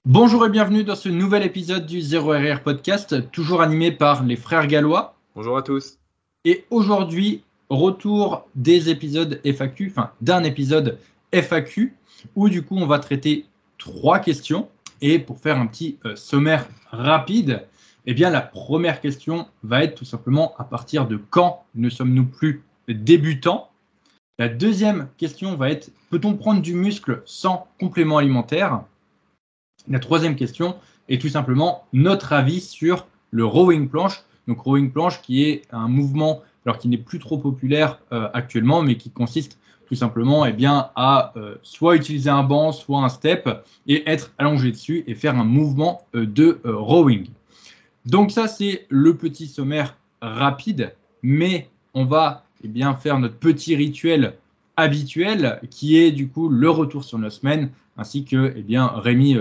Bonjour et bienvenue dans ce nouvel épisode du 0RR Podcast, toujours animé par les frères Gallois. Bonjour à tous. Et aujourd'hui, retour des épisodes FAQ, enfin d'un épisode FAQ, où du coup on va traiter 3 questions. Et pour faire un petit sommaire rapide, eh bien la première question va être tout simplement à partir de quand ne sommes-nous plus débutants? La deuxième question va être, peut-on prendre du muscle sans complément alimentaire? La troisième question est tout simplement notre avis sur le rowing planche. Donc rowing planche qui est un mouvement alors qui n'est plus trop populaire actuellement, mais qui consiste tout simplement à soit utiliser un banc, soit un step, et être allongé dessus et faire un mouvement de rowing. Donc ça, c'est le petit sommaire rapide, mais on va faire notre petit rituel habituel qui est du coup le retour sur nos semaines, ainsi que Rémi,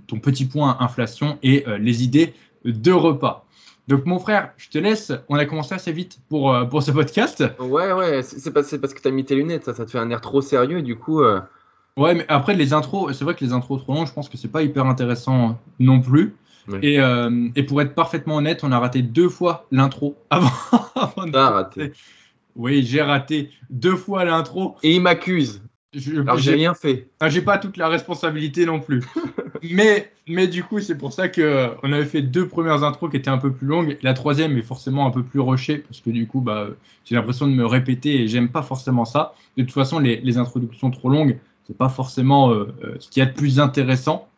ton petit point inflation et les idées de repas. Donc mon frère, je te laisse, on a commencé assez vite pour ce podcast. Ouais, c'est parce que tu as mis tes lunettes, ça te fait un air trop sérieux et du coup. Ouais, mais après les intros, c'est vrai que les intros trop longues, je pense que c'est pas hyper intéressant non plus. Ouais. Et pour être parfaitement honnête, on a raté 2 fois l'intro avant de T'as commencer. raté. Oui, j'ai raté 2 fois l'intro. Et il m'accuse. Alors j'ai rien fait. J'ai pas toute la responsabilité non plus. Mais du coup, c'est pour ça qu'on avait fait 2 premières intros qui étaient un peu plus longues. La troisième est forcément un peu plus rushée parce que du coup, j'ai l'impression de me répéter et j'aime pas forcément ça. De toute façon, les introductions trop longues, c'est pas forcément ce qu'il y a de plus intéressant.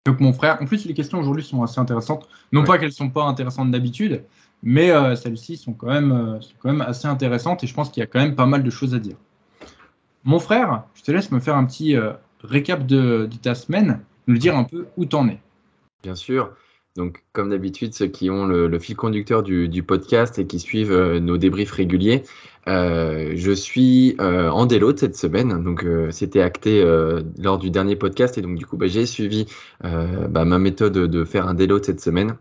Donc mon frère, en plus les questions aujourd'hui sont assez intéressantes. Non Ouais. pas qu'elles sont pas intéressantes d'habitude, mais celles-ci sont quand même assez intéressantes et je pense qu'il y a quand même pas mal de choses à dire. Mon frère, je te laisse me faire un petit récap de ta semaine, nous dire un peu où t'en es. Bien sûr. Donc, comme d'habitude, ceux qui ont le fil conducteur du podcast et qui suivent nos débriefs réguliers, je suis en déload cette semaine. Donc, c'était acté lors du dernier podcast. Et donc, du coup, j'ai suivi ma méthode de faire un déload cette semaine.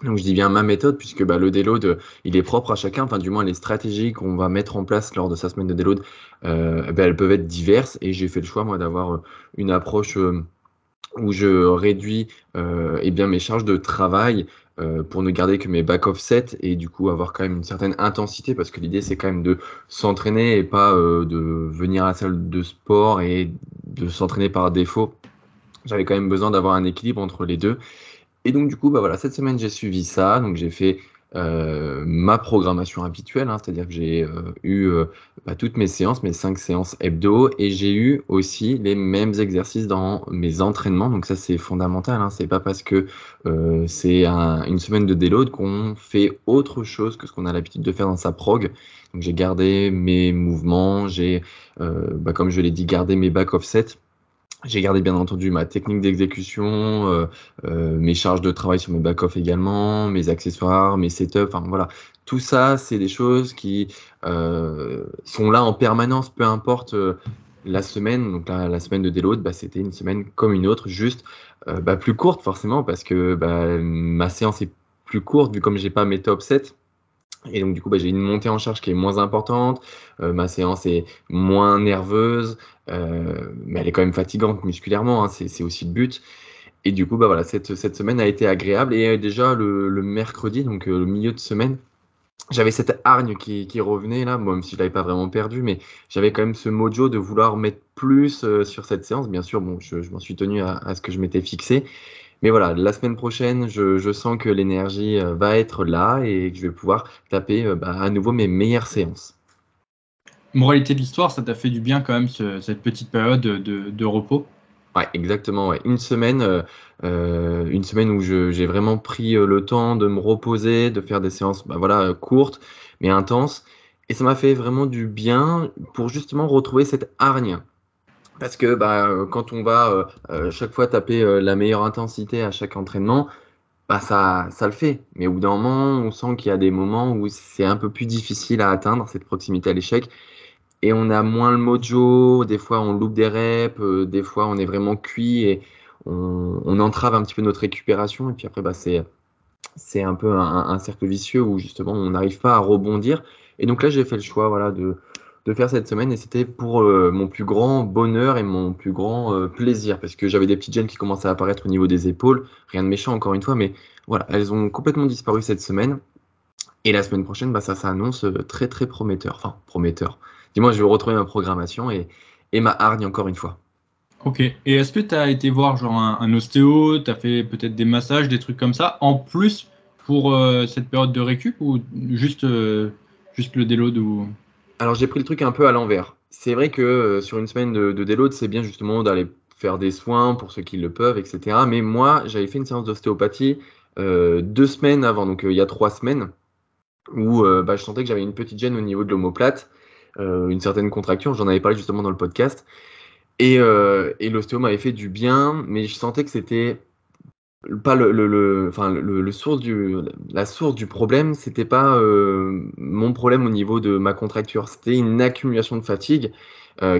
Donc je dis bien ma méthode puisque le déload il est propre à chacun, enfin du moins les stratégies qu'on va mettre en place lors de sa semaine de déload, elles peuvent être diverses et j'ai fait le choix moi d'avoir une approche où je réduis mes charges de travail pour ne garder que mes back offset et du coup avoir quand même une certaine intensité parce que l'idée c'est quand même de s'entraîner et pas de venir à la salle de sport et de s'entraîner par défaut. J'avais quand même besoin d'avoir un équilibre entre les deux. Et donc, du coup, cette semaine, j'ai suivi ça. Donc, j'ai fait ma programmation habituelle, hein, c'est-à-dire que j'ai eu toutes mes séances, mes 5 séances hebdo, et j'ai eu aussi les mêmes exercices dans mes entraînements. Donc, ça, c'est fondamental. Hein, c'est pas parce que c'est une semaine de déload qu'on fait autre chose que ce qu'on a l'habitude de faire dans sa prog. Donc, j'ai gardé mes mouvements, j'ai, comme je l'ai dit, gardé mes back offset. J'ai gardé bien entendu ma technique d'exécution, mes charges de travail sur mes back-off également, mes accessoires, mes setups, enfin voilà. Tout ça, c'est des choses qui sont là en permanence, peu importe la semaine. Donc là, la semaine de déload, c'était une semaine comme une autre, juste plus courte forcément, parce que ma séance est plus courte, vu comme j'ai pas mes top 7. Et donc, du coup, j'ai une montée en charge qui est moins importante. Ma séance est moins nerveuse, mais elle est quand même fatigante musculairement. Hein, c'est aussi le but. Et du coup, cette semaine a été agréable. Et déjà, le mercredi, donc le milieu de semaine, j'avais cette hargne qui revenait là, même si je l'avais pas vraiment perdu, mais j'avais quand même ce mojo de vouloir mettre plus sur cette séance. Bien sûr, bon, je m'en suis tenu à ce que je m'étais fixé. Mais voilà, la semaine prochaine, je sens que l'énergie va être là et que je vais pouvoir taper à nouveau mes meilleures séances. Moralité de l'histoire, ça t'a fait du bien quand même cette petite période de repos. Ouais, exactement. Ouais. Une semaine où j'ai vraiment pris le temps de me reposer, de faire des séances courtes mais intenses. Et ça m'a fait vraiment du bien pour justement retrouver cette hargne. Parce que quand on va chaque fois taper la meilleure intensité à chaque entraînement, ça le fait. Mais au bout d'un moment, on sent qu'il y a des moments où c'est un peu plus difficile à atteindre, cette proximité à l'échec. Et on a moins le mojo, des fois on loupe des reps, des fois on est vraiment cuit et on entrave un petit peu notre récupération. Et puis après, c'est un peu un cercle vicieux où justement on n'arrive pas à rebondir. Et donc là, j'ai fait le choix de faire cette semaine et c'était pour mon plus grand bonheur et mon plus grand plaisir parce que j'avais des petites gênes qui commençaient à apparaître au niveau des épaules, rien de méchant encore une fois, mais voilà, elles ont complètement disparu cette semaine et la semaine prochaine, bah, ça s'annonce très très prometteur, enfin prometteur. Dis-moi, je vais retrouver ma programmation et ma hargne encore une fois. Ok. Et est-ce que tu as été voir genre un ostéo, tu as fait peut-être des massages, des trucs comme ça, en plus pour cette période de récup ou juste le déload ou... Alors j'ai pris le truc un peu à l'envers. C'est vrai que sur une semaine de déload, c'est bien justement d'aller faire des soins pour ceux qui le peuvent, etc. Mais moi, j'avais fait une séance d'ostéopathie 2 semaines avant, donc il y a 3 semaines, où bah, je sentais que j'avais une petite gêne au niveau de l'omoplate, une certaine contracture. J'en avais parlé justement dans le podcast. Et l'ostéo m'avait fait du bien, mais je sentais que c'était pas enfin, la source du problème, c'était pas mon problème au niveau de ma contracture, c'était une accumulation de fatigue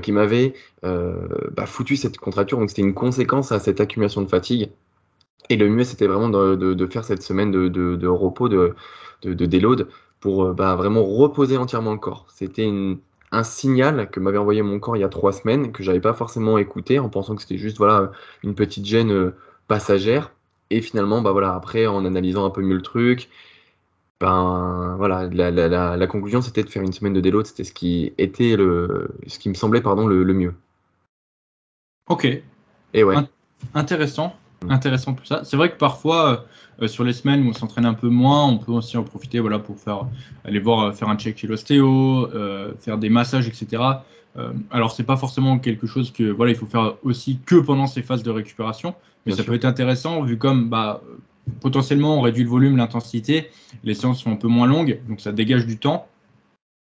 qui m'avait bah, foutu cette contracture, donc c'était une conséquence à cette accumulation de fatigue. Et le mieux, c'était vraiment de faire cette semaine de repos, de déload, pour bah, vraiment reposer entièrement le corps. C'était un signal que m'avait envoyé mon corps il y a 3 semaines, que j'avais pas forcément écouté, en pensant que c'était juste voilà, une petite gêne passagère. Et finalement, bah, voilà, après, en analysant un peu mieux le truc, ben, voilà, la conclusion, c'était de faire une semaine de déload. C'était ce qui me semblait pardon, le mieux. Ok. Et ouais. Intéressant, intéressant tout ça. C'est vrai que parfois, sur les semaines où on s'entraîne un peu moins, on peut aussi en profiter voilà, pour aller voir, faire un check chez l'ostéo, faire des massages, etc. Alors, c'est pas forcément quelque chose que voilà, il faut faire aussi que pendant ces phases de récupération, mais Bien ça sûr. peut être intéressant vu comme bah, potentiellement on réduit le volume, l'intensité, les séances sont un peu moins longues, donc ça dégage du temps.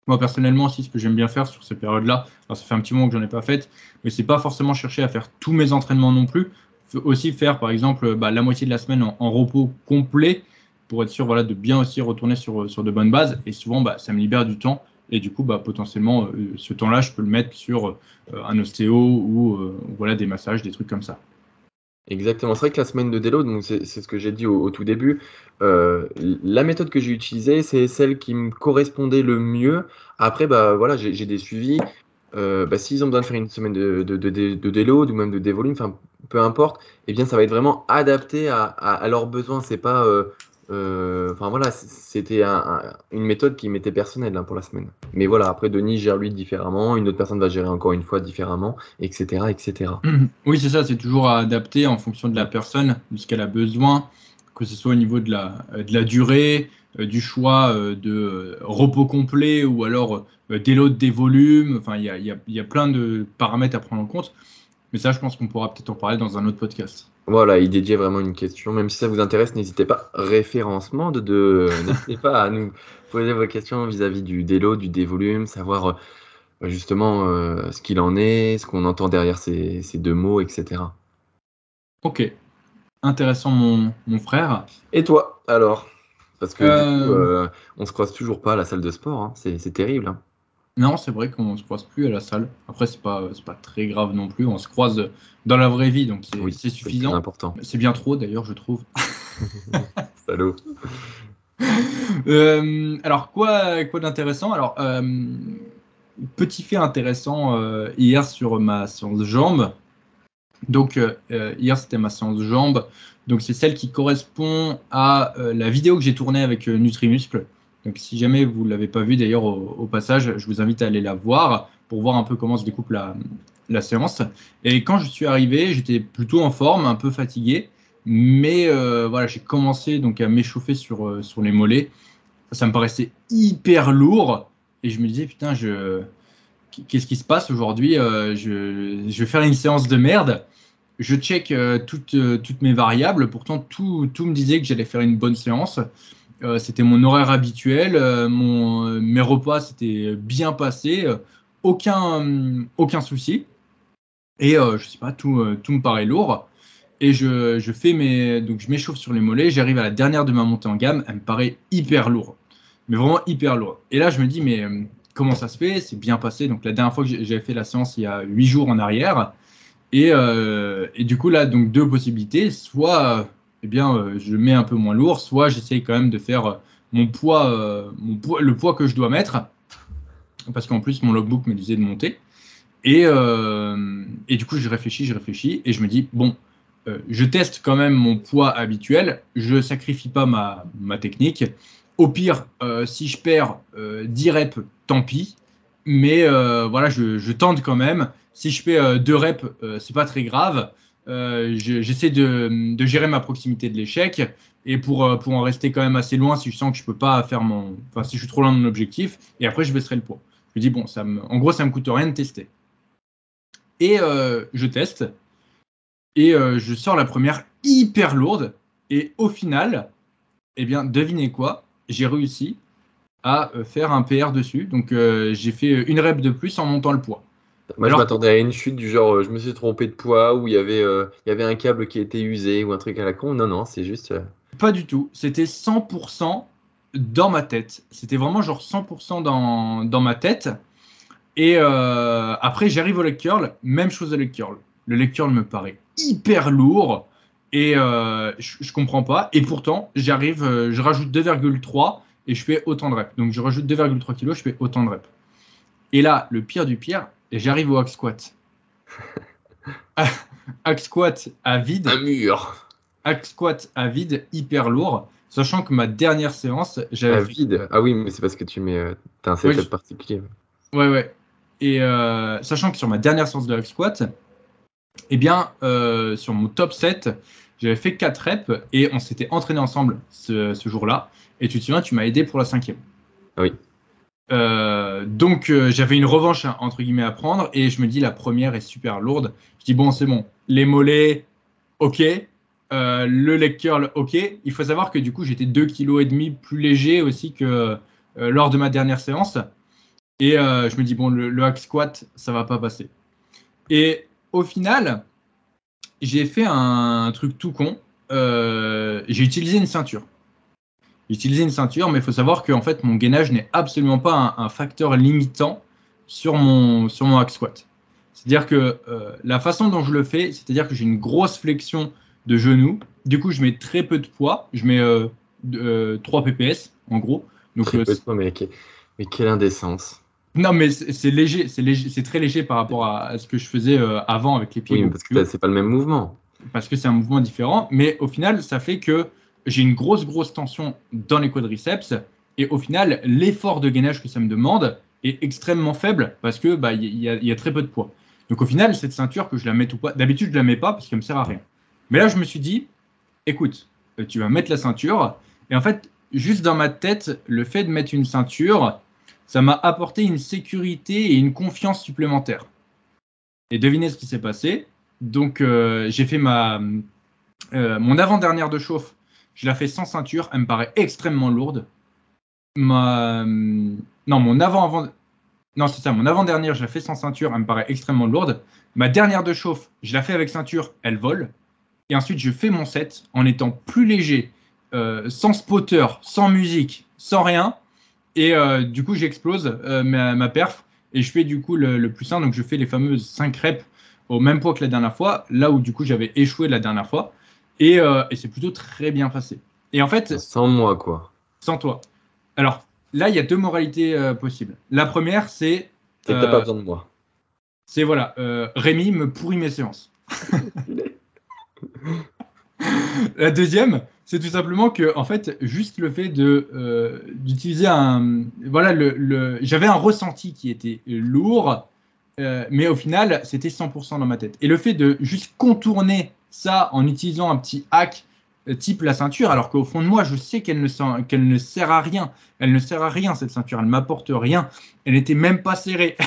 Moi, personnellement, aussi, ce que j'aime bien faire sur ces périodes-là, alors ça fait un petit moment que j'en ai pas fait, mais c'est pas forcément chercher à faire tous mes entraînements non plus. Faut aussi faire, par exemple, bah, la moitié de la semaine en repos complet pour être sûr voilà, de bien aussi retourner sur de bonnes bases. Et souvent, bah, ça me libère du temps. Et du coup, bah, potentiellement, ce temps-là, je peux le mettre sur un ostéo ou voilà, des massages, des trucs comme ça. Exactement, c'est vrai que la semaine de déload, donc c'est ce que j'ai dit au tout début, la méthode que j'ai utilisée, c'est celle qui me correspondait le mieux. Après, bah, voilà, j'ai des suivis. Bah, s'ils ont besoin de faire une semaine de déload ou même de dévolume, enfin, peu importe, eh bien, ça va être vraiment adapté à leurs besoins. C'est pas, enfin, voilà, c'était une méthode qui m'était personnelle hein, pour la semaine. Mais voilà, après, Denis gère lui différemment, une autre personne va gérer encore une fois différemment, etc., etc. Oui, c'est ça, c'est toujours à adapter en fonction de la personne, de ce qu'elle a besoin, que ce soit au niveau de la durée, du choix de repos complet ou alors déload des volumes. Enfin, il y a plein de paramètres à prendre en compte. Mais ça, je pense qu'on pourra peut-être en parler dans un autre podcast. Voilà, il dédiait vraiment une question. Même si ça vous intéresse, n'hésitez pas. Référencement n'hésitez pas à nous poser vos questions vis-à-vis du délo, du dévolume, savoir justement ce qu'il en est, ce qu'on entend derrière ces deux mots, etc. Ok, intéressant mon frère. Et toi, alors? Parce que du coup, Euh, on se croise toujours pas à la salle de sport, hein. C'est terrible, hein. non, c'est vrai qu'on ne se croise plus à la salle. Après, c'est pas très grave non plus. On se croise dans la vraie vie, donc Oui, c'est c'est le plus suffisant. important. C'est bien trop d'ailleurs, je trouve. Salaud. Alors, quoi d'intéressant? Alors, petit fait intéressant hier sur ma séance de jambes. Donc, hier, c'était ma séance de jambes. Donc, c'est celle qui correspond à la vidéo que j'ai tournée avec Nutrimuscle. Donc, si jamais vous ne l'avez pas vue, d'ailleurs, au passage, je vous invite à aller la voir pour voir un peu comment se découpe la séance. Et quand je suis arrivé, j'étais plutôt en forme, un peu fatigué. Mais voilà, j'ai commencé donc à m'échauffer sur les mollets. Ça me paraissait hyper lourd. Et je me disais, putain, qu'est-ce qui se passe aujourd'hui? Je vais faire une séance de merde. Je check toutes mes variables. Pourtant, tout me disait que j'allais faire une bonne séance. C'était mon horaire habituel. Mes repas s'étaient bien passés. Aucun souci. Et je sais pas, tout me paraît lourd. Et donc je m'échauffe sur les mollets. J'arrive à la dernière de ma montée en gamme. Elle me paraît hyper lourde. Mais vraiment hyper lourde. Et là, je me dis, mais comment ça se fait? C'est bien passé. Donc la dernière fois que j'avais fait la séance, il y a 8 jours en arrière. Et du coup, là, donc deux possibilités. Soit, eh bien, je mets un peu moins lourd, soit j'essaye quand même de faire le poids que je dois mettre. parce qu'en plus, mon logbook me disait de monter. Et du coup, je réfléchis, et je me dis, bon, je teste quand même mon poids habituel, je sacrifie pas ma technique. Au pire, si je perds 10 reps, tant pis. Mais voilà, je tente quand même. Si je fais 2 reps, c'est pas très grave. J'essaie de gérer ma proximité de l'échec. Et pour en rester quand même assez loin, si je sens que je peux pas faire enfin, si je suis trop loin de mon objectif, et après je baisserai le poids. Je me dis, bon, en gros, ça me coûte rien de tester. Et je teste. Et je sors la première hyper lourde. Et au final, eh bien, devinez quoi? J'ai réussi à faire un PR dessus. Donc, j'ai fait une rep de plus en montant le poids. Moi, je Alors, m'attendais à une chute du genre, je me suis trompé de poids, ou il y avait un câble qui était usé, ou un truc à la con. Non, non, c'est juste. pas du tout. C'était 100% dans ma tête. C'était vraiment genre 100% dans ma tête. Et après, j'arrive au leg curl. Même chose au leg curl. Le leg curl me paraît hyper lourd. Et je comprends pas. Et pourtant, j'arrive, je rajoute 2,3 et je fais autant de reps. Donc, je rajoute 2,3 kilos, je fais autant de reps. Et là, le pire du pire, j'arrive au hack squat. Hack squat à vide. Un mur. Hack squat à vide, hyper lourd. Sachant que ma dernière séance, j'avais À fait. vide. Ah oui, mais c'est parce que t'as un Ouais, setup particulier. ouais, ouais. Et sachant que sur ma dernière séance de hack squat, eh bien, sur mon top 7, j'avais fait 4 reps et on s'était entraîné ensemble ce jour-là. Et tu te souviens, tu m'as aidé pour la 5e. Oui. Donc, j'avais une revanche, entre guillemets, à prendre et je me dis, la première est super lourde. Je dis, bon, c'est bon. Les mollets, ok. Le leg curl, ok. Il faut savoir que du coup, j'étais 2,5 kg plus léger aussi que lors de ma dernière séance. Et je me dis, bon, le hack squat, ça va pas passer. Et au final, j'ai fait un truc tout con. J'ai utilisé une ceinture. J'ai utilisé une ceinture, mais il faut savoir que en fait, mon gainage n'est absolument pas un facteur limitant sur mon hack squat. C'est-à-dire que la façon dont je le fais, c'est-à-dire que j'ai une grosse flexion de genou. Du coup, je mets très peu de poids. Je mets 3 ppс, en gros. Donc, Très peu de poids, mais quelle indécence. non, mais c'est léger, c'est très léger par rapport à ce que je faisais avant avec les pieds Oui, mais beaucoup parce plus que hauts, c'est pas le même mouvement. parce que c'est un mouvement différent. Mais au final, ça fait que j'ai une grosse tension dans les quadriceps. Et au final, l'effort de gainage que ça me demande est extrêmement faible parce que y a très peu de poids. Donc au final, cette ceinture, que je la mette ou pas, d'habitude, je la mets pas parce qu'elle me sert à rien. Mais là, je me suis dit, écoute, tu vas mettre la ceinture. Et en fait, juste dans ma tête, le fait de mettre une ceinture, ça m'a apporté une sécurité et une confiance supplémentaire. Et devinez ce qui s'est passé. Donc, j'ai fait mon avant-dernière de chauffe. Je la fais sans ceinture. Elle me paraît extrêmement lourde. Non, non, c'est ça. Mon avant-dernière, je la fais sans ceinture. Elle me paraît extrêmement lourde. Ma dernière de chauffe, je la fais avec ceinture. Elle vole. Et ensuite, je fais mon set en étant plus léger, sans spotter, sans musique, sans rien. Et du coup, j'explose ma perf. Et je fais du coup le plus simple. Donc, je fais les fameuses 5 reps au même poids que la dernière fois. Là où du coup, j'avais échoué la dernière fois. Et c'est plutôt très bien passé. Et en fait, Sans moi, quoi. sans toi. Alors, là, il y a 2 moralités possibles. La première, C'est que t'as pas besoin de moi. voilà, Rémi me pourrit mes séances. La deuxième, c'est tout simplement que, en fait, juste le fait d'utiliser voilà, j'avais un ressenti qui était lourd, mais au final, c'était 100% dans ma tête. Et le fait de juste contourner ça en utilisant un petit hack type la ceinture, alors qu'au fond de moi, je sais qu'elle ne sert à rien. Elle ne sert à rien, cette ceinture. Elle m'apporte rien. Elle n'était même pas serrée.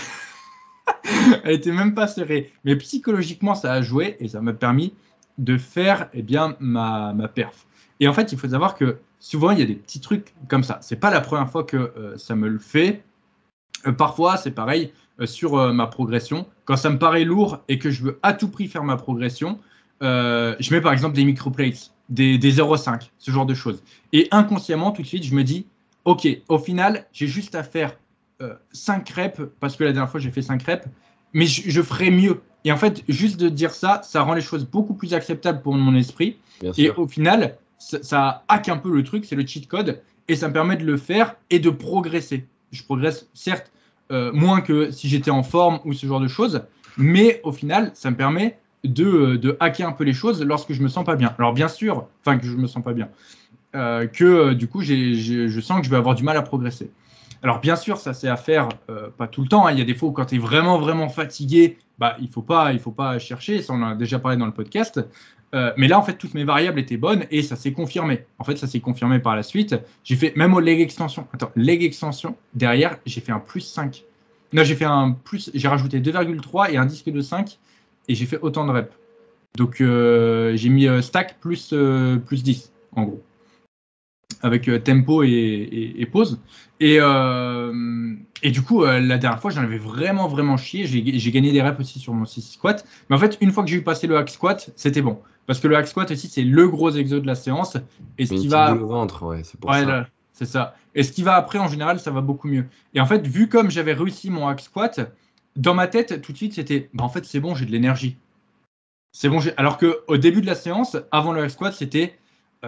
Elle était même pas serrée. Mais psychologiquement, ça a joué et ça m'a permis de faire bien, ma perf. Et en fait, il faut savoir que souvent, il y a des petits trucs comme ça. C'est pas la première fois que ça me le fait. Parfois, c'est pareil sur ma progression. Quand ça me paraît lourd et que je veux à tout prix faire ma progression, je mets par exemple des microplates, des 0,5, ce genre de choses. Et inconsciemment, tout de suite, je me dis, OK, au final, j'ai juste à faire 5 reps, parce que la dernière fois, j'ai fait 5 reps, mais je ferai mieux. Et en fait, juste de dire ça, ça rend les choses beaucoup plus acceptables pour mon esprit. Bien Et sûr. au final, ça hack un peu le truc, c'est le cheat code, et ça me permet de le faire et de progresser. Je progresse certes moins que si j'étais en forme ou ce genre de choses. Mais au final, ça me permet de hacker un peu les choses lorsque je me sens pas bien. Alors bien sûr, enfin que je me sens pas bien, du coup je sens que je vais avoir du mal à progresser. Alors bien sûr, ça c'est à faire pas tout le temps, hein. Il y a des fois où quand tu es vraiment vraiment fatigué, bah il faut pas chercher, ça on en a déjà parlé dans le podcast. Mais là en fait toutes mes variables étaient bonnes et ça s'est confirmé. En fait ça s'est confirmé par la suite. J'ai fait même au leg extension. Attends, leg extension derrière, j'ai fait un plus 5. Non, j'ai rajouté 2,3 et un disque de 5 et j'ai fait autant de reps. Donc j'ai mis stack plus 10 en gros, avec tempo et pause. Et du coup, la dernière fois, j'en avais vraiment, vraiment chié. J'ai gagné des reps aussi sur mon 6 squat. Mais en fait, une fois que j'ai eu passé le hack squat, c'était bon. Parce que le hack squat aussi, c'est le gros exo de la séance. Et ce Mais une qui petite boule va. au ventre, ouais, c'est pour Ouais, ça. là, c'est ça. Et ce qui va après, en général, ça va beaucoup mieux. Et en fait, vu comme j'avais réussi mon hack squat, dans ma tête, tout de suite, c'était bah, en fait, c'est bon, j'ai de l'énergie. C'est bon. Alors qu'au début de la séance, avant le hack squat, c'était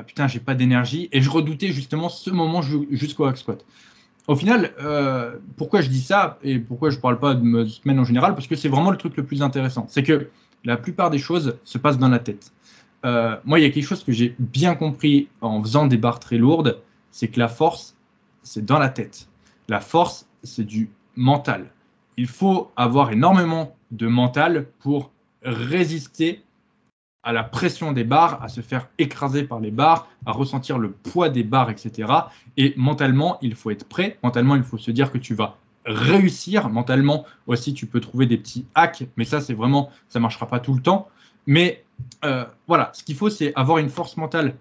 putain, j'ai pas d'énergie. Et je redoutais justement ce moment jusqu'au hack squat. Au final, pourquoi je dis ça et pourquoi je parle pas de ma semaine en général, parce que c'est vraiment le truc le plus intéressant. C'est que la plupart des choses se passent dans la tête. Moi, il y a quelque chose que j'ai bien compris en faisant des barres très lourdes, c'est que la force, c'est dans la tête. La force, c'est du mental. Il faut avoir énormément de mental pour résister à la pression des barres, à se faire écraser par les barres, à ressentir le poids des barres, etc. Et mentalement, il faut être prêt. Mentalement, il faut se dire que tu vas réussir. Mentalement aussi, tu peux trouver des petits hacks, mais ça, c'est vraiment, ça ne marchera pas tout le temps. Mais voilà, ce qu'il faut, c'est avoir une force mentale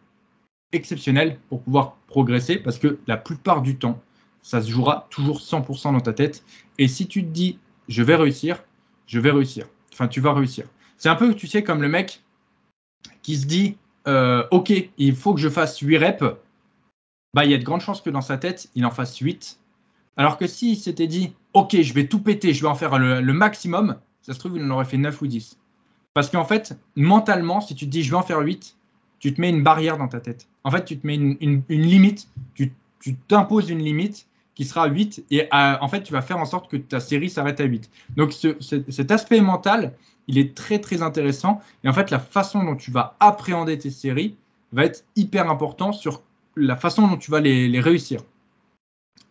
exceptionnelle pour pouvoir progresser, parce que la plupart du temps, ça se jouera toujours 100% dans ta tête. Et si tu te dis, je vais réussir, je vais réussir. Enfin, tu vas réussir. C'est un peu, tu sais, comme le mec qui se dit ok, il faut que je fasse 8 reps, bah, il y a de grandes chances que dans sa tête, il en fasse 8. Alors que s'il s'était dit ok, je vais tout péter, je vais en faire le maximum, ça se trouve, il en aurait fait 9 ou 10. Parce qu'en fait, mentalement, si tu te dis je vais en faire 8, tu te mets une barrière dans ta tête. En fait, tu te mets une limite, tu t'imposes une limite qui sera 8 et en fait, tu vas faire en sorte que ta série s'arrête à 8. Donc, cet aspect mental, il est très, très intéressant. Et en fait, la façon dont tu vas appréhender tes séries va être hyper important sur la façon dont tu vas les réussir.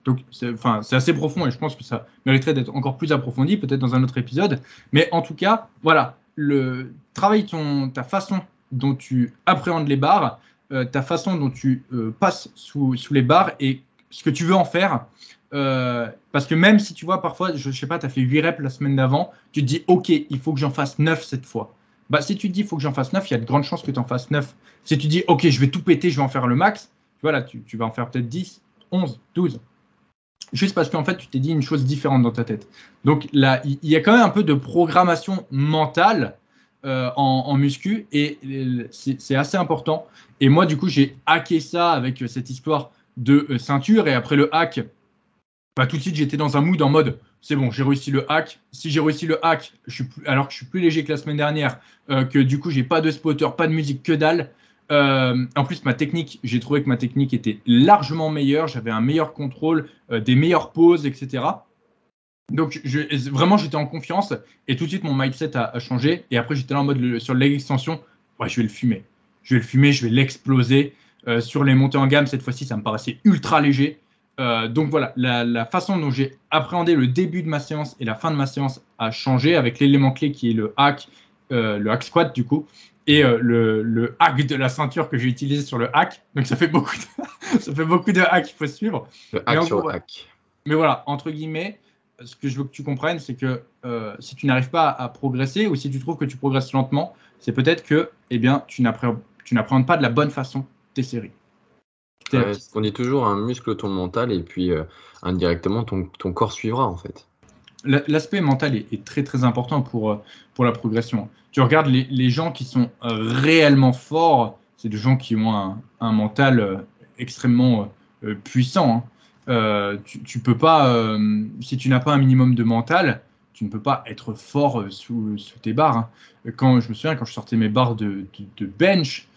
Donc, c'est assez profond et je pense que ça mériterait d'être encore plus approfondi, peut-être dans un autre épisode. Mais en tout cas, voilà, travaille ta façon dont tu appréhendes les barres, ta façon dont tu passes sous les barres et ce que tu veux en faire. Parce que même si tu vois, parfois, je sais pas, tu as fait 8 reps la semaine d'avant, tu te dis, OK, il faut que j'en fasse 9 cette fois. Bah, si tu te dis, il faut que j'en fasse 9, il y a de grandes chances que tu en fasses 9. Si tu dis, OK, je vais tout péter, je vais en faire le max, voilà, tu vas en faire peut-être 10, 11, 12. Juste parce qu'en fait, tu t'es dit une chose différente dans ta tête. Donc là, il y a quand même un peu de programmation mentale en muscu et c'est assez important. Et moi, du coup, j'ai hacké ça avec cette histoire de ceinture et après le hack, bah, tout de suite, j'étais dans un mood en mode c'est bon, j'ai réussi le hack. Si j'ai réussi le hack, alors que je suis plus léger que la semaine dernière, que du coup, j'ai pas de spotter, pas de musique, que dalle. En plus, j'ai trouvé que ma technique était largement meilleure. J'avais un meilleur contrôle, des meilleures pauses, etc. Donc, vraiment, j'étais en confiance et tout de suite, mon mindset a changé. Et après, j'étais là en mode sur le leg extension, ouais, je vais le fumer. Je vais le fumer, je vais l'exploser. Sur les montées en gamme, cette fois-ci, ça me paraissait ultra léger. Donc voilà, la façon dont j'ai appréhendé le début de ma séance et la fin de ma séance a changé avec l'élément clé qui est le hack squat du coup, et le hack de la ceinture que j'ai utilisé sur le hack. Donc ça fait beaucoup ça fait beaucoup de hacks qu'il faut suivre. Le hack sur le hack. Mais voilà, entre guillemets, ce que je veux que tu comprennes, c'est que si tu n'arrives pas à progresser ou si tu trouves que tu progresses lentement, c'est peut-être que eh bien, tu n'appréhendes pas de la bonne façon tes séries. Ouais, on dit toujours un muscle ton mental et puis indirectement ton corps suivra en fait. L'aspect mental est très très important pour la progression. Tu regardes les gens qui sont réellement forts, c'est des gens qui ont un mental extrêmement puissant. Hein. Tu peux pas, si tu n'as pas un minimum de mental, tu ne peux pas être fort sous tes barres. Hein. Je me souviens quand je sortais mes barres de bench,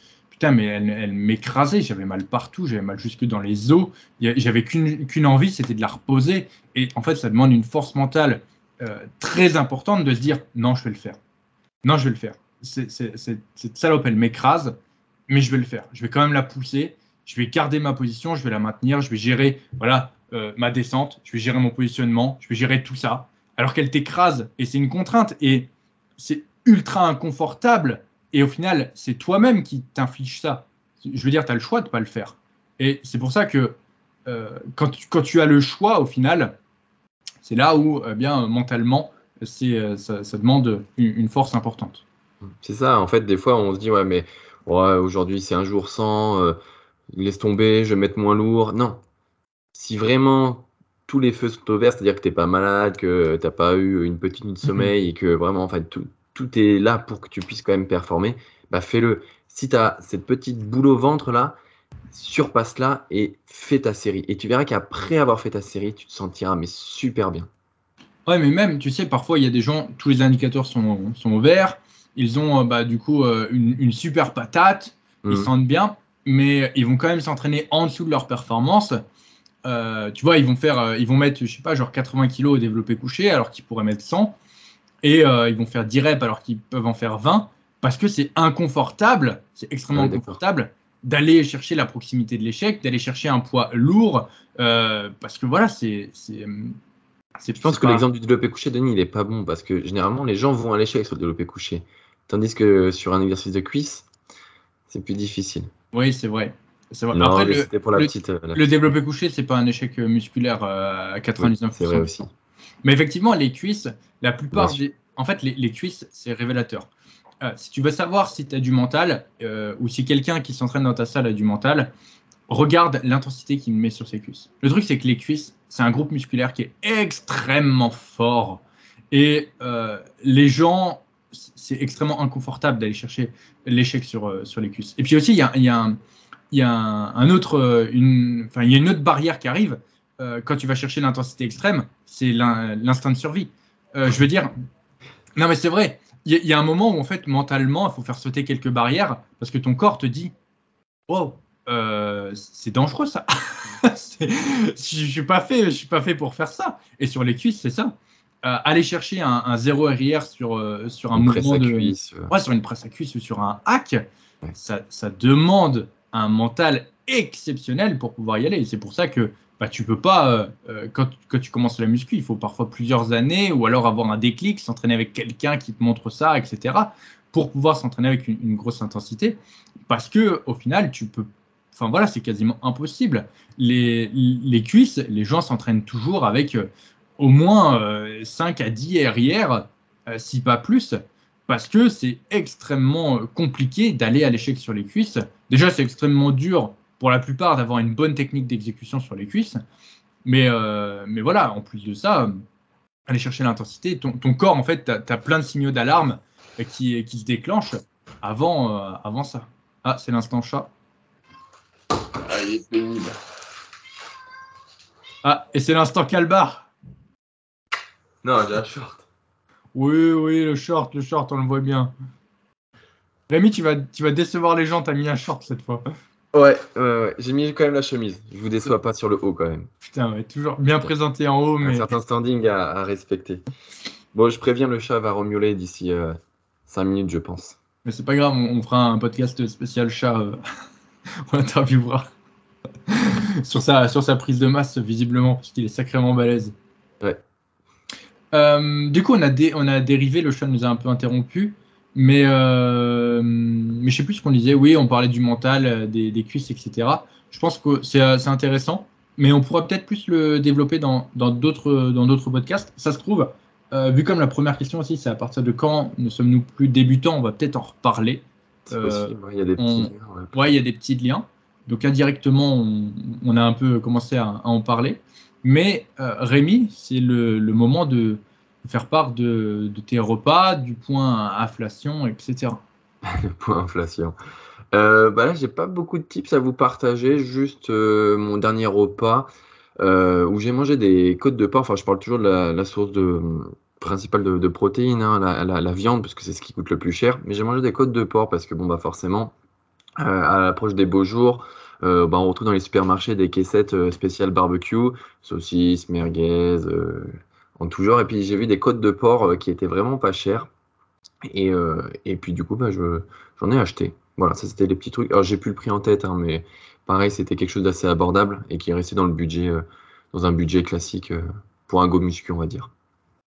putain, mais elle m'écrasait, j'avais mal partout, j'avais mal jusque dans les os, j'avais qu'une envie, c'était de la reposer. Et en fait, ça demande une force mentale très importante de se dire, non, je vais le faire. Non, je vais le faire. Cette salope, elle m'écrase, mais je vais le faire. Je vais quand même la pousser, je vais garder ma position, je vais la maintenir, je vais gérer ma descente, je vais gérer mon positionnement, je vais gérer tout ça. Alors qu'elle t'écrase, et c'est une contrainte, et c'est ultra inconfortable, et au final, c'est toi-même qui t'inflige ça. Je veux dire, tu as le choix de ne pas le faire. Et c'est pour ça que quand tu as le choix, au final, c'est là où, bien, mentalement, ça demande une force importante. C'est ça, en fait, des fois, on se dit, ouais, mais ouais, aujourd'hui, c'est un jour sans, laisse tomber, je vais mettre moins lourd. Non, si vraiment tous les feux sont au vert, c'est-à-dire que tu n'es pas malade, que tu n'as pas eu une petite nuit de sommeil et que vraiment, en fait, tout est là pour que tu puisses quand même performer, bah fais-le. Si tu as cette petite boule au ventre là, surpasse-la et fais ta série. Et tu verras qu'après avoir fait ta série, tu te sentiras mais super bien. Ouais, mais même, tu sais, parfois, il y a des gens, tous les indicateurs sont au vert, ils ont du coup une super patate, ils se sentent bien, mais ils vont quand même s'entraîner en dessous de leur performance. Tu vois, ils vont mettre, je sais pas, genre 80 kilos au développé couché, alors qu'ils pourraient mettre 100, et ils vont faire 10 reps alors qu'ils peuvent en faire 20, parce que c'est inconfortable, c'est extrêmement inconfortable d'aller chercher la proximité de l'échec, d'aller chercher un poids lourd, parce que voilà, je pense que l'exemple du développé couché, Denis, il est pas bon parce que généralement, les gens vont à l'échec sur le développé couché. Tandis que sur un exercice de cuisse, c'est plus difficile. Oui, c'est vrai. Non, Après, c'était pour la petite. Le développé couché, c'est pas un échec musculaire à 99%. Oui, c'est vrai aussi. Mais effectivement, les cuisses, la plupart des. En fait, les cuisses, c'est révélateur. Si tu veux savoir si tu as du mental ou si quelqu'un qui s'entraîne dans ta salle a du mental, regarde l'intensité qu'il met sur ses cuisses. Le truc, c'est que les cuisses, c'est un groupe musculaire qui est extrêmement fort. Et les gens, c'est extrêmement inconfortable d'aller chercher l'échec sur les cuisses. Et puis aussi, il y a une autre barrière qui arrive quand tu vas chercher l'intensité extrême, c'est l'instinct de survie. Je veux dire, non mais c'est vrai, il y a un moment où en fait mentalement, il faut faire sauter quelques barrières parce que ton corps te dit, wow, c'est dangereux ça. Je suis pas fait pour faire ça. Et sur les cuisses, c'est ça. Aller chercher un 0 RIR sur un mouvement de cuisse, sur une presse à cuisse ou sur un hack, ça demande un mental exceptionnel pour pouvoir y aller. Et c'est pour ça que tu peux pas, quand tu commences la muscu, il faut parfois plusieurs années ou alors avoir un déclic, s'entraîner avec quelqu'un qui te montre ça, etc. pour pouvoir s'entraîner avec une grosse intensité. Parce que au final, tu peux. Enfin voilà, c'est quasiment impossible. Les cuisses, les gens s'entraînent toujours avec au moins 5 à 10 RIR, si pas plus, parce que c'est extrêmement compliqué d'aller à l'échec sur les cuisses. Déjà, c'est extrêmement dur pour la plupart d'avoir une bonne technique d'exécution sur les cuisses. Mais voilà, en plus de ça, aller chercher l'intensité, ton corps, en fait, tu as plein de signaux d'alarme qui se déclenchent avant ça. Ah, c'est l'instant chat. Ah, il est pénible. Ah, et c'est l'instant calbar. Non, j'ai un short. Oui, le short, on le voit bien. Rémi, tu vas décevoir les gens, t'as mis un short cette fois. Ouais. J'ai mis quand même la chemise. Je vous déçois pas sur le haut quand même. Putain, ouais, toujours bien présenté en haut, mais. Un certain standing à respecter. Bon, je préviens, le chat va remioler d'ici 5 minutes, je pense. Mais c'est pas grave, on fera un podcast spécial chat. On l'interviewera sur sa prise de masse, visiblement, parce qu'il est sacrément balèze. Ouais. Du coup, on a dérivé, le chat nous a un peu interrompu, mais je sais plus ce qu'on disait. Oui, on parlait du mental, des cuisses, etc. Je pense que c'est intéressant, mais on pourra peut-être plus le développer dans d'autres podcasts. Ça se trouve, vu comme la première question aussi, c'est à partir de quand ne sommes-nous plus débutants, on va peut-être en reparler. C'est possible, il y a des petits liens. Ouais, il y a des petits liens. Donc indirectement, on a un peu commencé à en parler. Mais Rémi, c'est le moment de faire part de tes repas, du point inflation, etc. Le point inflation. Là, j'ai pas beaucoup de tips à vous partager. Juste mon dernier repas où j'ai mangé des côtes de porc. Enfin, je parle toujours de la source principale de protéines, hein, la viande, parce que c'est ce qui coûte le plus cher. Mais j'ai mangé des côtes de porc parce que, forcément, À l'approche des beaux jours, on retrouve dans les supermarchés des caissettes spéciales barbecue, saucisses, merguez, en tout genre. Et puis j'ai vu des côtes de porc qui étaient vraiment pas chères. Et puis du coup, j'en ai acheté. Voilà, ça c'était les petits trucs. Alors j'ai plus le prix en tête, hein, mais pareil, c'était quelque chose d'assez abordable et qui est resté dans le budget, dans un budget classique pour un go muscu, on va dire.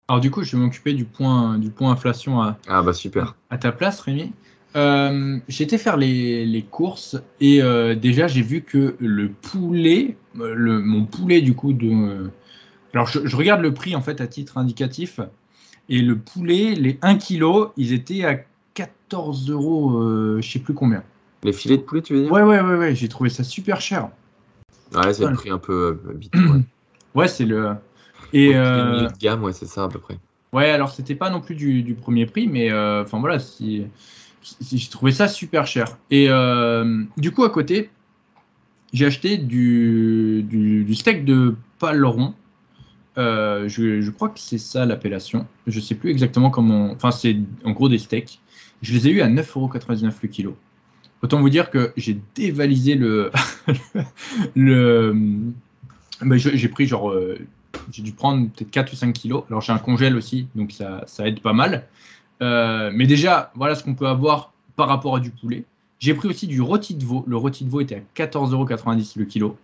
Alors du coup, je vais m'occuper du point inflation Ah bah super. à ta place, Rémi. J'ai été faire les courses et déjà j'ai vu que le poulet, mon poulet du coup alors je regarde le prix en fait à titre indicatif et le poulet, les 1 kg, ils étaient à 14 euros, je sais plus combien. Les filets de poulet, tu veux dire? Ouais, j'ai trouvé ça super cher. Ouais, c'est le Ouais, prix un peu habituel. ouais, c'est le. Au Et prix milieu de gamme, ouais, c'est ça à peu près. ouais, alors c'était pas non plus du premier prix, mais enfin voilà, j'ai trouvé ça super cher. Et du coup, à côté, j'ai acheté du steak de paleron. Je crois que c'est ça l'appellation. Je sais plus exactement comment. Enfin, c'est en gros des steaks. Je les ai eu à 9,99 € le kilo. Autant vous dire que j'ai dévalisé le. J'ai pris genre. J'ai dû prendre peut-être 4 ou 5 kilos. Alors j'ai un congèle aussi, donc ça aide pas mal. Mais déjà, voilà ce qu'on peut avoir par rapport à du poulet. J'ai pris aussi du rôti de veau. Le rôti de veau était à 14,90 € le kilo.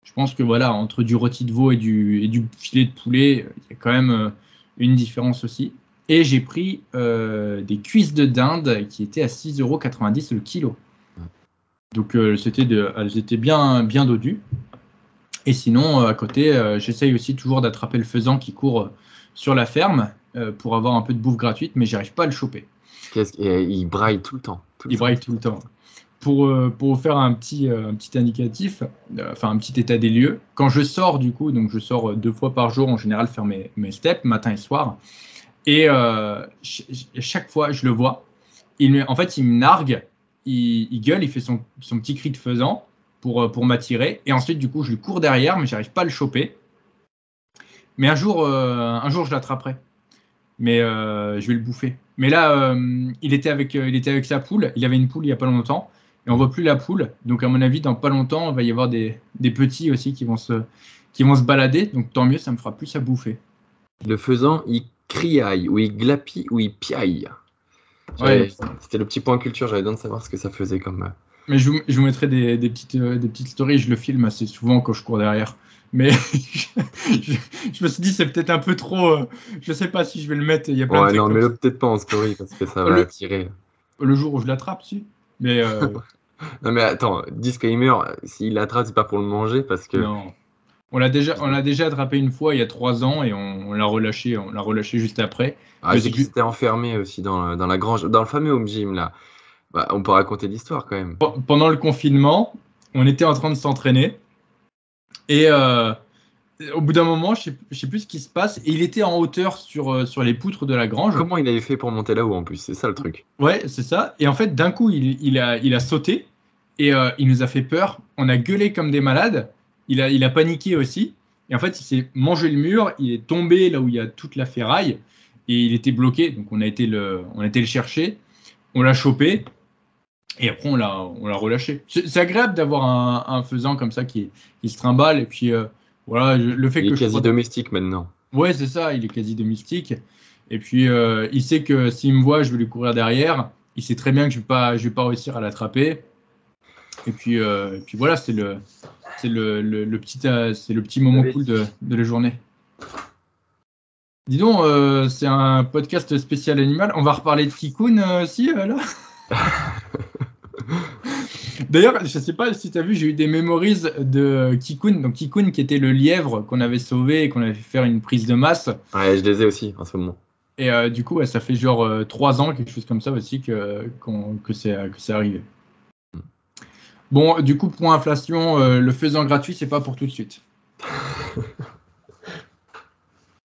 Je pense que voilà, entre du rôti de veau et du filet de poulet, il y a quand même une différence aussi. Et j'ai pris des cuisses de dinde qui étaient à 6,90 € le kilo. Donc elles étaient bien dodues. Et sinon, à côté, j'essaye aussi toujours d'attraper le faisan qui court sur la ferme pour avoir un peu de bouffe gratuite, mais j'arrive pas à le choper. Il braille tout le temps. Il braille tout le temps. Pour vous faire un petit indicatif, enfin un petit état des lieux, quand je sors du coup, donc je sors 2 fois par jour en général faire mes steps, matin et soir, et chaque fois je le vois, en fait il me nargue, il gueule, il fait son petit cri de faisan pour m'attirer, et ensuite du coup je lui cours derrière, mais j'arrive pas à le choper. Mais un jour je l'attraperai, mais je vais le bouffer. Mais là, il était avec sa poule. Il avait une poule il n'y a pas longtemps. Et on voit plus la poule. Donc, à mon avis, dans pas longtemps, il va y avoir des petits aussi qui vont se balader. Donc, tant mieux, ça me fera plus à bouffer. Le faisan, il criaille, ou il glapit, ou il piaille. Ouais. C'était le petit point culture, j'avais besoin de savoir ce que ça faisait comme. Mais je vous mettrai des petites stories. Je le filme assez souvent quand je cours derrière. Mais je me suis dit, c'est peut-être un peu trop. Je sais pas si je vais le mettre. Il y a plein de Ouais, trucs non, comme mais ça. le peut-être pas en story parce que ça va Le, attirer. le jour où je l'attrape, si. Mais Non, mais attends, disclaimer, s'il l'attrape, c'est pas pour le manger parce que. non. On l'a déjà attrapé une fois il y a 3 ans et on l'a relâché juste après. Ah, Mais je sais c'est qu'il juste s'était enfermé aussi dans la grange, dans le fameux home gym là. Bah, on peut raconter l'histoire quand même. pendant le confinement, on était en train de s'entraîner et au bout d'un moment, je sais plus ce qui se passe et il était en hauteur sur les poutres de la grange. Comment il avait fait pour monter là-haut en plus? C'est ça le truc. Ouais, c'est ça. Et en fait, d'un coup, il a sauté et il nous a fait peur. On a gueulé comme des malades. Il a paniqué aussi. Et en fait, il s'est mangé le mur. Il est tombé là où il y a toute la ferraille et il était bloqué. Donc, on a été le chercher. On l'a chopé et après, on l'a relâché. C'est agréable d'avoir un faisan comme ça qui se trimballe. Et puis, voilà, le fait Il est que je quasi sois. domestique maintenant. Ouais, c'est ça, il est quasi domestique. Et puis, il sait que s'il me voit, je vais lui courir derrière. Il sait très bien que je vais pas réussir à l'attraper. Et puis voilà, c'est le petit moment cool de la journée. Dis donc, c'est un podcast spécial animal. On va reparler de Kikun aussi, là. D'ailleurs, je sais pas si tu as vu, j'ai eu des memories de Kikun. Donc, Kikun qui était le lièvre qu'on avait sauvé et qu'on avait fait faire une prise de masse. Ouais, je les ai aussi en ce moment. Et du coup, ouais, ça fait genre 3 ans, quelque chose comme ça aussi, que c'est arrivé. Bon, du coup, pour inflation, le faisant gratuit, c'est pas pour tout de suite.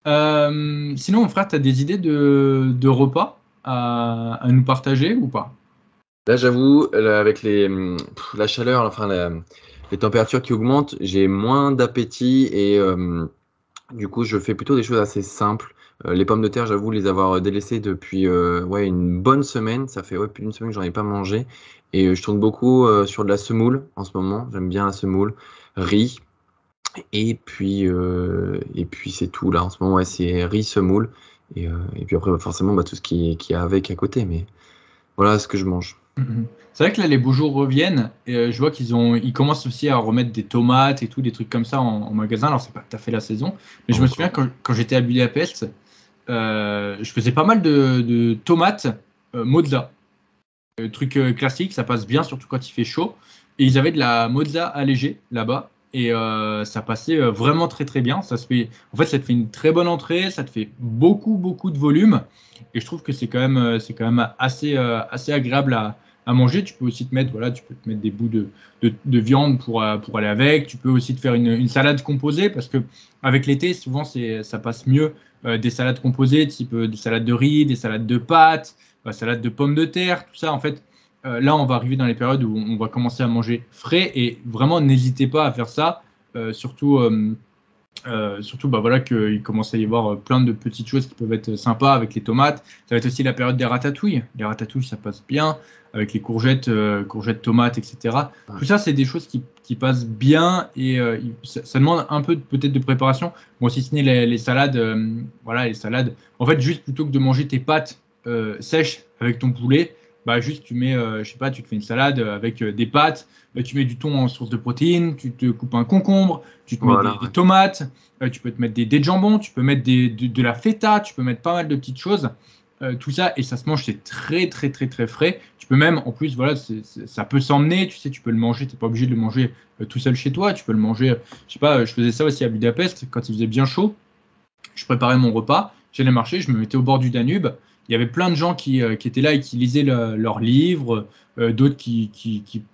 Sinon, mon frère, tu as des idées de repas à nous partager ou pas? Là, j'avoue, avec la chaleur, enfin les températures qui augmentent, j'ai moins d'appétit et Du coup, je fais plutôt des choses assez simples. Les pommes de terre, j'avoue les avoir délaissées depuis une bonne semaine. Ça fait plus d'une semaine que j'en ai pas mangé. Et je tourne beaucoup sur de la semoule en ce moment. J'aime bien la semoule. Riz. Et puis c'est tout là. En ce moment, ouais, c'est riz, semoule. Et puis après, forcément, tout ce qui est avec à côté. Mais voilà ce que je mange. Mhm. C'est vrai que là, les beaux jours reviennent et je vois ils commencent aussi à remettre des tomates et tout, des trucs comme ça en magasin. Alors, c'est pas tout à fait la saison, mais Pas je me souviens encore. quand j'étais à Budapest, je faisais pas mal de tomates mozza. Truc classique, ça passe bien, surtout quand il fait chaud. Et ils avaient de la mozza allégée là-bas. Et ça passait vraiment très très bien. En fait, ça te fait une très bonne entrée, ça te fait beaucoup beaucoup de volume. Et je trouve que c'est quand même assez agréable à manger. Tu peux aussi te mettre, voilà, tu peux te mettre des bouts de viande pour aller avec. Tu peux aussi te faire une salade composée parce que avec l'été, souvent ça passe mieux des salades composées, type des salades de riz, des salades de pâtes, salade de pommes de terre, tout ça. En fait, là, on va arriver dans les périodes où on va commencer à manger frais et vraiment, n'hésitez pas à faire ça. Surtout bah, voilà, qu'il commence à y avoir plein de petites choses qui peuvent être sympas avec les tomates. Ça va être aussi la période des ratatouilles. Les ratatouilles, ça passe bien avec les courgettes, tomates, etc. Ouais. Tout ça, c'est des choses qui passent bien et ça demande un peu peut-être de préparation. Bon, si ce n'est les salades, voilà, les salades. En fait, juste plutôt que de manger tes pâtes sèches avec ton poulet, bah juste tu mets, je sais pas, tu te fais une salade avec des pâtes, tu mets du thon en source de protéines, tu te coupes un concombre, tu te mets Voilà, des ouais. tomates, tu peux te mettre des dés de jambon, tu peux mettre de la feta, tu peux mettre pas mal de petites choses. Tout ça, et ça se mange, c'est très, très, très, très frais. Tu peux même, en plus, voilà, ça peut s'emmener, tu sais, tu peux le manger, tu n'es pas obligé de le manger tout seul chez toi, tu peux le manger, je sais pas, je faisais ça aussi à Budapest, quand il faisait bien chaud, je préparais mon repas, j'allais marcher, je me mettais au bord du Danube. Il y avait plein de gens qui étaient là et qui lisaient leurs livres, d'autres qui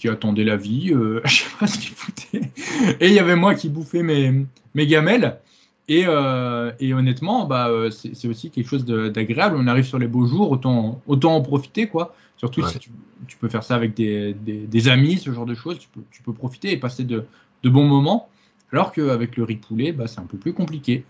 attendaient la vie, je sais pas ce qu'ils foutaient. Et il y avait moi qui bouffais mes gamelles. Et honnêtement, bah, c'est aussi quelque chose d'agréable. On arrive sur les beaux jours, autant en profiter, quoi. Surtout Ouais. si tu peux faire ça avec des amis, ce genre de choses, tu peux profiter et passer de bons moments. Alors qu'avec le riz poulet, bah, c'est un peu plus compliqué.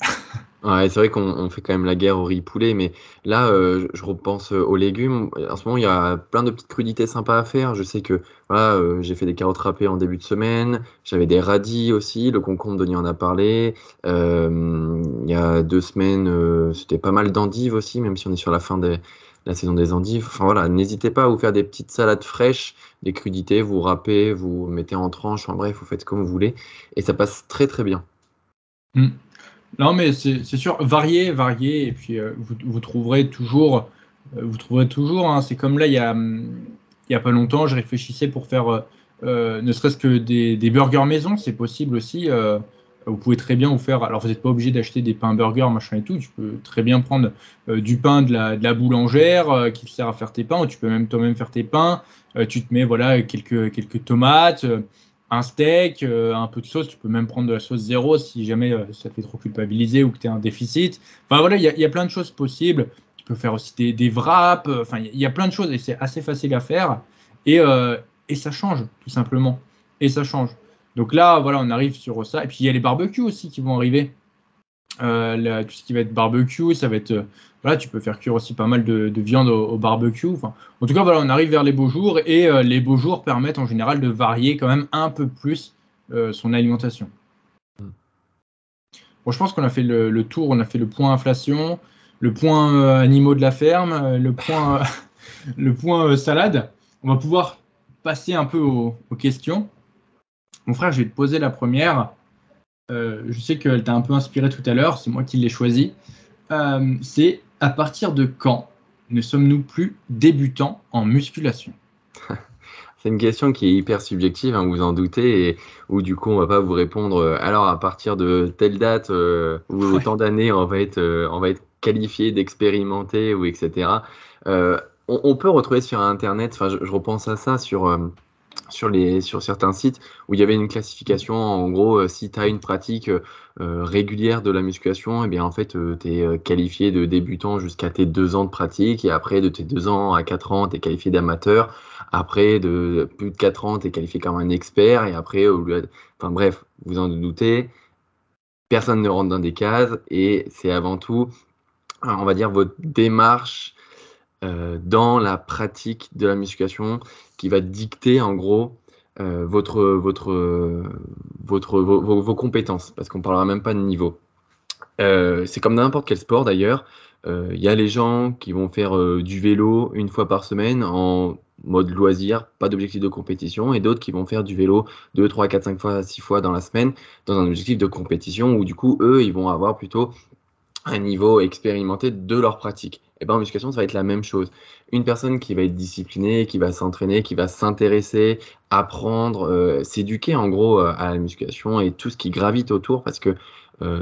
Ouais, c'est vrai qu'on fait quand même la guerre au riz poulet, mais là, je repense aux légumes. En ce moment, il y a plein de petites crudités sympas à faire. Je sais que voilà, j'ai fait des carottes râpées en début de semaine. J'avais des radis aussi. Le concombre, Denis en a parlé. Il y a 2 semaines, c'était pas mal d'endives aussi, même si on est sur la fin de la saison des endives. Enfin voilà, n'hésitez pas à vous faire des petites salades fraîches, des crudités, vous râpez, vous mettez en tranches. Enfin bref, vous faites comme vous voulez, et ça passe très très bien. Mm. Non, mais c'est sûr, varier, et puis vous trouverez toujours, hein. C'est comme là, il y a pas longtemps, je réfléchissais pour faire ne serait-ce que des burgers maison, c'est possible aussi. Vous pouvez très bien vous faire, alors vous n'êtes pas obligé d'acheter des pains burgers, machin et tout, tu peux très bien prendre du pain de la boulangère qui te sert à faire tes pains, ou tu peux même toi-même faire tes pains. Tu te mets voilà, quelques tomates. Un steak, un peu de sauce, tu peux même prendre de la sauce zéro si jamais ça te fait trop culpabiliser ou que tu as un déficit. Enfin voilà, il y a plein de choses possibles. Tu peux faire aussi des wraps, enfin il y a plein de choses et c'est assez facile à faire. Et, euh, et ça change, tout simplement. Et ça change. Donc là, voilà, on arrive sur ça. Et puis il y a les barbecues aussi qui vont arriver. Tout ce qui va être barbecue, ça va être. Voilà, tu peux faire cuire aussi pas mal de viande au barbecue. Enfin, en tout cas, voilà, on arrive vers les beaux jours et les beaux jours permettent en général de varier quand même un peu plus son alimentation. Bon, je pense qu'on a fait le tour, on a fait le point inflation, le point animaux de la ferme, le point salade. On va pouvoir passer un peu aux questions. Mon frère, je vais te poser la première. Je sais qu'elle t'a un peu inspiré tout à l'heure, c'est moi qui l'ai choisie. C'est à partir de quand ne sommes-nous plus débutants en musculation? C'est une question qui est hyper subjective, hein, vous en doutez, et où du coup on va pas vous répondre. Alors à partir de telle date ou autant d'années, on va être qualifié d'expérimenté ou etc. On peut retrouver sur Internet. Enfin, je repense à ça sur certains sites où il y avait une classification. En gros, si tu as une pratique régulière de la musculation, et bien en fait, tu es qualifié de débutant jusqu'à tes 2 ans de pratique, et après de tes 2 ans à 4 ans, tu es qualifié d'amateur. Après, de plus de 4 ans, tu es qualifié comme un expert. Et après, enfin bref, vous en doutez, personne ne rentre dans des cases et c'est avant tout, on va dire, votre démarche dans la pratique de la musculation qui va dicter en gros vos compétences, parce qu'on ne parlera même pas de niveau. C'est comme n'importe quel sport d'ailleurs. Il y a les gens qui vont faire du vélo une fois par semaine en mode loisir, pas d'objectif de compétition, et d'autres qui vont faire du vélo 2, 3, 4, 5 fois, 6 fois dans la semaine dans un objectif de compétition où du coup, eux, ils vont avoir plutôt un niveau expérimenté de leur pratique. Et ben en musculation, ça va être la même chose. Une personne qui va être disciplinée, qui va s'entraîner, qui va s'intéresser, apprendre, s'éduquer en gros à la musculation et tout ce qui gravite autour, parce que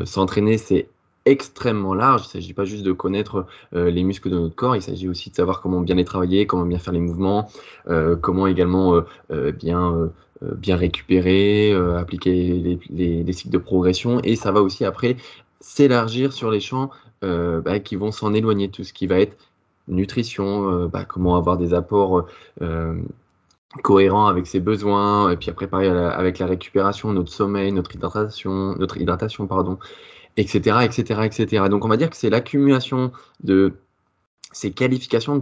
s'entraîner, c'est extrêmement large. Il ne s'agit pas juste de connaître les muscles de notre corps, il s'agit aussi de savoir comment bien les travailler, comment bien faire les mouvements, comment également bien récupérer, appliquer les cycles de progression. Et ça va aussi après s'élargir sur les champs qui vont s'en éloigner, tout ce qui va être nutrition, comment avoir des apports cohérents avec ses besoins, et puis après pareil avec la récupération, notre sommeil, notre hydratation, pardon, etc., etc., etc. Donc on va dire que c'est l'accumulation de ces qualifications,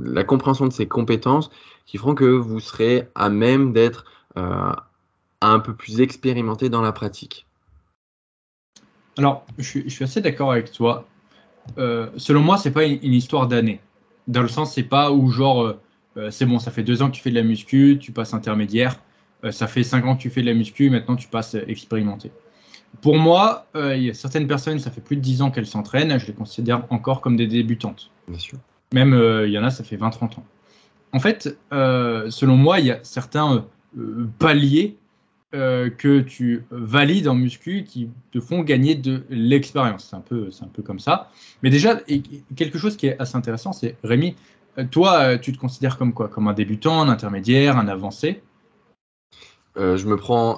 la compréhension de ces compétences qui feront que vous serez à même d'être un peu plus expérimenté dans la pratique. Alors, je suis assez d'accord avec toi. Selon moi, c'est pas une histoire d'année. Dans le sens, c'est pas où genre, c'est bon, ça fait 2 ans que tu fais de la muscu, tu passes intermédiaire. Ça fait 5 ans que tu fais de la muscu, maintenant tu passes expérimenté. Pour moi, il y a certaines personnes, ça fait plus de 10 ans qu'elles s'entraînent, je les considère encore comme des débutantes. Bien sûr. Même, il y en a, ça fait 20-30 ans. En fait, selon moi, il y a certains paliers que tu valides en muscu qui te font gagner de l'expérience. C'est un peu comme ça. Mais déjà, quelque chose qui est assez intéressant, c'est Rémi, toi, tu te considères comme quoi? Comme un débutant, un intermédiaire, un avancé? Je me prends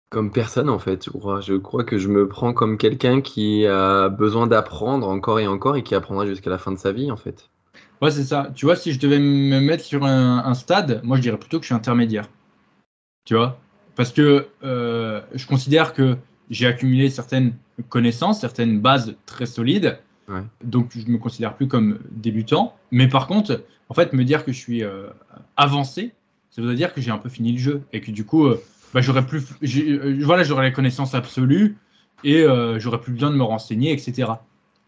comme personne en fait. Je crois que je me prends comme quelqu'un qui a besoin d'apprendre encore et qui apprendra jusqu'à la fin de sa vie en fait. Ouais, c'est ça. Tu vois, si je devais me mettre sur un stade, moi, je dirais plutôt que je suis intermédiaire. Tu vois? Parce que je considère que j'ai accumulé certaines connaissances, certaines bases très solides. Ouais. Donc, je ne me considère plus comme débutant. Mais par contre, en fait, me dire que je suis avancé, ça veut dire que j'ai un peu fini le jeu. Et que du coup, j'aurais les connaissances absolues et j'aurais plus besoin de me renseigner, etc.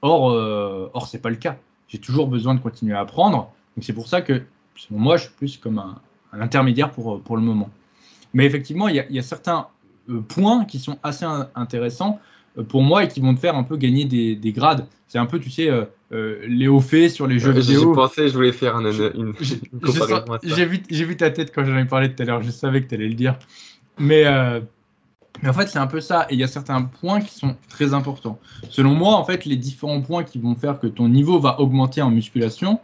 Or ce n'est pas le cas. J'ai toujours besoin de continuer à apprendre. Donc, c'est pour ça que, selon moi, je suis plus comme un intermédiaire pour le moment. Mais effectivement, il y a certains points qui sont assez intéressants pour moi et qui vont te faire un peu gagner des grades. C'est un peu, tu sais, les hauts faits sur les jeux J'ai vidéo. pensé, je voulais faire une comparaison à ça. J'ai vu ta tête quand j'en ai parlé tout à l'heure. Je savais que tu allais le dire. Mais en fait, c'est un peu ça. Et il y a certains points qui sont très importants. Selon moi, en fait, les différents points qui vont faire que ton niveau va augmenter en musculation,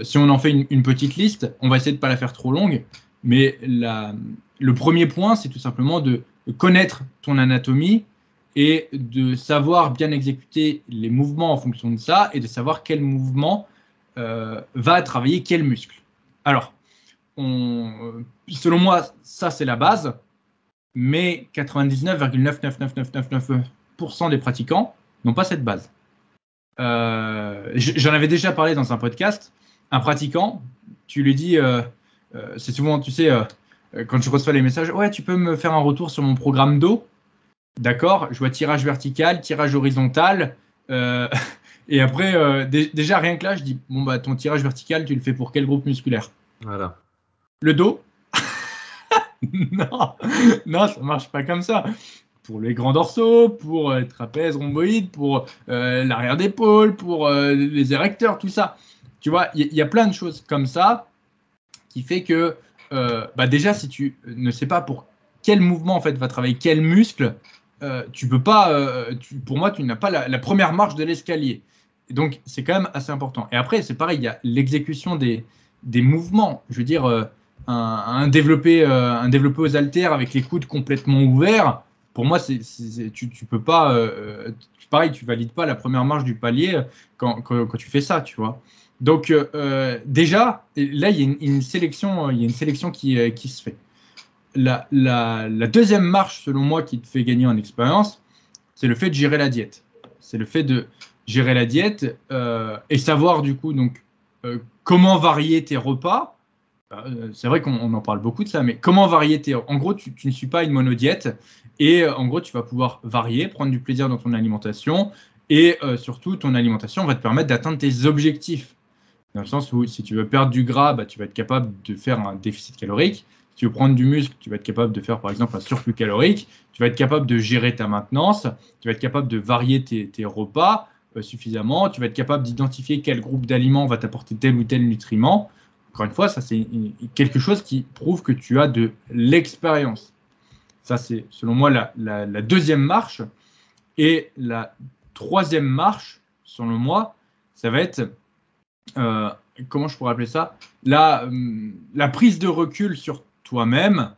si on en fait une petite liste, on va essayer de ne pas la faire trop longue. Mais le premier point, c'est tout simplement de connaître ton anatomie et de savoir bien exécuter les mouvements en fonction de ça et de savoir quel mouvement va travailler quel muscle. Alors, selon moi, ça c'est la base, mais 99,99999% des pratiquants n'ont pas cette base. J'en avais déjà parlé dans un podcast. Un pratiquant, tu lui dis, c'est souvent, tu sais, quand je reçois les messages, ouais, tu peux me faire un retour sur mon programme dos. D'accord, je vois tirage vertical, tirage horizontal. Et après, déjà, rien que là, je dis, bon, bah, ton tirage vertical, tu le fais pour quel groupe musculaire? Voilà. Le dos? Non, non, ça marche pas comme ça. Pour les grands dorsaux, pour les trapèzes rhomboïdes, pour l'arrière d'épaule, pour les érecteurs, tout ça. Tu vois, il y a plein de choses comme ça qui fait que déjà, si tu ne sais pas pour quel mouvement en fait va travailler quel muscle, tu peux pas. Pour moi, tu n'as pas la première marche de l'escalier. Et donc, c'est quand même assez important. Et après, c'est pareil, il y a l'exécution des mouvements. Je veux dire, un développé aux haltères avec les coudes complètement ouverts. Pour moi, tu peux pas. Pareil, tu valides pas la première marche du palier quand tu fais ça, tu vois. Donc déjà, là, il y a une sélection qui se fait. la deuxième marche, selon moi, qui te fait gagner en expérience, c'est le fait de gérer la diète. C'est le fait de gérer la diète et savoir du coup donc comment varier tes repas. C'est vrai qu'on en parle beaucoup de ça, mais comment varier tes... En gros, tu ne suis pas une monodiète et en gros, tu vas pouvoir varier, prendre du plaisir dans ton alimentation et surtout, ton alimentation va te permettre d'atteindre tes objectifs. Dans le sens où si tu veux perdre du gras, bah, tu vas être capable de faire un déficit calorique. Si tu veux prendre du muscle, tu vas être capable de faire par exemple un surplus calorique. Tu vas être capable de gérer ta maintenance. Tu vas être capable de varier tes repas suffisamment. Tu vas être capable d'identifier quel groupe d'aliments va t'apporter tel ou tel nutriment. Encore une fois, ça c'est quelque chose qui prouve que tu as de l'expérience. Ça c'est selon moi la deuxième marche. Et la troisième marche, selon moi, ça va être comment je pourrais appeler ça, la prise de recul sur toi-même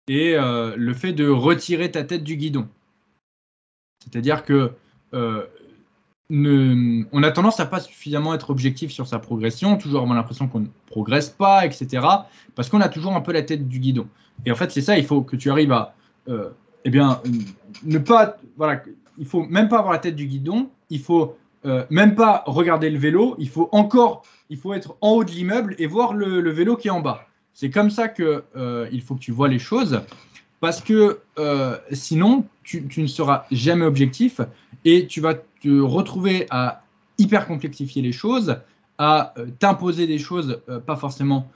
et le fait de retirer ta tête du guidon. C'est-à-dire que on a tendance à pas suffisamment être objectif sur sa progression, toujours avoir l'impression qu'on ne progresse pas, etc. Parce qu'on a toujours un peu la tête du guidon. Et en fait, c'est ça, il faut que tu arrives à eh bien, ne pas, voilà, il faut même pas avoir la tête du guidon, il faut même pas regarder le vélo, il faut être en haut de l'immeuble et voir le vélo qui est en bas. C'est comme ça que il faut que tu vois les choses, parce que sinon, tu ne seras jamais objectif et tu vas te retrouver à hyper complexifier les choses, à t'imposer des choses pas forcément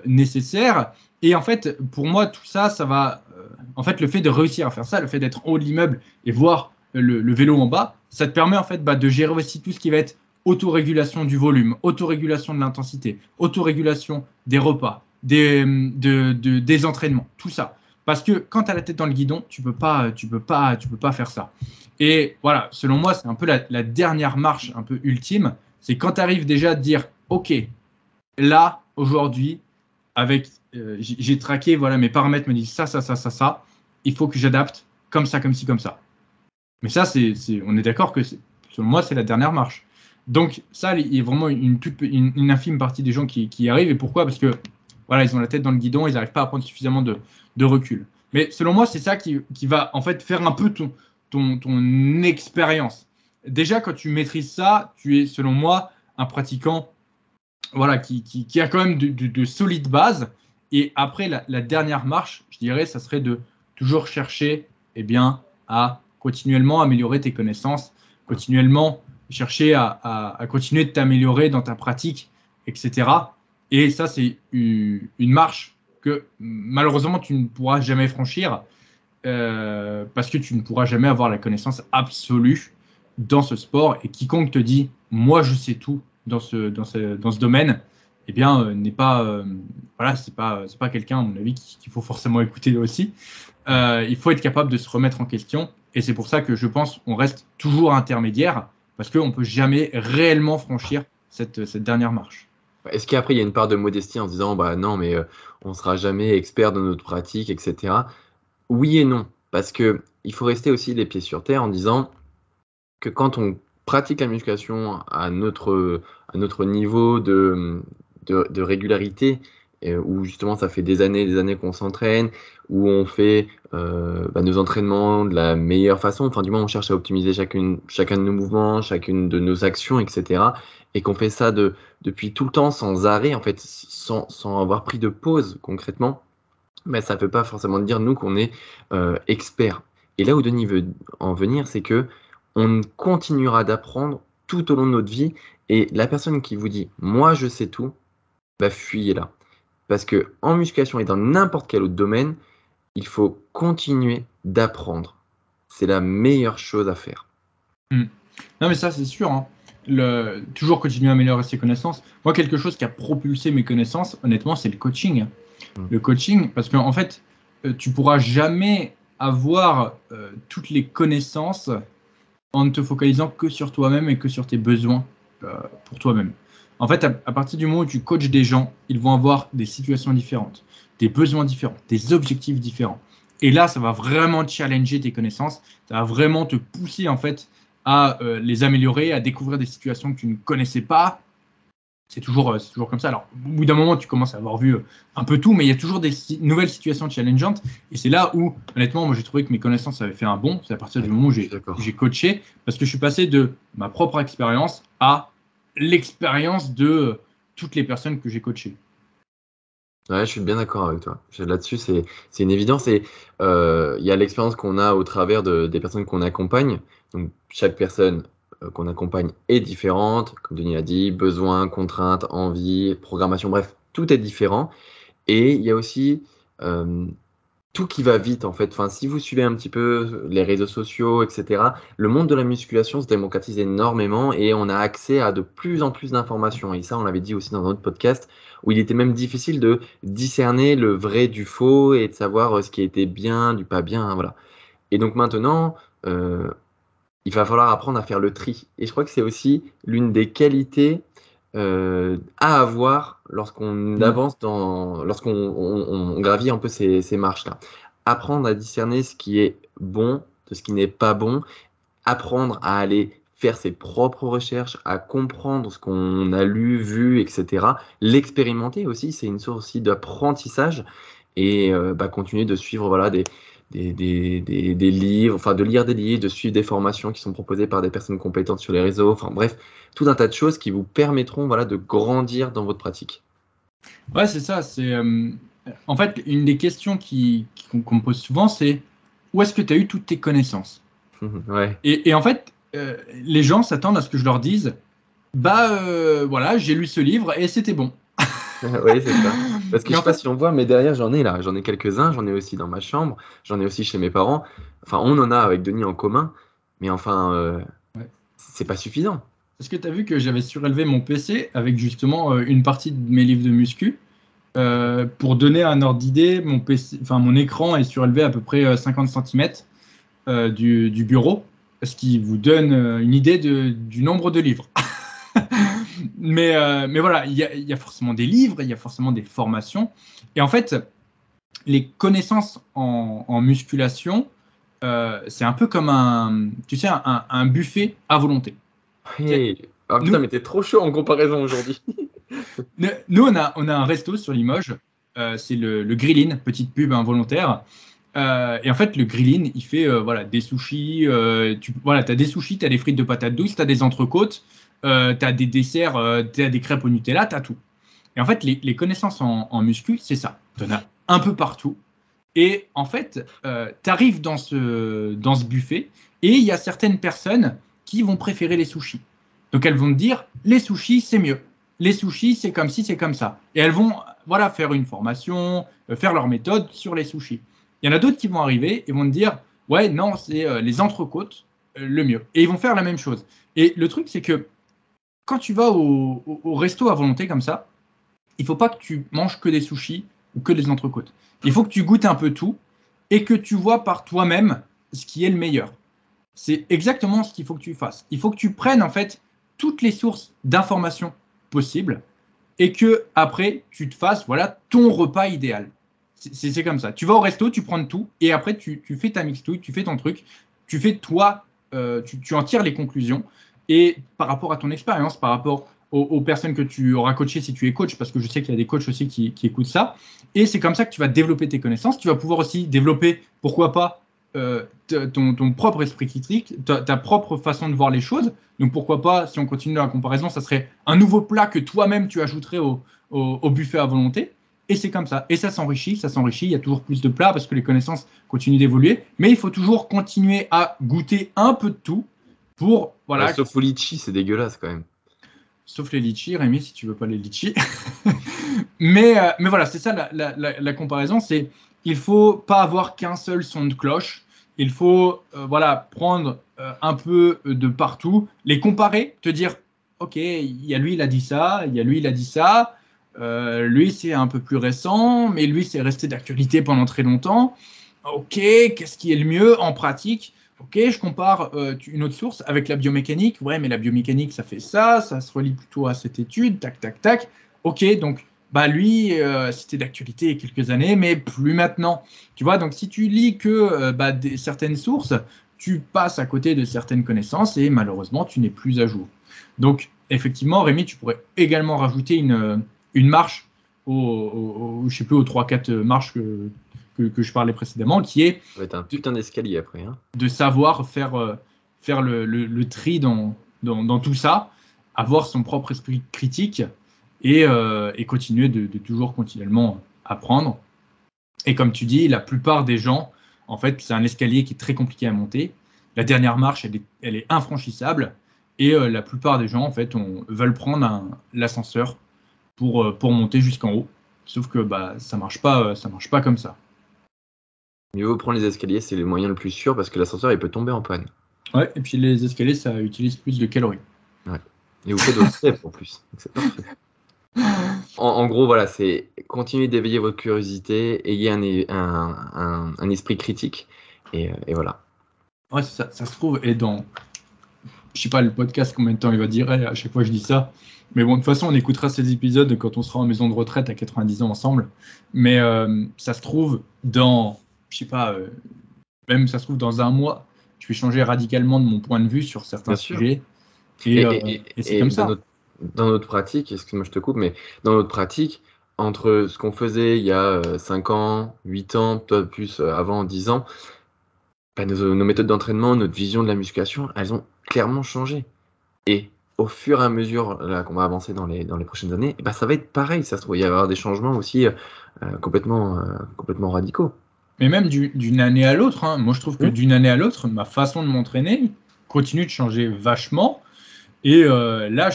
nécessaires. Et en fait, pour moi, tout ça, ça va. En fait, le fait de réussir à faire ça, le fait d'être en haut de l'immeuble et voir le vélo en bas, ça te permet en fait de gérer aussi tout ce qui va être autorégulation du volume, autorégulation de l'intensité, autorégulation des repas, des entraînements, tout ça. Parce que quand tu as la tête dans le guidon, tu peux pas faire ça. Et voilà, selon moi, c'est un peu la dernière marche un peu ultime. C'est quand tu arrives déjà à te dire, OK, là, aujourd'hui, avec j'ai traqué, voilà, mes paramètres me disent ça. Il faut que j'adapte comme ça, comme ci, comme ça. Mais ça, on est d'accord que selon moi, c'est la dernière marche. Donc ça, il y a vraiment une infime partie des gens qui y arrivent. Et pourquoi? Parce que voilà, ils ont la tête dans le guidon, ils n'arrivent pas à prendre suffisamment de recul. Mais selon moi, c'est ça qui va en fait faire un peu ton expérience. Déjà, quand tu maîtrises ça, tu es, selon moi, un pratiquant voilà, qui a quand même de solides bases. Et après, la dernière marche, je dirais, ça serait de toujours chercher à continuellement améliorer tes connaissances, continuellement chercher à continuer de t'améliorer dans ta pratique, etc. Et ça, c'est une marche que malheureusement, tu ne pourras jamais franchir parce que tu ne pourras jamais avoir la connaissance absolue dans ce sport. Et quiconque te dit, moi, je sais tout dans ce domaine, eh bien, n'est pas, voilà, c'est pas quelqu'un, à mon avis, qu'il faut forcément écouter aussi. Il faut être capable de se remettre en question. Et c'est pour ça que je pense qu'on reste toujours intermédiaire, parce qu'on ne peut jamais réellement franchir cette dernière marche. Est-ce qu'après, il y a une part de modestie en se disant, bah non, mais on ne sera jamais expert dans notre pratique, etc. Oui et non, parce que il faut rester aussi les pieds sur terre en disant que quand on pratique la musculation à notre niveau de régularité, où justement ça fait des années qu'on s'entraîne, où on fait nos entraînements de la meilleure façon, enfin du moins on cherche à optimiser chacun de nos mouvements, chacune de nos actions, etc. Et qu'on fait ça depuis tout le temps sans arrêt, en fait, sans avoir pris de pause concrètement, mais ça ne peut pas forcément dire nous qu'on est expert. Et là où Denis veut en venir, c'est que on continuera d'apprendre tout au long de notre vie. Et la personne qui vous dit moi je sais tout, bah fuyez-la. Parce que en musculation et dans n'importe quel autre domaine, il faut continuer d'apprendre. C'est la meilleure chose à faire. Non, mais ça, c'est sûr. Hein. Toujours continuer à améliorer ses connaissances. Moi, quelque chose qui a propulsé mes connaissances, honnêtement, c'est le coaching. Le coaching, parce qu'en fait, tu pourras jamais avoir toutes les connaissances en ne te focalisant que sur toi-même et que sur tes besoins pour toi-même. En fait, à partir du moment où tu coaches des gens, ils vont avoir des situations différentes, des besoins différents, des objectifs différents. Et là, ça va vraiment challenger tes connaissances, ça va vraiment te pousser en fait à les améliorer, à découvrir des situations que tu ne connaissais pas. C'est toujours comme ça. Alors, au bout d'un moment, tu commences à avoir vu un peu tout, mais il y a toujours des nouvelles situations challengeantes. Et c'est là où, honnêtement, moi, j'ai trouvé que mes connaissances avaient fait un bond. C'est à partir du moment où j'ai coaché, parce que je suis passé de ma propre expérience à l'expérience de toutes les personnes que j'ai coachées. Ouais, je suis bien d'accord avec toi. Là-dessus, c'est une évidence. Et il y a l'expérience qu'on a au travers des personnes qu'on accompagne. Donc, chaque personne qu'on accompagne est différente. Comme Denis a dit, besoins, contraintes, envies, programmation, bref, tout est différent. Et il y a aussi euh, tout qui va vite, en fait. Enfin, si vous suivez un petit peu les réseaux sociaux, etc., le monde de la musculation se démocratise énormément et on a accès à de plus en plus d'informations. Et ça, on l'avait dit aussi dans un autre podcast, où il était même difficile de discerner le vrai du faux et de savoir ce qui était bien, du pas bien, hein, voilà. Et donc maintenant, euh, il va falloir apprendre à faire le tri. Et je crois que c'est aussi l'une des qualités à avoir lorsqu'on avance lorsqu'on gravit un peu ces marches-là. Apprendre à discerner ce qui est bon de ce qui n'est pas bon, apprendre à aller faire ses propres recherches, à comprendre ce qu'on a lu, vu, etc. L'expérimenter aussi, c'est une source aussi d'apprentissage et continuer de suivre voilà, des livres, enfin de lire des livres, de suivre des formations qui sont proposées par des personnes compétentes sur les réseaux, enfin bref, tout un tas de choses qui vous permettront voilà, de grandir dans votre pratique. Ouais, c'est ça. En fait, une des questions qu'on me pose souvent, c'est où est-ce que tu as eu toutes tes connaissances? Ouais. Et en fait, les gens s'attendent à ce que je leur dise, voilà, j'ai lu ce livre et c'était bon. Oui, c'est ça. Parce que Mais je en sais pas fait, si on voit, mais derrière, j'en ai là. J'en ai quelques-uns. J'en ai aussi dans ma chambre. J'en ai aussi chez mes parents. Enfin, on en a avec Denis en commun. Mais enfin, ouais. c'est pas suffisant. Est-ce que tu as vu que j'avais surélevé mon PC avec justement une partie de mes livres de muscu? Pour donner un ordre d'idée, mon PC, enfin mon écran est surélevé à peu près 50 cm du bureau, ce qui vous donne une idée du nombre de livres. Mais voilà, il y a forcément des livres, il y a forcément des formations. Et en fait, les connaissances en musculation, c'est un peu comme tu sais, un buffet à volonté. Hey. Ah putain, Nous, mais t'es trop chaud en comparaison aujourd'hui. nous on a un resto sur Limoges, c'est le Grillin, petite pub involontaire. Et en fait, le Grillin, il fait voilà, des sushis. Voilà, tu as des sushis, tu as des frites de patates douces, tu as des entrecôtes, tu as des desserts, tu as des crêpes au Nutella, tu as tout. Et en fait, les connaissances en muscu, c'est ça. Tu en as un peu partout. Et en fait, tu arrives dans ce buffet et il y a certaines personnes qui vont préférer les sushis. Donc elles vont te dire, les sushis, c'est mieux. Les sushis, c'est comme ci, c'est comme ça. Et elles vont voilà, faire une formation, faire leur méthode sur les sushis. Il y en a d'autres qui vont arriver et vont te dire, ouais, non, c'est les entrecôtes le mieux. Et ils vont faire la même chose. Et le truc, c'est que quand tu vas au resto à volonté comme ça, il ne faut pas que tu manges que des sushis ou que des entrecôtes. Il faut que tu goûtes un peu tout et que tu vois par toi-même ce qui est le meilleur. C'est exactement ce qu'il faut que tu fasses. Il faut que tu prennes en fait toutes les sources d'informations possibles et que après tu te fasses voilà ton repas idéal. C'est comme ça. Tu vas au resto, tu prends tout et après tu fais ta mixtouille, tu fais ton truc, tu fais toi, tu en tires les conclusions et par rapport à ton expérience, par rapport aux personnes que tu auras coachées si tu es coach, parce que je sais qu'il y a des coachs aussi qui écoutent ça. Et c'est comme ça que tu vas développer tes connaissances. Tu vas pouvoir aussi développer, pourquoi pas, ton propre esprit critique, ta propre façon de voir les choses. Donc pourquoi pas, si on continue la comparaison, ça serait un nouveau plat que toi-même tu ajouterais au buffet à volonté. Et c'est comme ça. Et ça s'enrichit. Il y a toujours plus de plats parce que les connaissances continuent d'évoluer. Mais il faut toujours continuer à goûter un peu de tout pour, voilà. Sauf au litchi, c'est dégueulasse quand même. Sauf les litchis, Rémi, si tu veux pas les litchis. mais voilà, c'est ça la comparaison. C'est il faut pas avoir qu'un seul son de cloche. Il faut voilà, prendre un peu de partout, les comparer, te dire, OK, il y a lui, il a dit ça, il y a lui, il a dit ça. Lui, c'est un peu plus récent, mais lui, c'est resté d'actualité pendant très longtemps. OK, qu'est-ce qui est le mieux en pratique? OK, je compare une autre source avec la biomécanique. Ouais, mais la biomécanique, ça fait ça se relie plutôt à cette étude, tac, tac, tac. OK, donc bah lui, c'était d'actualité il y a quelques années, mais plus maintenant. Tu vois, donc si tu lis que certaines sources, tu passes à côté de certaines connaissances et malheureusement, tu n'es plus à jour. Donc, effectivement, Rémi, tu pourrais également rajouter une marche je sais plus, aux 3-4 marches que je parlais précédemment, qui est Ça va être un putain d'escalier après. Hein. de savoir faire le tri dans tout ça, avoir son propre esprit critique et continuer de toujours continuellement apprendre. Et comme tu dis, la plupart des gens, en fait, c'est un escalier qui est très compliqué à monter. La dernière marche, elle est infranchissable. Et la plupart des gens, en fait, veulent prendre l'ascenseur pour monter jusqu'en haut. Sauf que ça marche pas comme ça. Mieux vaut prendre les escaliers, c'est le moyen le plus sûr parce que l'ascenseur il peut tomber en panne. Ouais, et puis les escaliers, ça utilise plus de calories. Ouais. Et vous faites d'autres steps en plus. Donc c'est parfait. En gros, voilà, c'est continuer d'éveiller votre curiosité, ayez un esprit critique. Et voilà. Ouais, ça se trouve. Et je sais pas, le podcast, combien de temps il va durer à chaque fois que je dis ça. Mais bon, de toute façon, on écoutera ces épisodes quand on sera en maison de retraite à 90 ans ensemble. Mais ça se trouve je sais pas, même ça se trouve dans un mois, je vais changer radicalement de mon point de vue sur certains Bien sûr. sujets. Et c'est comme ça. Dans notre pratique, excuse-moi, je te coupe, mais dans notre pratique, entre ce qu'on faisait il y a 5 ans, 8 ans, peut-être plus avant 10 ans, nos méthodes d'entraînement, notre vision de la musculation, elles ont clairement changé. Et au fur et à mesure là, qu'on va avancer dans les prochaines années, ça va être pareil, ça se trouve. Il va y avoir des changements aussi complètement radicaux. Mais même d'une année à l'autre, hein. Moi je trouve que Mmh. d'une année à l'autre, ma façon de m'entraîner continue de changer vachement. Et là,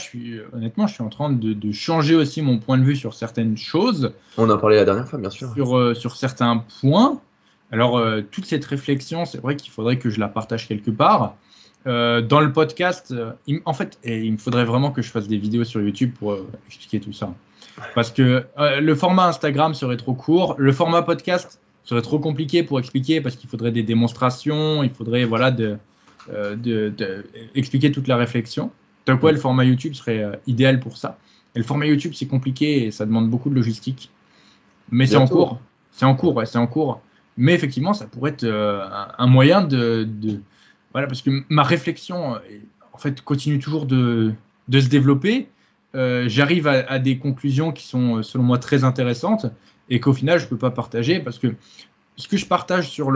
honnêtement, je suis en train de changer aussi mon point de vue sur certaines choses, On en parlait la dernière fois, bien sûr. sur certains points. Alors, toute cette réflexion, c'est vrai qu'il faudrait que je la partage quelque part. Dans le podcast, en fait, il me faudrait vraiment que je fasse des vidéos sur YouTube pour expliquer tout ça. Parce que le format Instagram serait trop court, le format podcast serait trop compliqué pour expliquer parce qu'il faudrait des démonstrations, il faudrait expliquer toute la réflexion. Donc ouais, le format YouTube serait idéal pour ça. Et le format YouTube, c'est compliqué et ça demande beaucoup de logistique. Mais c'est en cours. C'est en cours, ouais, c'est en cours. Mais effectivement, ça pourrait être un moyen voilà, parce que ma réflexion, en fait, continue toujours de se développer. J'arrive à des conclusions qui sont, selon moi, très intéressantes et qu'au final, je ne peux pas partager parce que ce que je partage sur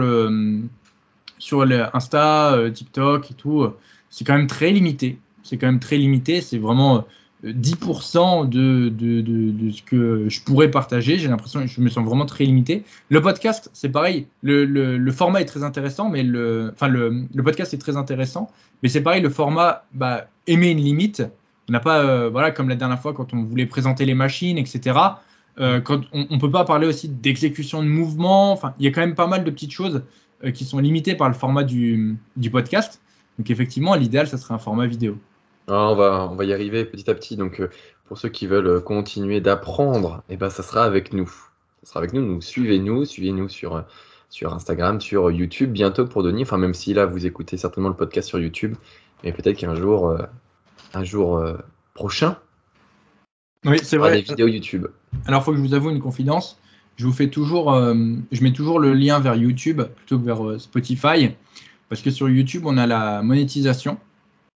Insta, TikTok et tout, c'est quand même très limité. C'est quand même très limité. C'est vraiment 10% de ce que je pourrais partager. J'ai l'impression que je me sens vraiment très limité. Le podcast, c'est pareil. Le format est très intéressant, mais le podcast est très intéressant. Mais c'est pareil, le format émet une limite. On n'a pas, voilà, comme la dernière fois quand on voulait présenter les machines, etc. Quand on ne peut pas parler aussi d'exécution de mouvement. Enfin, il y a quand même pas mal de petites choses qui sont limitées par le format du podcast. Donc effectivement, l'idéal, ça serait un format vidéo. Ah, on va y arriver petit à petit. Donc, pour ceux qui veulent continuer d'apprendre, ça sera avec nous. Ça sera avec nous. Donc, suivez-nous sur Instagram, sur YouTube bientôt pour Denis. Enfin, même si là, vous écoutez certainement le podcast sur YouTube, mais peut-être qu'un jour, prochain, Oui, c'est il y aura vrai. des vidéos YouTube. Alors, il faut que je vous avoue une confidence. Je mets toujours le lien vers YouTube plutôt que vers Spotify. Parce que sur YouTube, on a la monétisation.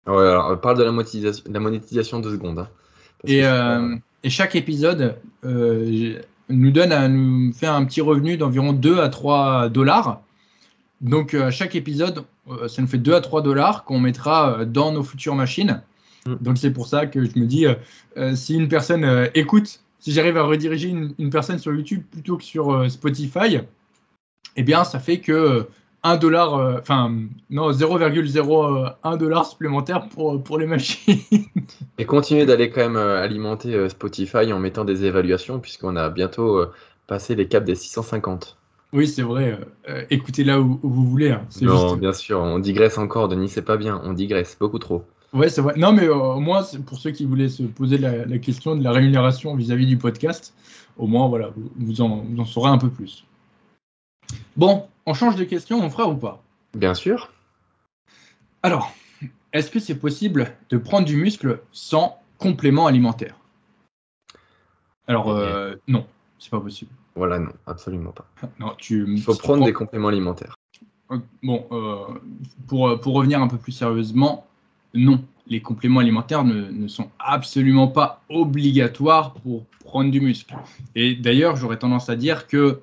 Ouais, alors, parle de la monétisation 2 secondes. Hein, et chaque épisode nous fait un petit revenu d'environ 2 à 3 dollars. Donc, chaque épisode, ça nous fait 2 à 3 dollars qu'on mettra dans nos futures machines. Donc, c'est pour ça que je me dis, si une personne écoute, si j'arrive à rediriger une personne sur YouTube plutôt que sur Spotify, eh bien, ça fait que 1 dollar, 0,01 dollar supplémentaire pour les machines. Et continuez d'aller quand même alimenter Spotify en mettant des évaluations, puisqu'on a bientôt passé les caps des 650. Oui, c'est vrai. Écoutez là où vous voulez. Hein. Non, bien sûr, on digresse encore, Denis, c'est pas bien, on digresse beaucoup trop. Ouais, c'est vrai. Non, mais au moins, pour ceux qui voulaient se poser la question de la rémunération vis-à-vis du podcast, au moins, voilà, vous en saurez un peu plus. Bon, on change de question, mon frère, ou pas? Bien sûr. Alors, est-ce que c'est possible de prendre du muscle sans complément alimentaire? Alors, non, c'est pas possible. Voilà, non, absolument pas. Non, Il faut prendre des compléments alimentaires. Bon, pour revenir un peu plus sérieusement, non. les compléments alimentaires ne sont absolument pas obligatoires pour prendre du muscle. Et d'ailleurs, j'aurais tendance à dire que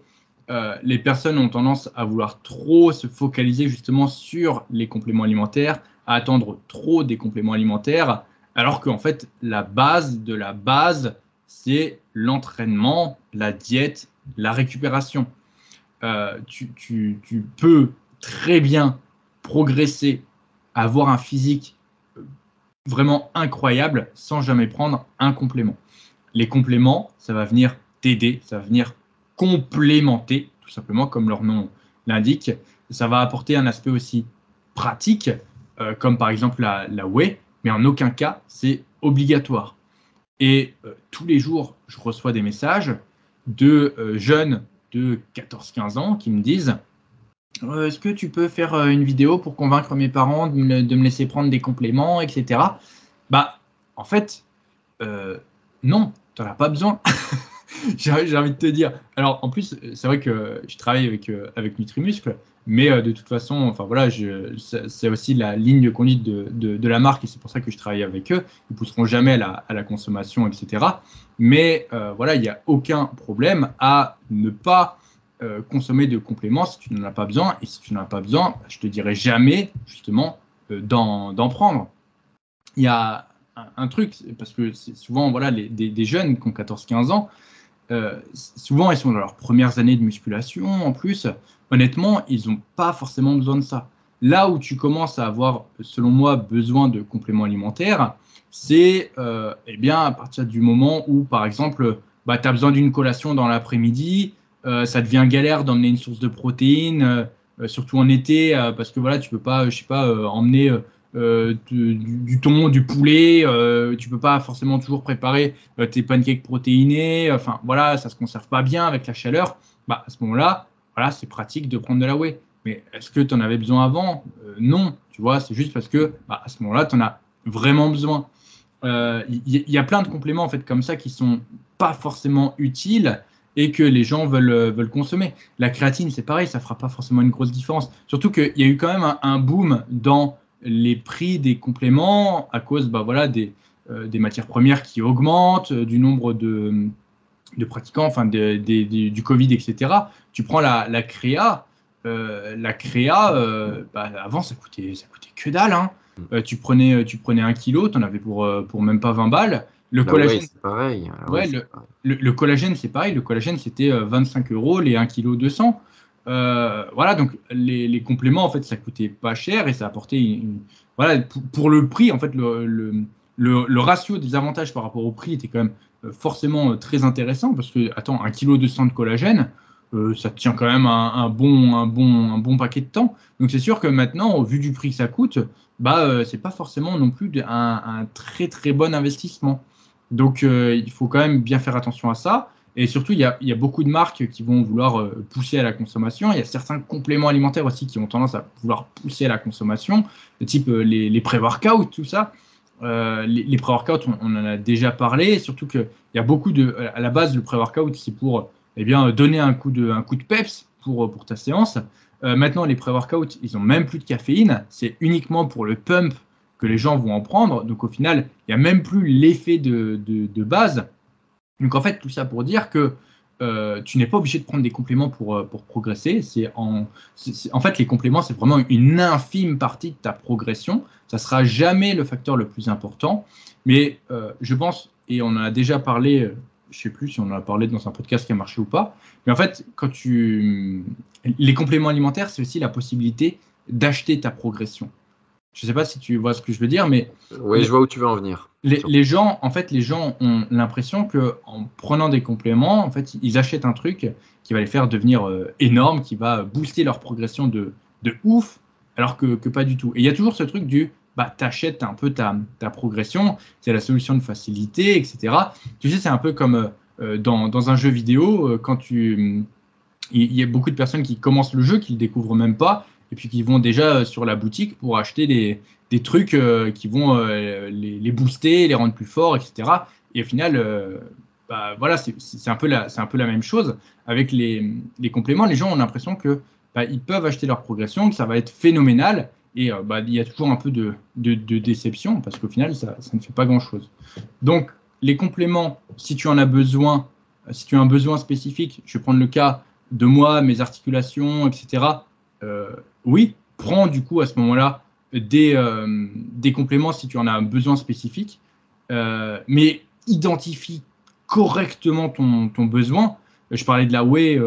les personnes ont tendance à vouloir trop se focaliser justement sur les compléments alimentaires, à attendre trop des compléments alimentaires, alors qu'en fait, la base de la base, c'est l'entraînement, la diète, la récupération. Tu peux très bien progresser, avoir un physique vraiment incroyable sans jamais prendre un complément. Les compléments, ça va venir t'aider, ça va venir complémenter, tout simplement comme leur nom l'indique. Ça va apporter un aspect aussi pratique, comme par exemple la whey, mais en aucun cas, c'est obligatoire. Et tous les jours, je reçois des messages de jeunes de 14-15 ans qui me disent est-ce que tu peux faire une vidéo pour convaincre mes parents de me laisser prendre des compléments, etc. Bah, en fait, non, tu n'en as pas besoin. J'ai envie de te dire. Alors, en plus, c'est vrai que je travaille avec Nutrimuscle, mais de toute façon, enfin voilà, c'est aussi la ligne de conduite de la marque et c'est pour ça que je travaille avec eux. Ils ne pousseront jamais à la consommation, etc. Mais voilà, il n'y a aucun problème à ne pas consommer de compléments si tu n'en as pas besoin. Et si tu n'en as pas besoin, je te dirai jamais justement d'en prendre. Il y a un truc, parce que c'est souvent voilà, des jeunes qui ont 14-15 ans, souvent ils sont dans leurs premières années de musculation en plus. Honnêtement, ils n'ont pas forcément besoin de ça. Là où tu commences à avoir, selon moi, besoin de compléments alimentaires, c'est eh bien, à partir du moment où, par exemple, bah, tu as besoin d'une collation dans l'après-midi, ça devient galère d'emmener une source de protéines, surtout en été, parce que voilà, tu peux pas, je sais pas, emmener du thon, du poulet, tu peux pas forcément toujours préparer tes pancakes protéinés, enfin voilà, ça se conserve pas bien avec la chaleur. Bah, à ce moment-là, voilà, c'est pratique de prendre de la whey. Mais est-ce que tu en avais besoin avant? Non, tu vois, c'est juste parce que bah, à ce moment-là, tu en as vraiment besoin. Y a plein de compléments en fait comme ça qui sont pas forcément utiles et que les gens veulent consommer. La créatine, c'est pareil, ça fera pas forcément une grosse différence. Surtout qu'il y a eu quand même un boom dans les prix des compléments à cause bah, voilà, des matières premières qui augmentent, du nombre de pratiquants, enfin du Covid, etc. Tu prends la créa, bah, avant ça coûtait que dalle. Hein. Tu prenais 1 kilo, tu en avais pour même pas 20 balles. Le collagène, c'est pareil. ouais, le collagène, c'est pareil. Le collagène, c'était 25 euros, les 1 kg 200. Voilà, donc les compléments, en fait, ça coûtait pas cher et ça apportait voilà, pour le prix, en fait, le ratio des avantages par rapport au prix était quand même forcément très intéressant parce que, attends, 1 kg 200 de collagène, ça tient quand même un bon paquet de temps. Donc, c'est sûr que maintenant, au vu du prix que ça coûte, bah, c'est pas forcément non plus un très, très bon investissement. Donc, il faut quand même bien faire attention à ça. Et surtout, il y a beaucoup de marques qui vont vouloir pousser à la consommation. Il y a certains compléments alimentaires aussi qui ont tendance à vouloir pousser à la consommation, de type les pré-workouts, tout ça. Les pré-workouts, on en a déjà parlé. Et surtout qu'il y a beaucoup à la base, le pré-workout, c'est pour eh bien, donner un coup de peps pour ta séance. Maintenant, les pré-workouts, ils n'ont même plus de caféine. C'est uniquement pour le pump que les gens vont en prendre. Donc, au final, il n'y a même plus l'effet de base. Donc en fait, tout ça pour dire que tu n'es pas obligé de prendre des compléments pour progresser. En fait, les compléments, c'est vraiment une infime partie de ta progression. Ça ne sera jamais le facteur le plus important. Mais je pense, et on en a déjà parlé, je ne sais plus si on en a parlé dans un podcast qui a marché ou pas, mais en fait, les compléments alimentaires, c'est aussi la possibilité d'acheter ta progression. Je ne sais pas si tu vois ce que je veux dire, mais oui, je vois où tu veux en venir. les gens ont l'impression qu'en prenant des compléments, en fait, ils achètent un truc qui va les faire devenir énormes, qui va booster leur progression de ouf, alors que pas du tout. Et il y a toujours ce truc bah, t'achètes un peu ta progression, c'est la solution de facilité, etc. Tu sais, c'est un peu comme dans un jeu vidéo, il y a beaucoup de personnes qui commencent le jeu, qui ne le découvrent même pas, et puis qui vont déjà sur la boutique pour acheter des trucs qui vont les booster, les rendre plus forts, etc. Et au final, bah, voilà, c'est un peu la même chose. Avec les compléments, les gens ont l'impression que bah, ils peuvent acheter leur progression, que ça va être phénoménal, Et il y a toujours un peu de déception parce qu'au final, ça ne fait pas grand-chose. Donc, les compléments, si tu en as besoin, si tu as un besoin spécifique, je vais prendre le cas de moi, mes articulations, etc. Oui, prends du coup à ce moment-là des compléments si tu en as un besoin spécifique, mais identifie correctement ton besoin. Je parlais de la whey,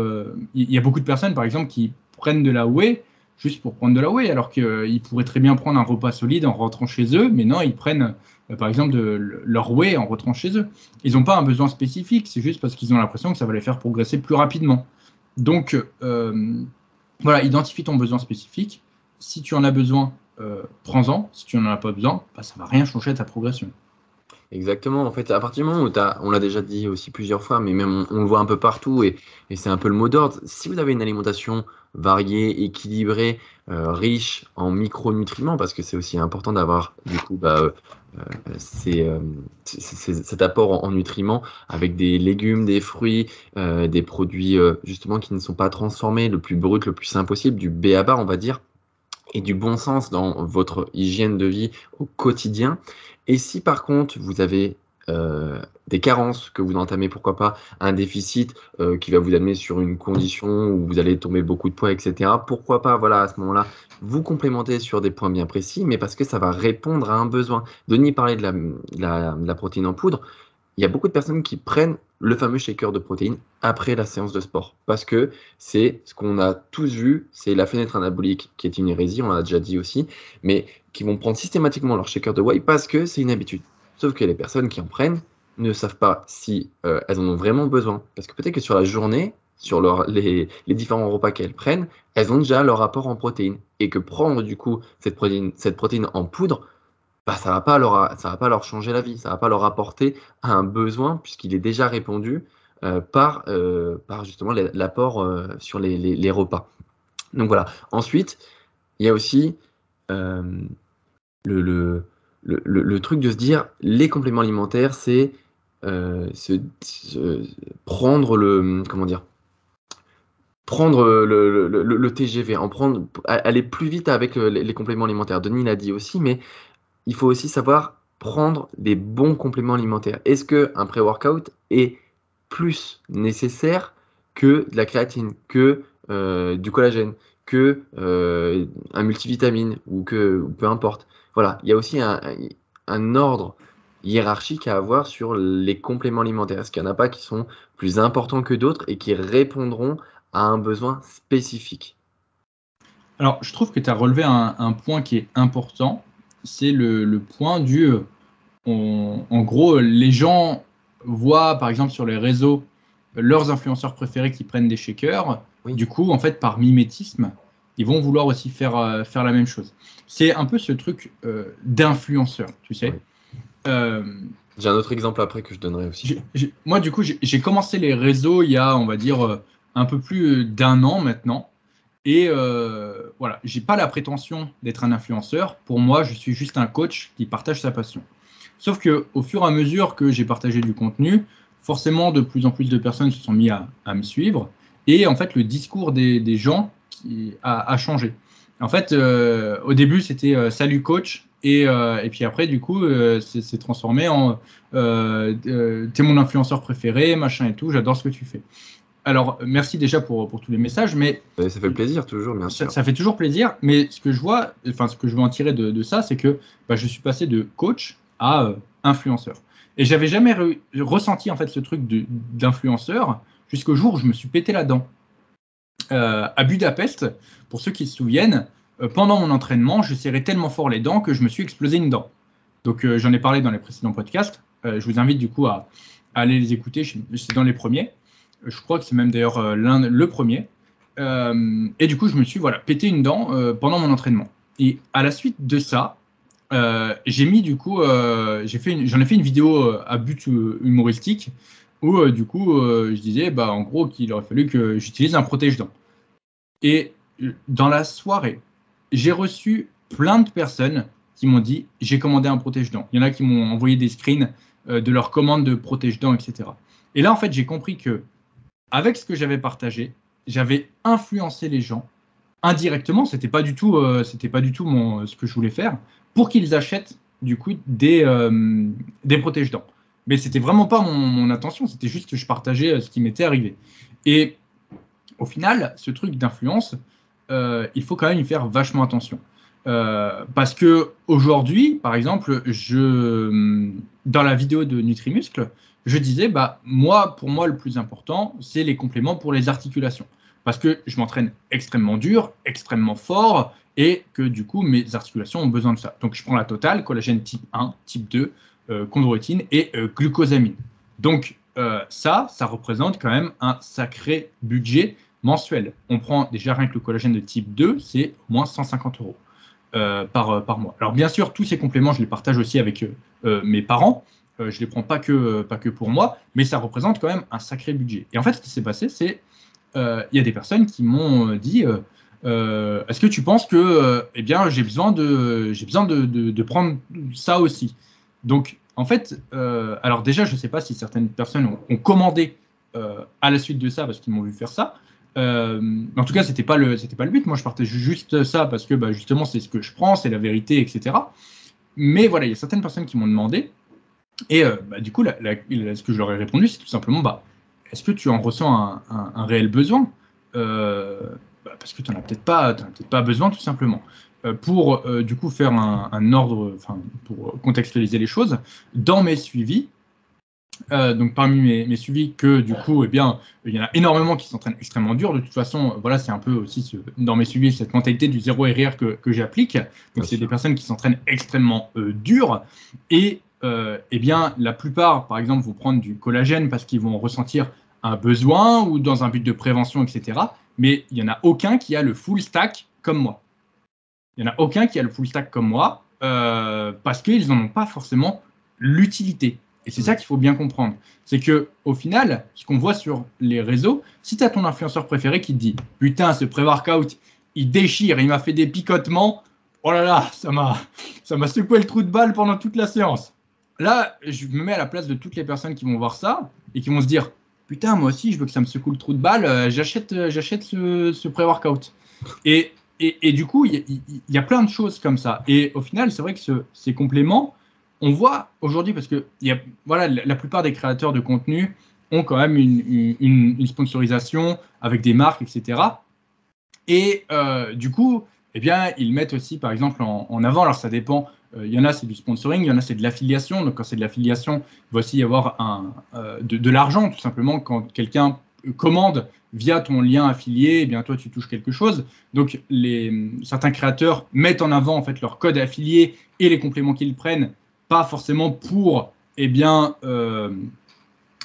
il y a beaucoup de personnes par exemple qui prennent de la whey juste pour prendre de la whey, alors qu'ils pourraient très bien prendre un repas solide en rentrant chez eux, mais non, ils prennent par exemple leur whey en rentrant chez eux. Ils n'ont pas un besoin spécifique, c'est juste parce qu'ils ont l'impression que ça va les faire progresser plus rapidement. Donc, voilà, identifie ton besoin spécifique. Si tu en as besoin, prends-en. Si tu n'en as pas besoin, ça ne va rien changer à ta progression. Exactement. En fait, à partir du moment où on l'a déjà dit aussi plusieurs fois, mais même on le voit un peu partout et c'est un peu le mot d'ordre. Si vous avez une alimentation variée, équilibrée, riche en micronutriments, parce que c'est aussi important d'avoir du coup cet apport en nutriments avec des légumes, des fruits, des produits justement qui ne sont pas transformés, le plus brut, le plus sain possible, du b.a.-ba, on va dire, et du bon sens dans votre hygiène de vie au quotidien. Et si par contre vous avez des carences, que vous entamez pourquoi pas un déficit qui va vous amener sur une condition où vous allez tomber beaucoup de poids, etc., pourquoi pas, voilà, à ce moment-là, vous complémenter sur des points bien précis, mais parce que ça va répondre à un besoin. Denis parlait de la protéine en poudre. Il y a beaucoup de personnes qui prennent le fameux shaker de protéines après la séance de sport. Parce que c'est ce qu'on a tous vu, c'est la fenêtre anabolique qui est une hérésie, on l'a déjà dit aussi, mais qui vont prendre systématiquement leur shaker de whey parce que c'est une habitude. Sauf que les personnes qui en prennent ne savent pas si elles en ont vraiment besoin. Parce que peut-être que sur la journée, sur les différents repas qu'elles prennent, elles ont déjà leur apport en protéines. Et que prendre du coup cette protéine en poudre, ça va pas leur changer la vie, ça va pas leur apporter un besoin puisqu'il est déjà répondu par justement l'apport sur les repas. Donc voilà. Ensuite, il y a aussi euh, le, le, le truc de se dire les compléments alimentaires, c'est prendre comment dire, prendre le TGV, aller plus vite avec les compléments alimentaires. Denis l'a dit aussi, mais il faut aussi savoir prendre des bons compléments alimentaires. Est-ce qu'un pré-workout est plus nécessaire que de la créatine, que du collagène, que un multivitamine ou peu importe. Voilà, il y a aussi un ordre hiérarchique à avoir sur les compléments alimentaires. Est-ce qu'il n'y en a pas qui sont plus importants que d'autres et qui répondront à un besoin spécifique? Alors, je trouve que tu as relevé un point qui est important, c'est le point en gros, les gens voient, par exemple, sur les réseaux, leurs influenceurs préférés qui prennent des shakers. Oui. Du coup, en fait, par mimétisme, ils vont vouloir aussi faire la même chose. C'est un peu ce truc d'influenceur, tu sais. Oui. Euh, J'ai un autre exemple après que je donnerai aussi. Moi, du coup, j'ai commencé les réseaux il y a, on va dire, un peu plus d'un an maintenant. Et voilà, j'ai pas la prétention d'être un influenceur. Pour moi, je suis juste un coach qui partage sa passion. Sauf que au fur et à mesure que j'ai partagé du contenu, forcément, de plus en plus de personnes se sont mis à me suivre. Et en fait, le discours des gens a changé. En fait, au début, c'était salut coach. Et puis après, du coup, c'est transformé en t'es mon influenceur préféré, machin et tout, j'adore ce que tu fais. Alors, merci déjà pour tous les messages, mais Ça fait plaisir toujours, bien sûr. ça fait toujours plaisir. Mais ce que je vois, enfin, ce que je veux en tirer de ça, c'est que je suis passé de coach à influenceur. Et j'avais jamais ressenti en fait ce truc d'influenceur jusqu'au jour où je me suis pété la dent. À Budapest, pour ceux qui se souviennent, pendant mon entraînement, je serrais tellement fort les dents que je me suis explosé une dent. Donc, j'en ai parlé dans les précédents podcasts. Je vous invite du coup à aller les écouter. C'est dans les premiers. Je crois que c'est même d'ailleurs le premier. Et du coup, je me suis pété une dent pendant mon entraînement. Et à la suite de ça, j'ai mis du coup, j'en ai fait une vidéo à but humoristique où du coup, je disais en gros qu'il aurait fallu que j'utilise un protège-dents. Et dans la soirée, j'ai reçu plein de personnes qui m'ont dit j'ai commandé un protège-dents. Il y en a qui m'ont envoyé des screens de leur commande de protège-dents, etc. Et là, en fait, j'ai compris que avec ce que j'avais partagé, j'avais influencé les gens indirectement, c'était pas du tout ce que je voulais faire, pour qu'ils achètent du coup des protège-dents. Mais c'était vraiment pas mon intention, c'était juste que je partageais ce qui m'était arrivé. Et au final, ce truc d'influence, il faut quand même y faire vachement attention. Parce que aujourd'hui, par exemple, dans la vidéo de Nutrimuscle, je disais, pour moi, le plus important, c'est les compléments pour les articulations. Parce que je m'entraîne extrêmement dur, extrêmement fort, et que du coup, mes articulations ont besoin de ça. Donc, je prends la totale, collagène type 1, type 2, chondroïtine et glucosamine. Donc, ça représente quand même un sacré budget mensuel. On prend déjà rien que le collagène de type 2, c'est au moins 150 euros par mois. Alors bien sûr, tous ces compléments, je les partage aussi avec mes parents. Je ne les prends pas que pour moi, mais ça représente quand même un sacré budget. Et en fait, ce qui s'est passé, c'est il y a des personnes qui m'ont dit est-ce que tu penses que eh bien, j'ai besoin de prendre ça aussi. Donc, en fait, alors déjà, je ne sais pas si certaines personnes ont commandé à la suite de ça parce qu'ils m'ont vu faire ça. En tout cas, c'était pas le but. Moi, je partage juste ça parce que justement, c'est ce que je prends, c'est la vérité, etc. Mais voilà, il y a certaines personnes qui m'ont demandé. Et du coup, ce que je leur ai répondu, c'est tout simplement est-ce que tu en ressens un réel besoin parce que tu n'en as peut-être pas besoin, tout simplement. Pour du coup faire un ordre, pour contextualiser les choses, dans mes suivis, donc parmi mes suivis que du coup, il y en a énormément qui s'entraînent extrêmement dur. De toute façon, voilà, c'est un peu aussi dans mes suivis cette mentalité du 0 RR que j'applique. Donc c'est des personnes qui s'entraînent extrêmement dur et bien la plupart, par exemple, vont prendre du collagène parce qu'ils vont ressentir un besoin ou dans un but de prévention, etc. Mais il n'y en a aucun qui a le full stack comme moi. Il n'y en a aucun qui a le full stack comme moi parce qu'ils n'en ont pas forcément l'utilité. Et c'est ça qu'il faut bien comprendre. C'est qu'au final, ce qu'on voit sur les réseaux, si tu as ton influenceur préféré qui te dit « Putain, ce pré-workout, il déchire, il m'a fait des picotements. Oh là là, ça m'a secoué le trou de balle pendant toute la séance. » Là, je me mets à la place de toutes les personnes qui vont voir ça et qui vont se dire « Putain, moi aussi, je veux que ça me secoue le trou de balle. J'achète ce pré-workout. » Et du coup, il y a plein de choses comme ça. Et au final, c'est vrai que ces compléments, on voit aujourd'hui, parce que voilà, la plupart des créateurs de contenu ont quand même une sponsorisation avec des marques, etc. Et du coup, eh bien, ils mettent aussi, par exemple, en avant, alors ça dépend, il y en a, c'est du sponsoring, il y en a, c'est de l'affiliation. Donc, quand c'est de l'affiliation, il va aussi y avoir de l'argent, tout simplement. Quand quelqu'un commande via ton lien affilié, eh bien, toi, tu touches quelque chose. Donc, certains créateurs mettent en avant, en fait, leur code affilié et les compléments qu'ils prennent, pas forcément pour eh bien,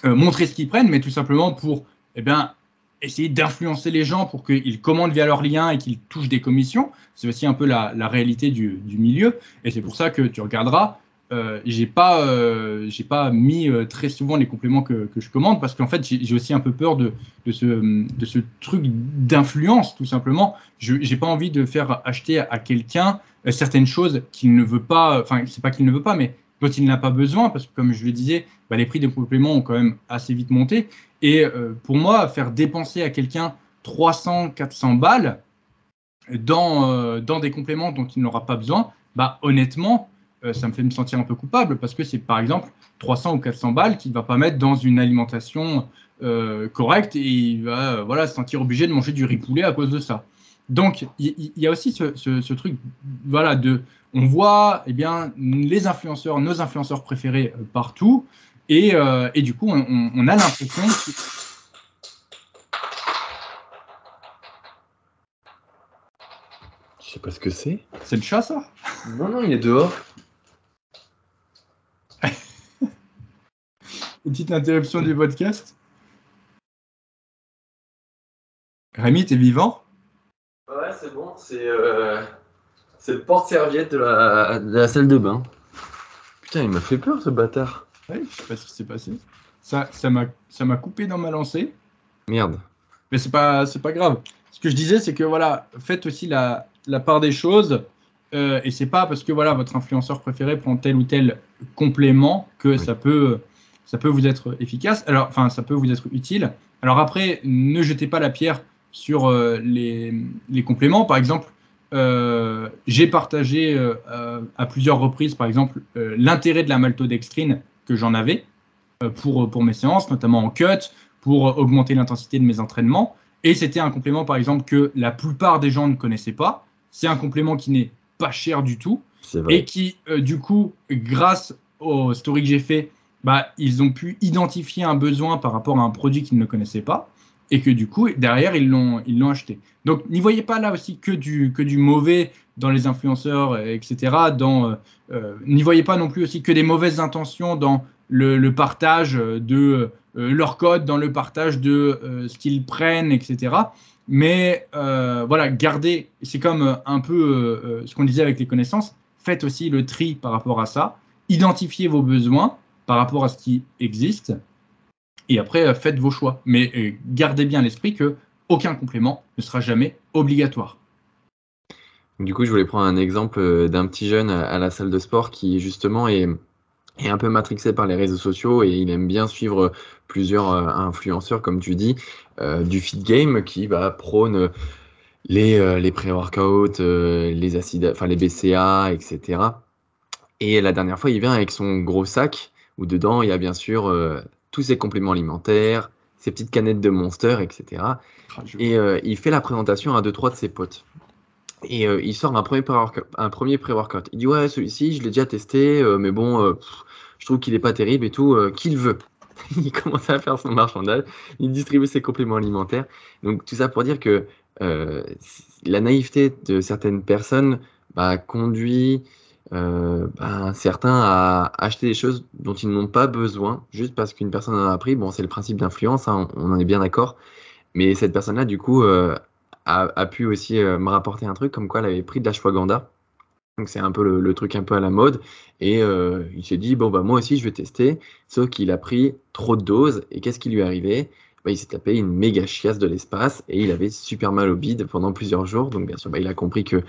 montrer ce qu'ils prennent, mais tout simplement pour eh bien, essayer d'influencer les gens pour qu'ils commandent via leur lien et qu'ils touchent des commissions. C'est aussi un peu la réalité du milieu. Et c'est pour ça que tu regarderas, j'ai pas mis très souvent les compléments que je commande parce qu'en fait, j'ai aussi un peu peur de ce truc d'influence, tout simplement. Je n'ai pas envie de faire acheter à quelqu'un certaines choses qu'il ne veut pas, enfin, c'est pas qu'il ne veut pas, mais dont il n'a pas besoin, parce que comme je le disais, les prix des compléments ont quand même assez vite monté. Et pour moi, faire dépenser à quelqu'un 300, 400 balles dans des compléments dont il n'aura pas besoin, honnêtement, ça me fait me sentir un peu coupable parce que c'est par exemple 300 ou 400 balles qu'il ne va pas mettre dans une alimentation correcte et il va se sentir obligé de manger du riz poulet à cause de ça. Donc, il y a aussi ce truc, voilà, on voit eh bien, nos influenceurs préférés partout et du coup, on a l'impression que... Je sais pas ce que c'est. C'est le chat, ça? Non, il est dehors. Une petite interruption du podcast. Rémi, t'es vivant? Ouais, c'est bon. C'est le porte-serviette de la salle de bain. Putain, il m'a fait peur, ce bâtard. Ouais, je sais pas ce qui s'est passé. Ça m'a coupé dans ma lancée. Merde. Mais c'est pas grave. Ce que je disais, c'est que voilà, faites aussi la part des choses. Et c'est pas parce que voilà, votre influenceur préféré prend tel ou tel complément que oui, ça peut vous être efficace. Alors, enfin, ça peut vous être utile. Alors après, ne jetez pas la pierre sur les compléments. Par exemple, j'ai partagé à plusieurs reprises, par exemple, l'intérêt de la maltodextrine que j'en avais pour mes séances, notamment en cut, pour augmenter l'intensité de mes entraînements. Et c'était un complément, par exemple, que la plupart des gens ne connaissaient pas. C'est un complément qui n'est pas cher du tout et qui, du coup, grâce au story que j'ai fait, ils ont pu identifier un besoin par rapport à un produit qu'ils ne connaissaient pas et que du coup, derrière, ils l'ont acheté. Donc, n'y voyez pas là aussi que du mauvais dans les influenceurs, etc. N'y voyez pas non plus aussi que des mauvaises intentions dans le partage de leur code, dans le partage de ce qu'ils prennent, etc. Mais voilà, gardez, c'est comme un peu ce qu'on disait avec les connaissances, faites aussi le tri par rapport à ça, identifiez vos besoins par rapport à ce qui existe, et après faites vos choix. Mais gardez bien à l'esprit que aucun complément ne sera jamais obligatoire. Du coup, je voulais prendre un exemple d'un petit jeune à la salle de sport qui justement est un peu matrixé par les réseaux sociaux et il aime bien suivre plusieurs influenceurs, comme tu dis, du fit game qui prône les pré-workouts, les acides, enfin les BCA, etc. Et la dernière fois, il vient avec son gros sac où dedans il y a bien sûr tous ses compléments alimentaires, ses petites canettes de Monster, etc. Et il fait la présentation à 2-3 de ses potes. Et il sort un premier pré-workout. Il dit ouais, celui-ci, je l'ai déjà testé, mais bon, je trouve qu'il n'est pas terrible et tout. Qui le veut? Il commence à faire son marchandage, il distribue ses compléments alimentaires. Donc tout ça pour dire que la naïveté de certaines personnes conduit certains à acheter des choses dont ils n'ont pas besoin, juste parce qu'une personne en a pris. Bon, c'est le principe d'influence, hein, on en est bien d'accord. Mais cette personne-là, du coup, a pu aussi me rapporter un truc comme quoi elle avait pris de l'ashwagandha. Donc c'est un peu le truc un peu à la mode. Et il s'est dit, bon, moi aussi, je vais tester. Sauf qu'il a pris trop de doses. Et qu'est-ce qui lui est arrivé? Il s'est tapé une méga chiasse de l'espace et il avait super mal au bide pendant plusieurs jours. Donc bien sûr, il a compris que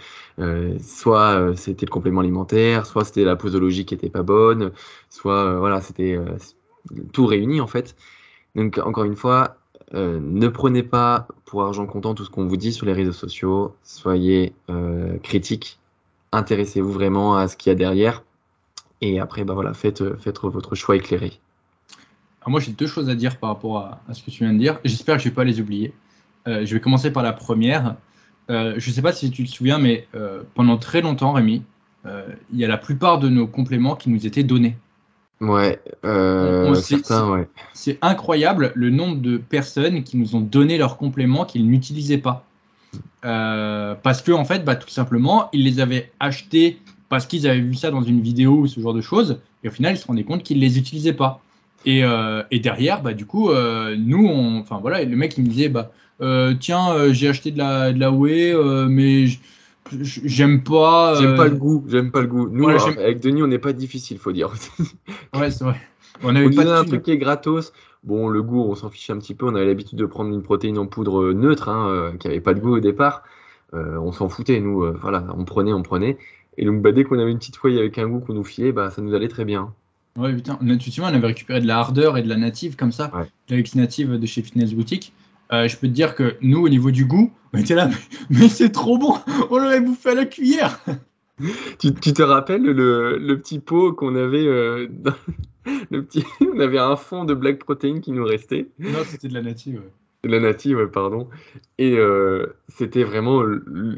soit c'était le complément alimentaire, soit c'était la posologie qui était pas bonne, soit voilà, c'était tout réuni en fait. Donc encore une fois, ne prenez pas pour argent comptant tout ce qu'on vous dit sur les réseaux sociaux. Soyez critiques. Intéressez-vous vraiment à ce qu'il y a derrière. Et après, faites votre choix éclairé. Alors moi, j'ai 2 choses à dire par rapport à ce que tu viens de dire. J'espère que je ne vais pas les oublier. Je vais commencer par la première. Je ne sais pas si tu te souviens, mais pendant très longtemps, Rémi, il y a la plupart de nos compléments qui nous étaient donnés. Ouais, certains, ouais. C'est incroyable le nombre de personnes qui nous ont donné leurs compléments qu'ils n'utilisaient pas. Parce que, en fait, tout simplement, ils les avaient achetés parce qu'ils avaient vu ça dans une vidéo ou ce genre de choses. Et au final, ils se rendaient compte qu'ils ne les utilisaient pas. Et derrière, du coup, nous, enfin voilà, le mec il me disait, tiens, j'ai acheté de la whey, mais j'aime pas. J'aime pas le goût. Nous, Voilà, avec Denis, on n'est pas difficile, faut dire. Ouais, c'est vrai. On On avait lui pas donne de un thunes. truc qui est gratos. Bon, le goût, on s'en fiche un petit peu. On avait l'habitude de prendre une protéine en poudre neutre, qui avait pas de goût au départ. On s'en foutait, nous. Voilà, on prenait. Et donc, dès qu'on avait une petite feuille avec un goût qu'on nous filait, ça nous allait très bien. Ouais, putain. Tu te souviens, on avait récupéré de la ardeur et de la native comme ça, Ouais. de la X native de chez Fitness Boutique. Je peux te dire que nous, au niveau du goût, on était là, mais c'est trop bon, on l'aurait bouffé à la cuillère. Tu te rappelles le petit pot qu'on avait on avait un fond de Black Protein qui nous restait. Non, c'était de la native. Ouais. De la native, ouais, pardon. Et c'était vraiment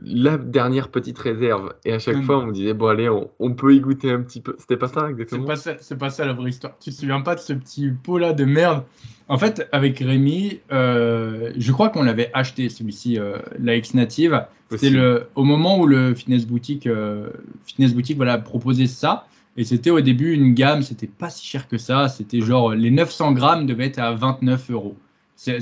la dernière petite réserve. Et à chaque Non, fois, on me disait, bon, allez, on peut y goûter un petit peu. C'était pas ça, exactement? c'est pas ça la vraie histoire. Tu te souviens pas de ce petit pot là de merde? En fait, avec Rémi, je crois qu'on l'avait acheté celui-ci, la X native. C'était au moment où le Fitness Boutique voilà, proposait ça. Et c'était au début une gamme, c'était pas si cher que ça. C'était genre les 900 grammes devaient être à 29 €. Ça,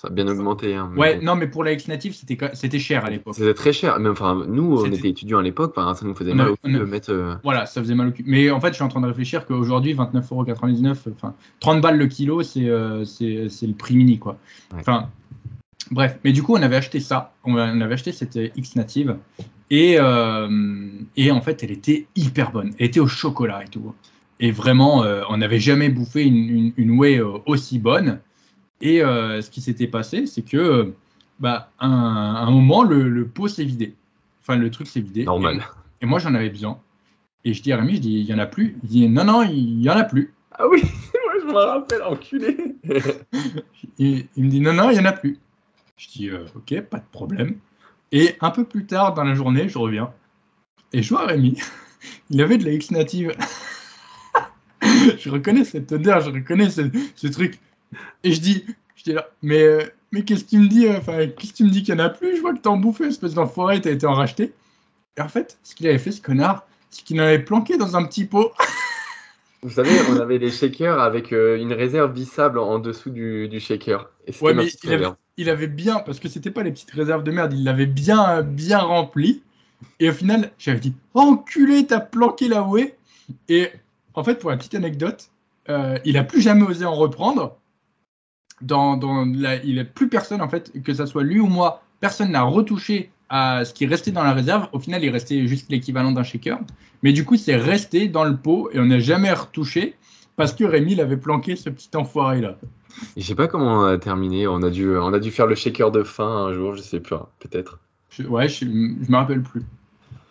Ça a bien augmenté, hein, mais ouais, bon. non, mais pour la X native, c'était cher à l'époque. C'était très cher. Mais enfin, nous, on C'était- était étudiants à l'époque. Ça nous faisait On mal a- au cul on a- de mettre. Voilà, ça faisait mal au cul. Mais en fait, je suis en train de réfléchir qu'aujourd'hui, 29,99 €, enfin, 30 balles le kilo, c'est le prix mini, quoi. Ouais. Enfin, bref. Mais du coup, on avait acheté ça. On avait acheté cette X native. Et en fait, elle était hyper bonne. Elle était au chocolat et tout. Et vraiment, on n'avait jamais bouffé une whey aussi bonne. Et ce qui s'était passé, c'est que à un moment, le pot s'est vidé. Enfin, le truc s'est vidé. Normal. Et moi, j'en avais besoin. Et je dis à Rémi, il n'y en a plus. Il dit, non, il n'y en a plus. Ah oui, moi je me rappelle, enculé. Il me dit, non, il n'y en a plus. Je dis, ok, pas de problème. Et un peu plus tard dans la journée, je reviens. Et je vois Rémi, il avait de la X native. Je reconnais cette odeur, je reconnais ce truc. Et je dis là, mais qu'est-ce que tu me dis qu'est-ce que tu me dis qu'il n'y en a plus? Je vois que t'en bouffé, espèce d'enfoiré, t'as été en racheté. Et en fait, ce qu'il avait fait, ce connard, c'est qu'il en avait planqué dans un petit pot. Vous savez, on avait des shakers avec une réserve bissable en dessous du shaker. Et c'était Ouais, ma mais petite réserve. il avait bien, parce que c'était pas les petites réserves de merde, il l'avait bien rempli. Et au final, j'avais dit, oh, enculé, t'as planqué la whey. Et en fait, pour la petite anecdote, il a plus jamais osé en reprendre. Il n'y a plus personne, en fait, que ça soit lui ou moi, personne n'a retouché à ce qui restait dans la réserve. Au final, il restait juste l'équivalent d'un shaker. Mais du coup, c'est resté dans le pot et on n'a jamais retouché parce que Rémi l'avait planqué, ce petit enfoiré-là. Et je sais pas comment on a terminé. On a dû faire le shaker de fin un jour, je sais pas, peut-être. Je me rappelle plus.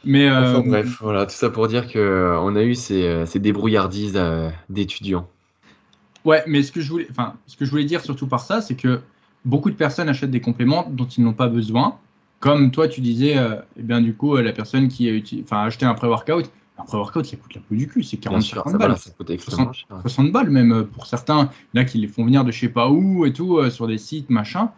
Mais Enfin bref, voilà, tout ça pour dire que on a eu ces débrouillardises d'étudiants. ouais, mais ce que je voulais dire surtout par ça, c'est que beaucoup de personnes achètent des compléments dont ils n'ont pas besoin. Comme toi, tu disais, eh bien, du coup, la personne qui a acheté un pré-workout, ça coûte la peau du cul, c'est Bien sûr, 40-50 ça, balles. voilà, ça coûte extrêmement cher. 60 balles même pour certains. Là, qui les font venir de je sais pas où et tout, sur des sites, machin.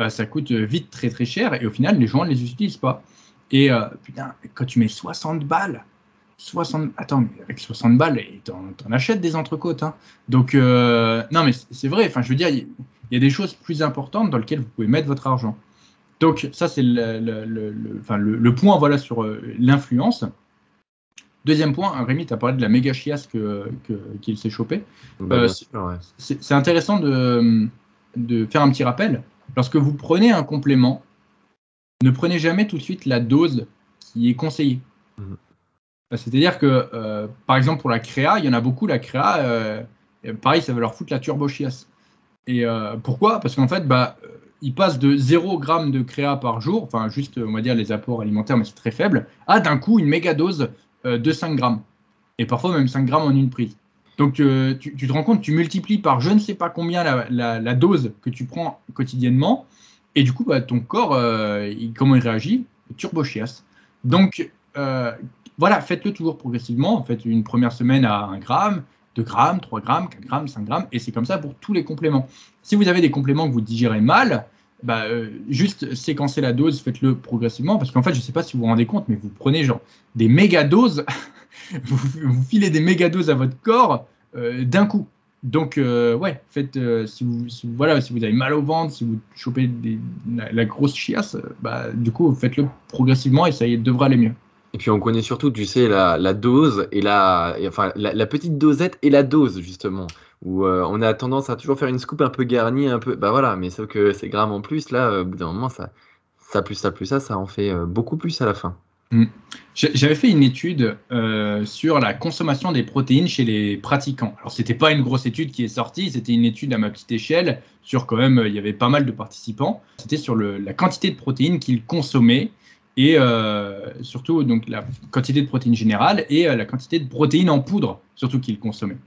Ça coûte vite très très cher et au final, les gens ne les utilisent pas. Et putain, quand tu mets 60 balles, attends, mais avec 60 balles, t'en achètes des entrecôtes. Hein. Donc, non, mais c'est vrai. Enfin, je veux dire, il y a des choses plus importantes dans lesquelles vous pouvez mettre votre argent. Donc, ça, c'est le point voilà, sur l'influence. Deuxième point, Rémi, tu as parlé de la méga chiasse qu'il s'est chopé. Bah, bien sûr, ouais. C'est intéressant de faire un petit rappel. Lorsque vous prenez un complément, ne prenez jamais tout de suite la dose qui est conseillée. Mhm. C'est-à-dire que, par exemple, pour la créa, il y en a beaucoup, la créa, pareil, ça va leur foutre la turbo-chiasse. Et pourquoi? Parce qu'en fait, ils passent de 0 g de créa par jour, enfin, juste, on va dire, les apports alimentaires, mais c'est très faible, à d'un coup, une méga dose de 5 grammes. Et parfois, même 5 grammes en une prise. Donc, tu te rends compte, tu multiplies par je ne sais pas combien la dose que tu prends quotidiennement, et du coup, ton corps, comment il réagit? Turbo-chiasse. Donc, voilà, faites-le toujours progressivement. Faites une première semaine à 1 gramme, 2 grammes, 3 grammes, 4 grammes, 5 grammes, et c'est comme ça pour tous les compléments. Si vous avez des compléments que vous digérez mal, juste séquencez la dose, faites-le progressivement, parce qu'en fait, je ne sais pas si vous vous rendez compte, mais vous prenez genre des méga doses, vous filez des méga doses à votre corps d'un coup. Donc, ouais, faites, si vous avez mal au ventre, si vous chopez la grosse chiasse, du coup, faites-le progressivement et ça devrait aller mieux. Et puis on connaît surtout, tu sais, la dose et enfin, la petite dosette et la dose, justement. Où on a tendance à toujours faire une scoop un peu garnie, un peu. Bah voilà, mais sauf que ces grammes en plus, là, au bout d'un moment, ça plus ça en fait beaucoup plus à la fin. J'avais fait une étude sur la consommation des protéines chez les pratiquants. Alors, c'était pas une grosse étude qui est sortie, c'était une étude à ma petite échelle sur quand même, il y avait pas mal de participants. C'était sur la quantité de protéines qu'ils consommaient et surtout donc la quantité de protéines générales et la quantité de protéines en poudre surtout qu'ils consommaient.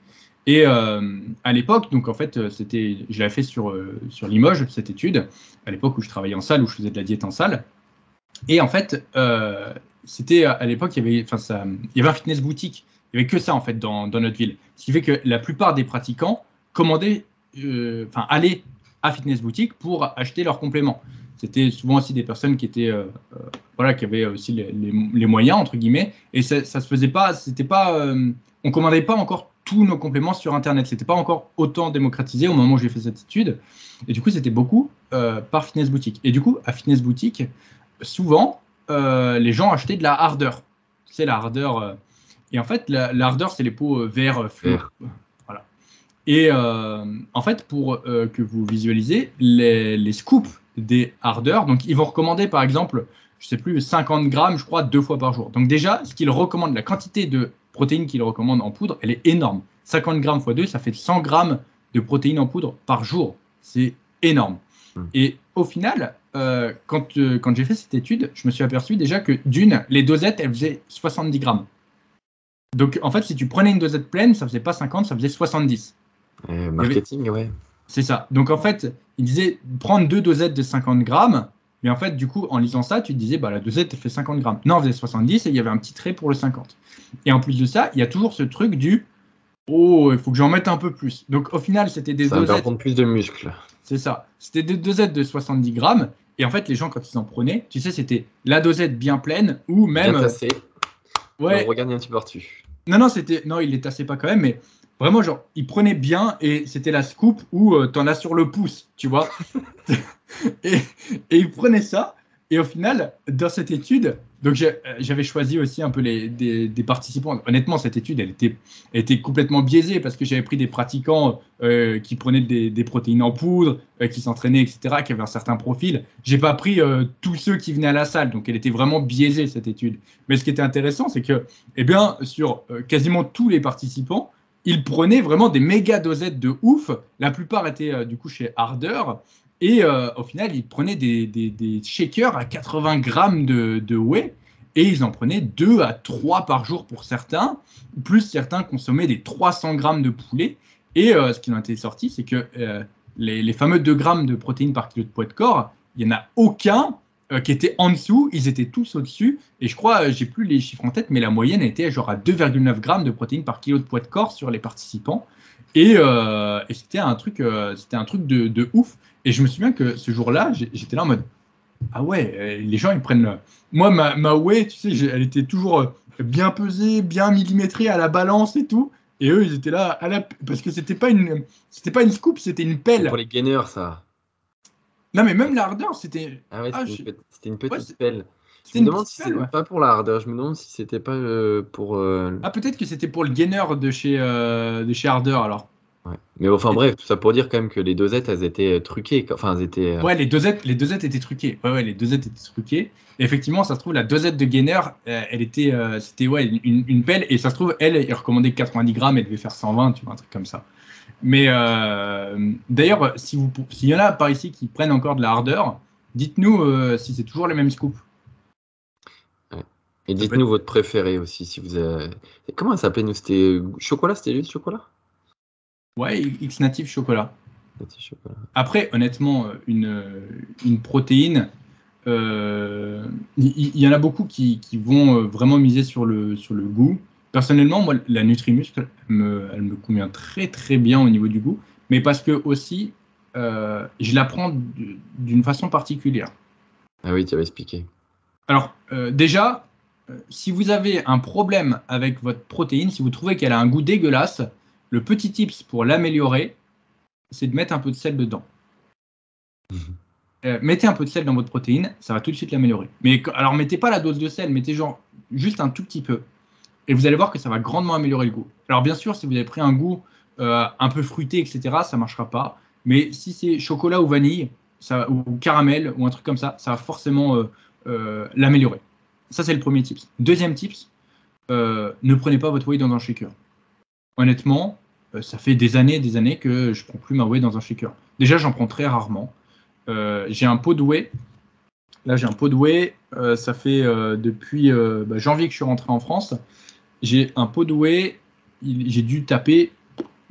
Et à l'époque, donc en fait, je l'avais fait sur Limoges, cette étude, à l'époque où je travaillais en salle, où je faisais de la diète en salle. Et en fait, c'était à l'époque, il y avait un fitness boutique. Il n'y avait que ça en fait dans notre ville. Ce qui fait que la plupart des pratiquants allaient à fitness boutique pour acheter leurs compléments. C'était souvent aussi des personnes qui étaient, qui avaient aussi les moyens entre guillemets. Et ça se faisait pas, on commandait pas encore tous nos compléments sur Internet. C'était pas encore autant démocratisé au moment où j'ai fait cette étude. Et du coup, c'était beaucoup par fitness boutique. Et du coup, à fitness boutique, souvent, les gens achetaient de la hardeur. C'est la hardeur. Et en fait, la hardeur, c'est les pots verts fluo. Voilà. Et en fait, pour que vous visualisez, les scoops des hardeurs, donc ils vont recommander par exemple, je sais plus, 50 grammes, je crois, 2 fois par jour. Donc déjà, ce qu'ils recommandent, la quantité de protéines qu'ils recommandent en poudre, elle est énorme. 50 grammes x 2, ça fait 100 grammes de protéines en poudre par jour. C'est énorme. Et au final, quand j'ai fait cette étude, je me suis aperçu déjà que les dosettes, elles faisaient 70 grammes. Donc, en fait, si tu prenais une dosette pleine, ça faisait pas 50, ça faisait 70. Marketing, ouais. C'est ça. Donc, en fait, il disait prendre 2 dosettes de 50 grammes. Mais en fait, du coup, en lisant ça, tu te disais, la dosette, elle fait 50 grammes. Non, elle faisait 70 et il y avait un petit trait pour le 50. Et en plus de ça, il y a toujours ce truc oh, il faut que j'en mette un peu plus. Donc, au final, c'était des dosettes. Ça va prendre plus de muscles. C'est ça. C'était des dosettes de 70 grammes. Et en fait, les gens, quand ils en prenaient, tu sais, c'était la dosette bien pleine ou même. Bien tassée. Ouais. On regarde un petit peu dessus. Non, il les tassait pas quand même, mais vraiment, genre, il prenait bien et c'était la scoop où t'en as sur le pouce, tu vois. et il prenait ça. Et au final, dans cette étude, donc j'avais choisi aussi un peu des participants. Honnêtement, cette étude, elle était complètement biaisée parce que j'avais pris des pratiquants qui prenaient des protéines en poudre, qui s'entraînaient, etc., qui avaient un certain profil. J'ai pas pris tous ceux qui venaient à la salle, donc elle était vraiment biaisée, cette étude. Mais ce qui était intéressant, c'est que, eh bien, sur quasiment tous les participants, ils prenaient vraiment des méga dosettes de ouf. La plupart étaient du coup chez Harder. Et au final, ils prenaient des shakers à 80 grammes de whey et ils en prenaient 2 à 3 par jour pour certains, plus certains consommaient des 300 grammes de poulet. Et ce qui en était sorti, c'est que les fameux 2 grammes de protéines par kilo de poids de corps, il n'y en a aucun qui était en dessous, ils étaient tous au-dessus. Et je crois, j'ai plus les chiffres en tête, mais la moyenne était genre à 2,9 grammes de protéines par kilo de poids de corps sur les participants. Et c'était un truc de ouf. Et je me souviens que ce jour-là, j'étais là en mode ah ouais, les gens ils prennent. Moi, ma whey, tu sais, elle était toujours bien pesée, bien millimétrée à la balance et tout. Et eux, ils étaient là parce que c'était pas une scoop, c'était une pelle. C'est pour les gainers, ça. Non, mais même la hardeur, c'était. Ah ouais, c'était une petite pelle. Je me demande si c'était pas pour la hardeur. Je me demande si c'était pas pour. Ah, peut-être que c'était pour le gainer de chez Harder alors. Ouais. Mais enfin bref, tout ça pour dire quand même que les dosettes, elles étaient truquées. Enfin, elles étaient. Ouais, les dosettes étaient truquées. Ouais, les dosettes étaient truquées. Et effectivement, ça se trouve, la dosette de gainer, c'était une pelle. Et ça se trouve, elle recommandait 90 grammes, elle devait faire 120, tu vois, un truc comme ça. Mais d'ailleurs, s'il y en a par ici qui prennent encore de la hardeur, dites-nous si c'est toujours les mêmes scoops. Ouais. Et dites-nous votre préféré aussi. Si vous avez... Comment elle s'appelait nous? C'était chocolat? C'était juste chocolat? Ouais, X Native chocolat. Après, honnêtement, une protéine, il y en a beaucoup qui vont vraiment miser sur le goût. Personnellement, moi, la Nutrimuscle, elle me convient très très bien au niveau du goût, mais parce que aussi, je la prends d'une façon particulière. Ah oui, tu avais expliqué. Alors, déjà, si vous avez un problème avec votre protéine, si vous trouvez qu'elle a un goût dégueulasse, le petit tips pour l'améliorer, c'est de mettre un peu de sel dedans. Mettez un peu de sel dans votre protéine, ça va tout de suite l'améliorer. Mais alors, mettez pas la dose de sel, mettez genre juste un tout petit peu. Et vous allez voir que ça va grandement améliorer le goût. Alors, bien sûr, si vous avez pris un goût un peu fruité, etc., ça ne marchera pas. Mais si c'est chocolat ou vanille, ou caramel, ou un truc comme ça va forcément l'améliorer. Ça, c'est le premier tips. Deuxième tips, ne prenez pas votre whey dans un shaker. Honnêtement, ça fait des années que je ne prends plus ma whey dans un shaker. Déjà, j'en prends très rarement. J'ai un pot de whey. Là, j'ai un pot de whey. Ça fait depuis janvier que je suis rentré en France. J'ai un pot de whey. J'ai dû taper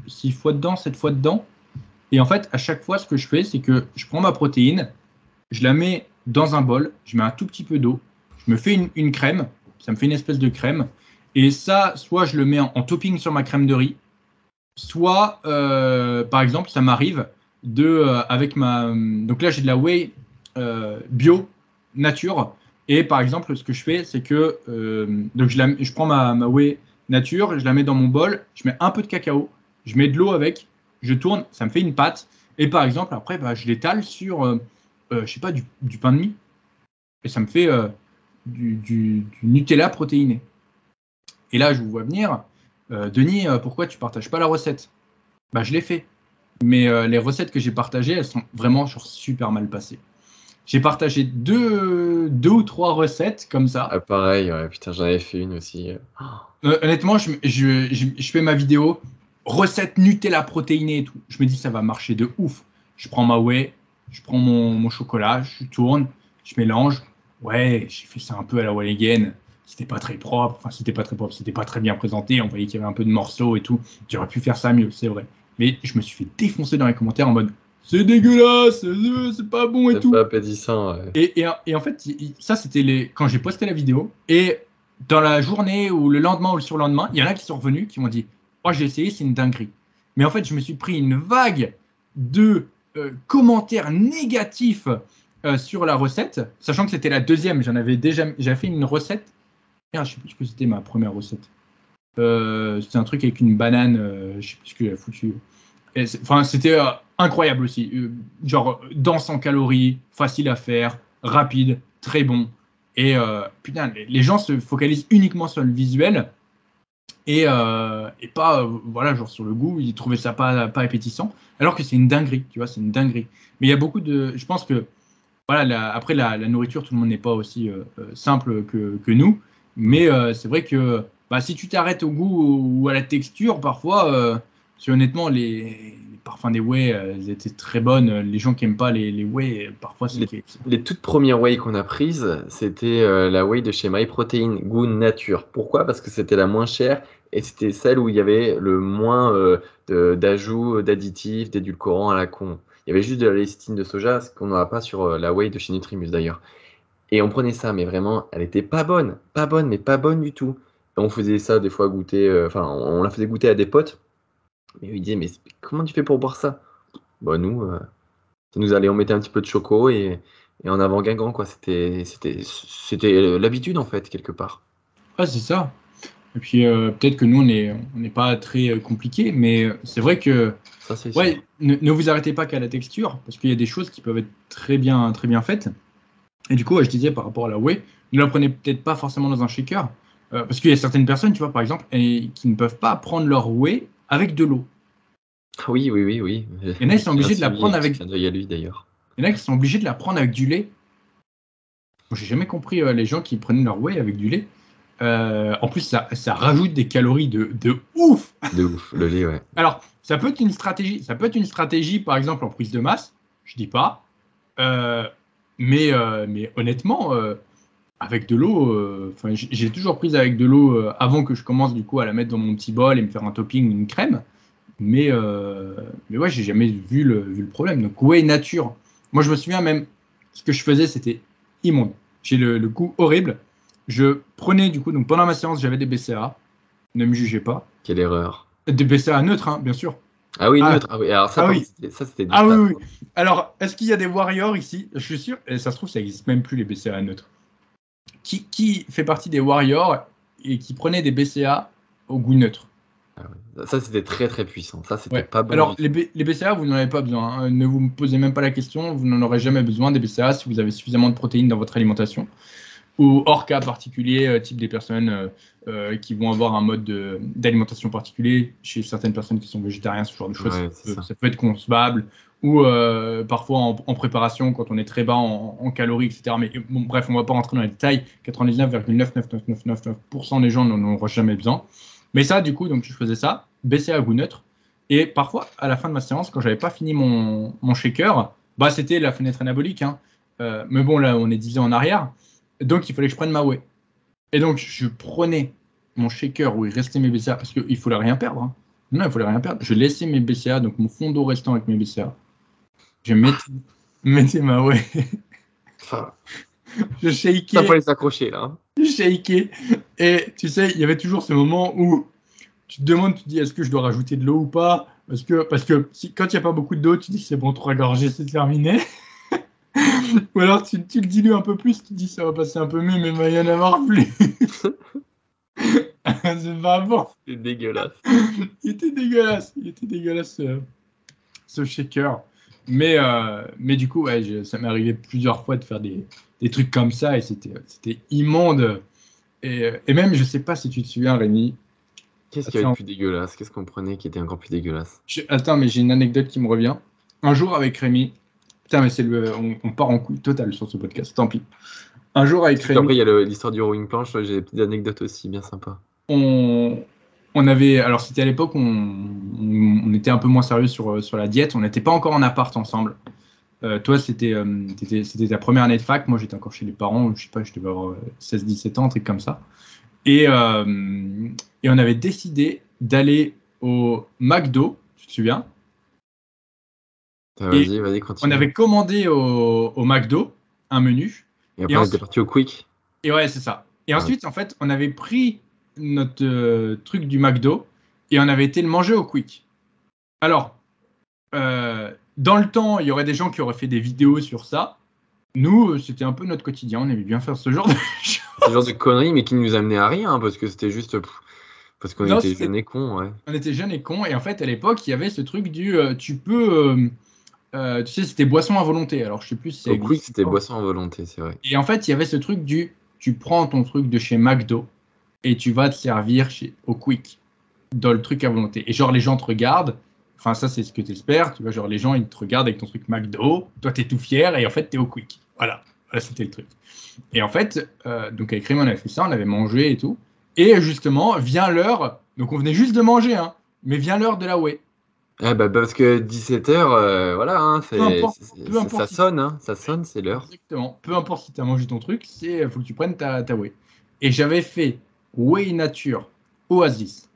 6 fois dedans, 7 fois dedans. Et en fait, à chaque fois, ce que je fais, c'est que je prends ma protéine, je la mets dans un bol, je mets un tout petit peu d'eau, je me fais une crème. Ça me fait une espèce de crème. Et ça, soit je le mets en topping sur ma crème de riz, soit, par exemple, ça m'arrive avec ma. Donc là, j'ai de la whey bio, nature. Et par exemple, ce que je fais, c'est que donc je prends ma whey nature, je la mets dans mon bol, je mets un peu de cacao, je mets de l'eau avec, je tourne, ça me fait une pâte. Et par exemple, après, je l'étale sur, je sais pas, du pain de mie. Et ça me fait du Nutella protéiné. Et là, je vous vois venir. Denis, pourquoi tu partages pas la recette? Je l'ai fait. Mais les recettes que j'ai partagées, elles sont vraiment super mal passées. J'ai partagé deux ou trois recettes comme ça. Ah, pareil, ouais, putain, j'en avais fait une aussi. Honnêtement, je fais ma vidéo recette Nutella protéinée et tout. Je me dis ça va marcher de ouf. je prends ma whey, je prends mon chocolat, je tourne, je mélange. Ouais, j'ai fait ça un peu à la Walligen. C'était pas très propre, enfin c'était pas très propre, c'était pas très bien présenté, on voyait qu'il y avait un peu de morceaux et tout. J'aurais pu faire ça mieux, c'est vrai. Mais je me suis fait défoncer dans les commentaires en mode c'est dégueulasse, c'est pas bon et C'est tout. pas appétissant. Ouais. Et en fait, ça c'était quand j'ai posté la vidéo. Et dans la journée ou le lendemain ou le surlendemain, il y en a qui sont revenus, qui m'ont dit oh, j'ai essayé, c'est une dinguerie. Mais en fait, je me suis pris une vague de commentaires négatifs sur la recette, sachant que c'était la deuxième. J'avais fait une recette. Merde, je sais plus ce que c'était ma première recette. C'était un truc avec une banane, je sais plus ce que j'avais foutu. Enfin, c'était incroyable aussi. Genre dense en calories, facile à faire, rapide, très bon. Et putain, les gens se focalisent uniquement sur le visuel et pas voilà, genre sur le goût. Ils trouvaient ça pas appétissant, alors que c'est une dinguerie, tu vois, c'est une dinguerie. Mais il y a beaucoup de. Je pense que voilà, après la nourriture, tout le monde n'est pas aussi simple que nous. Mais c'est vrai que bah, si tu t'arrêtes au goût ou à la texture, parfois, si honnêtement, les parfums des whey, elles étaient très bonnes. Les gens qui n'aiment pas les whey, parfois, c'est Les toutes premières whey qu'on a prises, c'était la whey de chez MyProtein, goût nature. Pourquoi? Parce que c'était la moins chère et c'était celle où il y avait le moins d'ajouts, d'additifs, d'édulcorants à la con. Il y avait juste de la lécithine de soja, ce qu'on n'aura pas sur la whey de chez Nutrimus d'ailleurs. Et on prenait ça, mais vraiment, elle était pas bonne, mais pas bonne du tout. Et on faisait ça des fois goûter, enfin, on la faisait goûter à des potes, mais ils disaient, mais comment tu fais pour boire ça? Bah nous, ça nous allait, on mettait un petit peu de choco et en avant Guingamp, quoi. C'était l'habitude, en fait, quelque part. ah, c'est ça. Et puis peut-être que nous, on n'est pas très compliqué, mais c'est vrai que Ça, c'est sûr. ouais, ne vous arrêtez pas qu'à la texture, parce qu'il y a des choses qui peuvent être très bien faites. Et du coup, je disais par rapport à la whey, ne la prenez peut-être pas forcément dans un shaker, parce qu'il y a certaines personnes, tu vois, par exemple, qui ne peuvent pas prendre leur whey avec de l'eau. Oui, oui, oui, oui. Il y en a qui sont J'ai un obligés de la suivi, un prendre petit avec, clin d'œil à lui, d'ailleurs. il y en a qui sont obligés de la prendre avec du lait. Moi, j'ai jamais compris les gens qui prenaient leur whey avec du lait. En plus, ça rajoute des calories de ouf. De ouf, le lait, ouais. Alors, ça peut être une stratégie. Ça peut être une stratégie, par exemple, en prise de masse. Je dis pas. Euh, mais honnêtement, avec de l'eau, j'ai toujours prise avec de l'eau avant que je commence du coup à la mettre dans mon petit bol et me faire un topping, une crème. Mais ouais, j'ai jamais vu le problème. Donc, whey nature. Moi, je me souviens même, ce que je faisais, c'était immonde. J'ai le goût horrible. Je prenais du coup, donc pendant ma séance, j'avais des BCA. Ne me jugez pas. Quelle erreur. Des BCA neutres, hein, bien sûr. Ah oui, Ah, neutre. Ah oui, alors ça, ah par oui, contre, c'était du ah oui, taf, oui. hein. Alors, est-ce qu'il y a des warriors ici? Je suis sûr, et ça se trouve, ça n'existe même plus les BCA neutres. Qui fait partie des warriors et qui prenait des BCA au goût neutre? Ah ouais. Ça, c'était très, très puissant. Ça, c'était Ouais. pas bon Alors, du tout. les BCA, vous n'en avez pas besoin, hein. Ne vous posez même pas la question, vous n'en aurez jamais besoin des BCA si vous avez suffisamment de protéines dans votre alimentation. Ou hors cas particulier, type des personnes qui vont avoir un mode d'alimentation particulier, chez certaines personnes qui sont végétariens, ce genre de choses, Ouais, c'est ça. ça peut être concevable. Ou parfois en préparation, quand on est très bas en calories, etc. Mais bon, bref, on ne va pas rentrer dans les détails. 99,99999% des gens n'en auront jamais besoin. Mais ça, du coup, donc je faisais ça, baisser à goût neutre. Et parfois, à la fin de ma séance, quand j'avais pas fini mon shaker, bah, c'était la fenêtre anabolique, hein. Mais bon, là, on est 10 ans en arrière. Donc, il fallait que je prenne ma whey. Et donc, je prenais mon shaker où il restait mes BCA, parce qu'il ne fallait rien perdre, hein. Non, il ne fallait rien perdre. Je laissais mes BCA, donc mon fond d'eau restant avec mes BCA. Je mettais ma whey. Enfin, Je ça, shakeais, fallait s'accrocher, là, hein. je shakeais. Et tu sais, il y avait toujours ce moment où tu te demandes, tu te dis, est-ce que je dois rajouter de l'eau ou pas? Parce que quand il n'y a pas beaucoup d'eau, tu dis, c'est bon, 3 gorgées, c'est terminé. Ou alors tu le dilues un peu plus, tu te dis, ça va passer un peu mieux, mais il va y en avoir plus. C'est pas bon. C'est dégueulasse. Il était dégueulasse ce shaker. Mais du coup, ouais, ça m'est arrivé plusieurs fois de faire des trucs comme ça et c'était immonde. Et même, je sais pas si tu te souviens, Rémi. Qu'est-ce qu'il y avait de Attends, plus dégueulasse? Qu'est-ce qu'on prenait qui était encore plus dégueulasse? attends, mais j'ai une anecdote qui me revient. Un jour avec Rémi, putain, mais on part en couille totale sur ce podcast, tant pis. Un jour avec Parce qu'après, il Rémi, y a l'histoire du rowing planche. J'ai des petites anecdotes aussi bien sympas. on avait, alors c'était à l'époque, on on était un peu moins sérieux sur la diète. On n'était pas encore en appart ensemble. Toi, c'était ta première année de fac. Moi, j'étais encore chez les parents. Je sais pas, je devais avoir 16-17 ans, un truc comme ça. Et on avait décidé d'aller au McDo, tu te souviens? Et Vas-y, on continue. avait commandé au McDo un menu. Et après, Et on était parti au Quick. Et ouais, c'est ça. Et Ouais. ensuite, en fait, on avait pris notre truc du McDo et on avait été le manger au Quick. Alors, dans le temps, il y aurait des gens qui auraient fait des vidéos sur ça. Nous, c'était un peu notre quotidien. On aimait bien faire ce genre de choses. Ce genre de conneries, mais qui ne nous amenait à rien, parce que c'était juste parce qu'on Non, était jeunes et cons, ouais. on était jeunes et cons. Et en fait, à l'époque, il y avait ce truc du tu peux. Tu sais, c'était boisson à volonté. Alors, je sais plus si ça Au Quick, existe c'était encore. boisson à volonté, c'est vrai. Et en fait, il y avait ce truc du tu prends ton truc de chez McDo et tu vas te servir au Quick dans le truc à volonté. Et genre, les gens te regardent. Enfin, ça, c'est ce que tu espères. Tu vois, genre, les gens, ils te regardent avec ton truc McDo. Toi, tu es tout fier et en fait, tu es au Quick. Voilà. Voilà, c'était le truc. Et en fait, donc avec Raymond, on avait fait ça, on avait mangé et tout. Et justement, vient l'heure. Donc, on venait juste de manger, hein. Mais vient l'heure de la whey. Eh bah, parce que 17h, voilà, hein, Peu importe, peu ça importe si sonne, hein, ça sonne, c'est l'heure. exactement. Peu importe si tu as mangé ton truc, il faut que tu prennes ta whey. Et j'avais fait whey nature Oasis.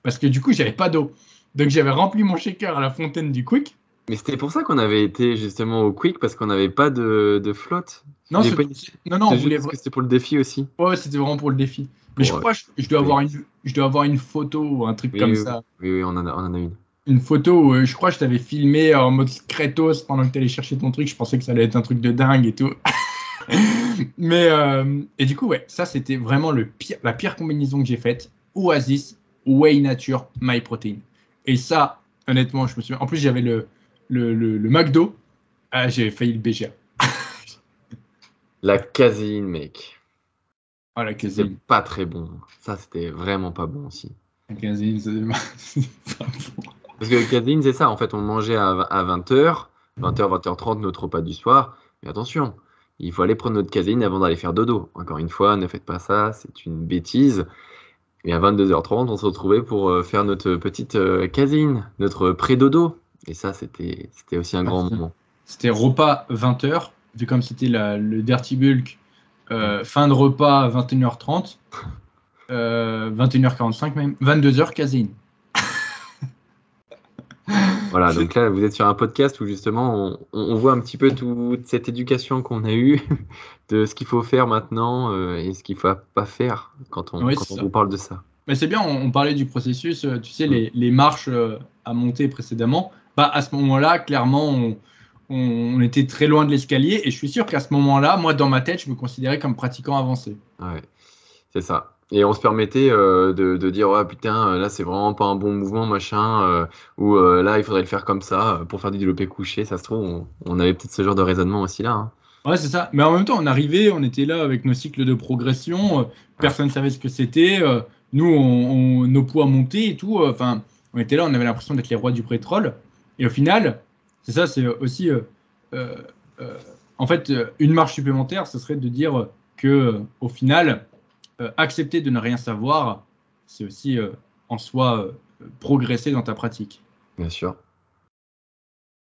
Parce que du coup, j'avais pas d'eau. Donc j'avais rempli mon shaker à la fontaine du Quick. Mais c'était pour ça qu'on avait été justement au Quick, parce qu'on n'avait pas de flotte. Non, non, on C'est juste voulait. parce que c'était pour le défi aussi. Ouais, c'était vraiment pour le défi. Mais je Pour, crois que je dois avoir une photo ou un truc oui, comme oui, ça. oui, oui, on en a une. Une photo où je crois que je t'avais filmé en mode Kratos pendant que tu allais chercher ton truc. Je pensais que ça allait être un truc de dingue et tout. Mais et du coup, ouais, ça c'était vraiment la pire combinaison que j'ai faite. Oasis, Whey Nature, My Protein. Et ça, honnêtement, je me souviens. En plus, j'avais le McDo. Ah, j'ai failli le BGA. La caséine, mec. Ah, la C'était caséine. pas très bon. Ça, c'était vraiment pas bon aussi. La caséine, c'est pas bon. Parce que la caséine, c'est ça. En fait, on mangeait à 20h, 20h, 20h30, notre repas du soir. Mais attention, il faut aller prendre notre caséine avant d'aller faire dodo. Encore une fois, ne faites pas ça, c'est une bêtise. Et à 22h30, on se retrouvait pour faire notre petite caséine, notre pré-dodo. Et ça, c'était aussi un Ah, grand moment. c'était repas 20h, vu comme c'était le Dirty Bulk, fin de repas 21h30, 21h45 même, 22h caséine. Voilà, donc là, vous êtes sur un podcast où justement, on voit un petit peu toute cette éducation qu'on a eue de ce qu'il faut faire maintenant et ce qu'il ne faut pas faire quand Oui, quand c'est on ça. vous parle de ça. Mais c'est bien, on parlait du processus, tu sais, Mm. les marches à monter précédemment. Bah, à ce moment-là, clairement, on était très loin de l'escalier et je suis sûr qu'à ce moment-là, moi, dans ma tête, je me considérais comme pratiquant avancé. Ouais, c'est ça. Et on se permettait de dire, ouais, putain, là, c'est vraiment pas un bon mouvement, machin, ou là, il faudrait le faire comme ça pour faire du développé couché. Ça se trouve, on avait peut-être ce genre de raisonnement aussi là, hein. Ouais, c'est ça. Mais en même temps, on arrivait, on était là avec nos cycles de progression, Ouais. personne ne savait ce que c'était. Nous, nos poids montaient et tout. Enfin, on était là, on avait l'impression d'être les rois du pétrole. Et au final, c'est ça, c'est aussi. Euh, euh, en fait, une marche supplémentaire, ce serait de dire que, au final, accepter de ne rien savoir, c'est aussi en soi progresser dans ta pratique. Bien sûr.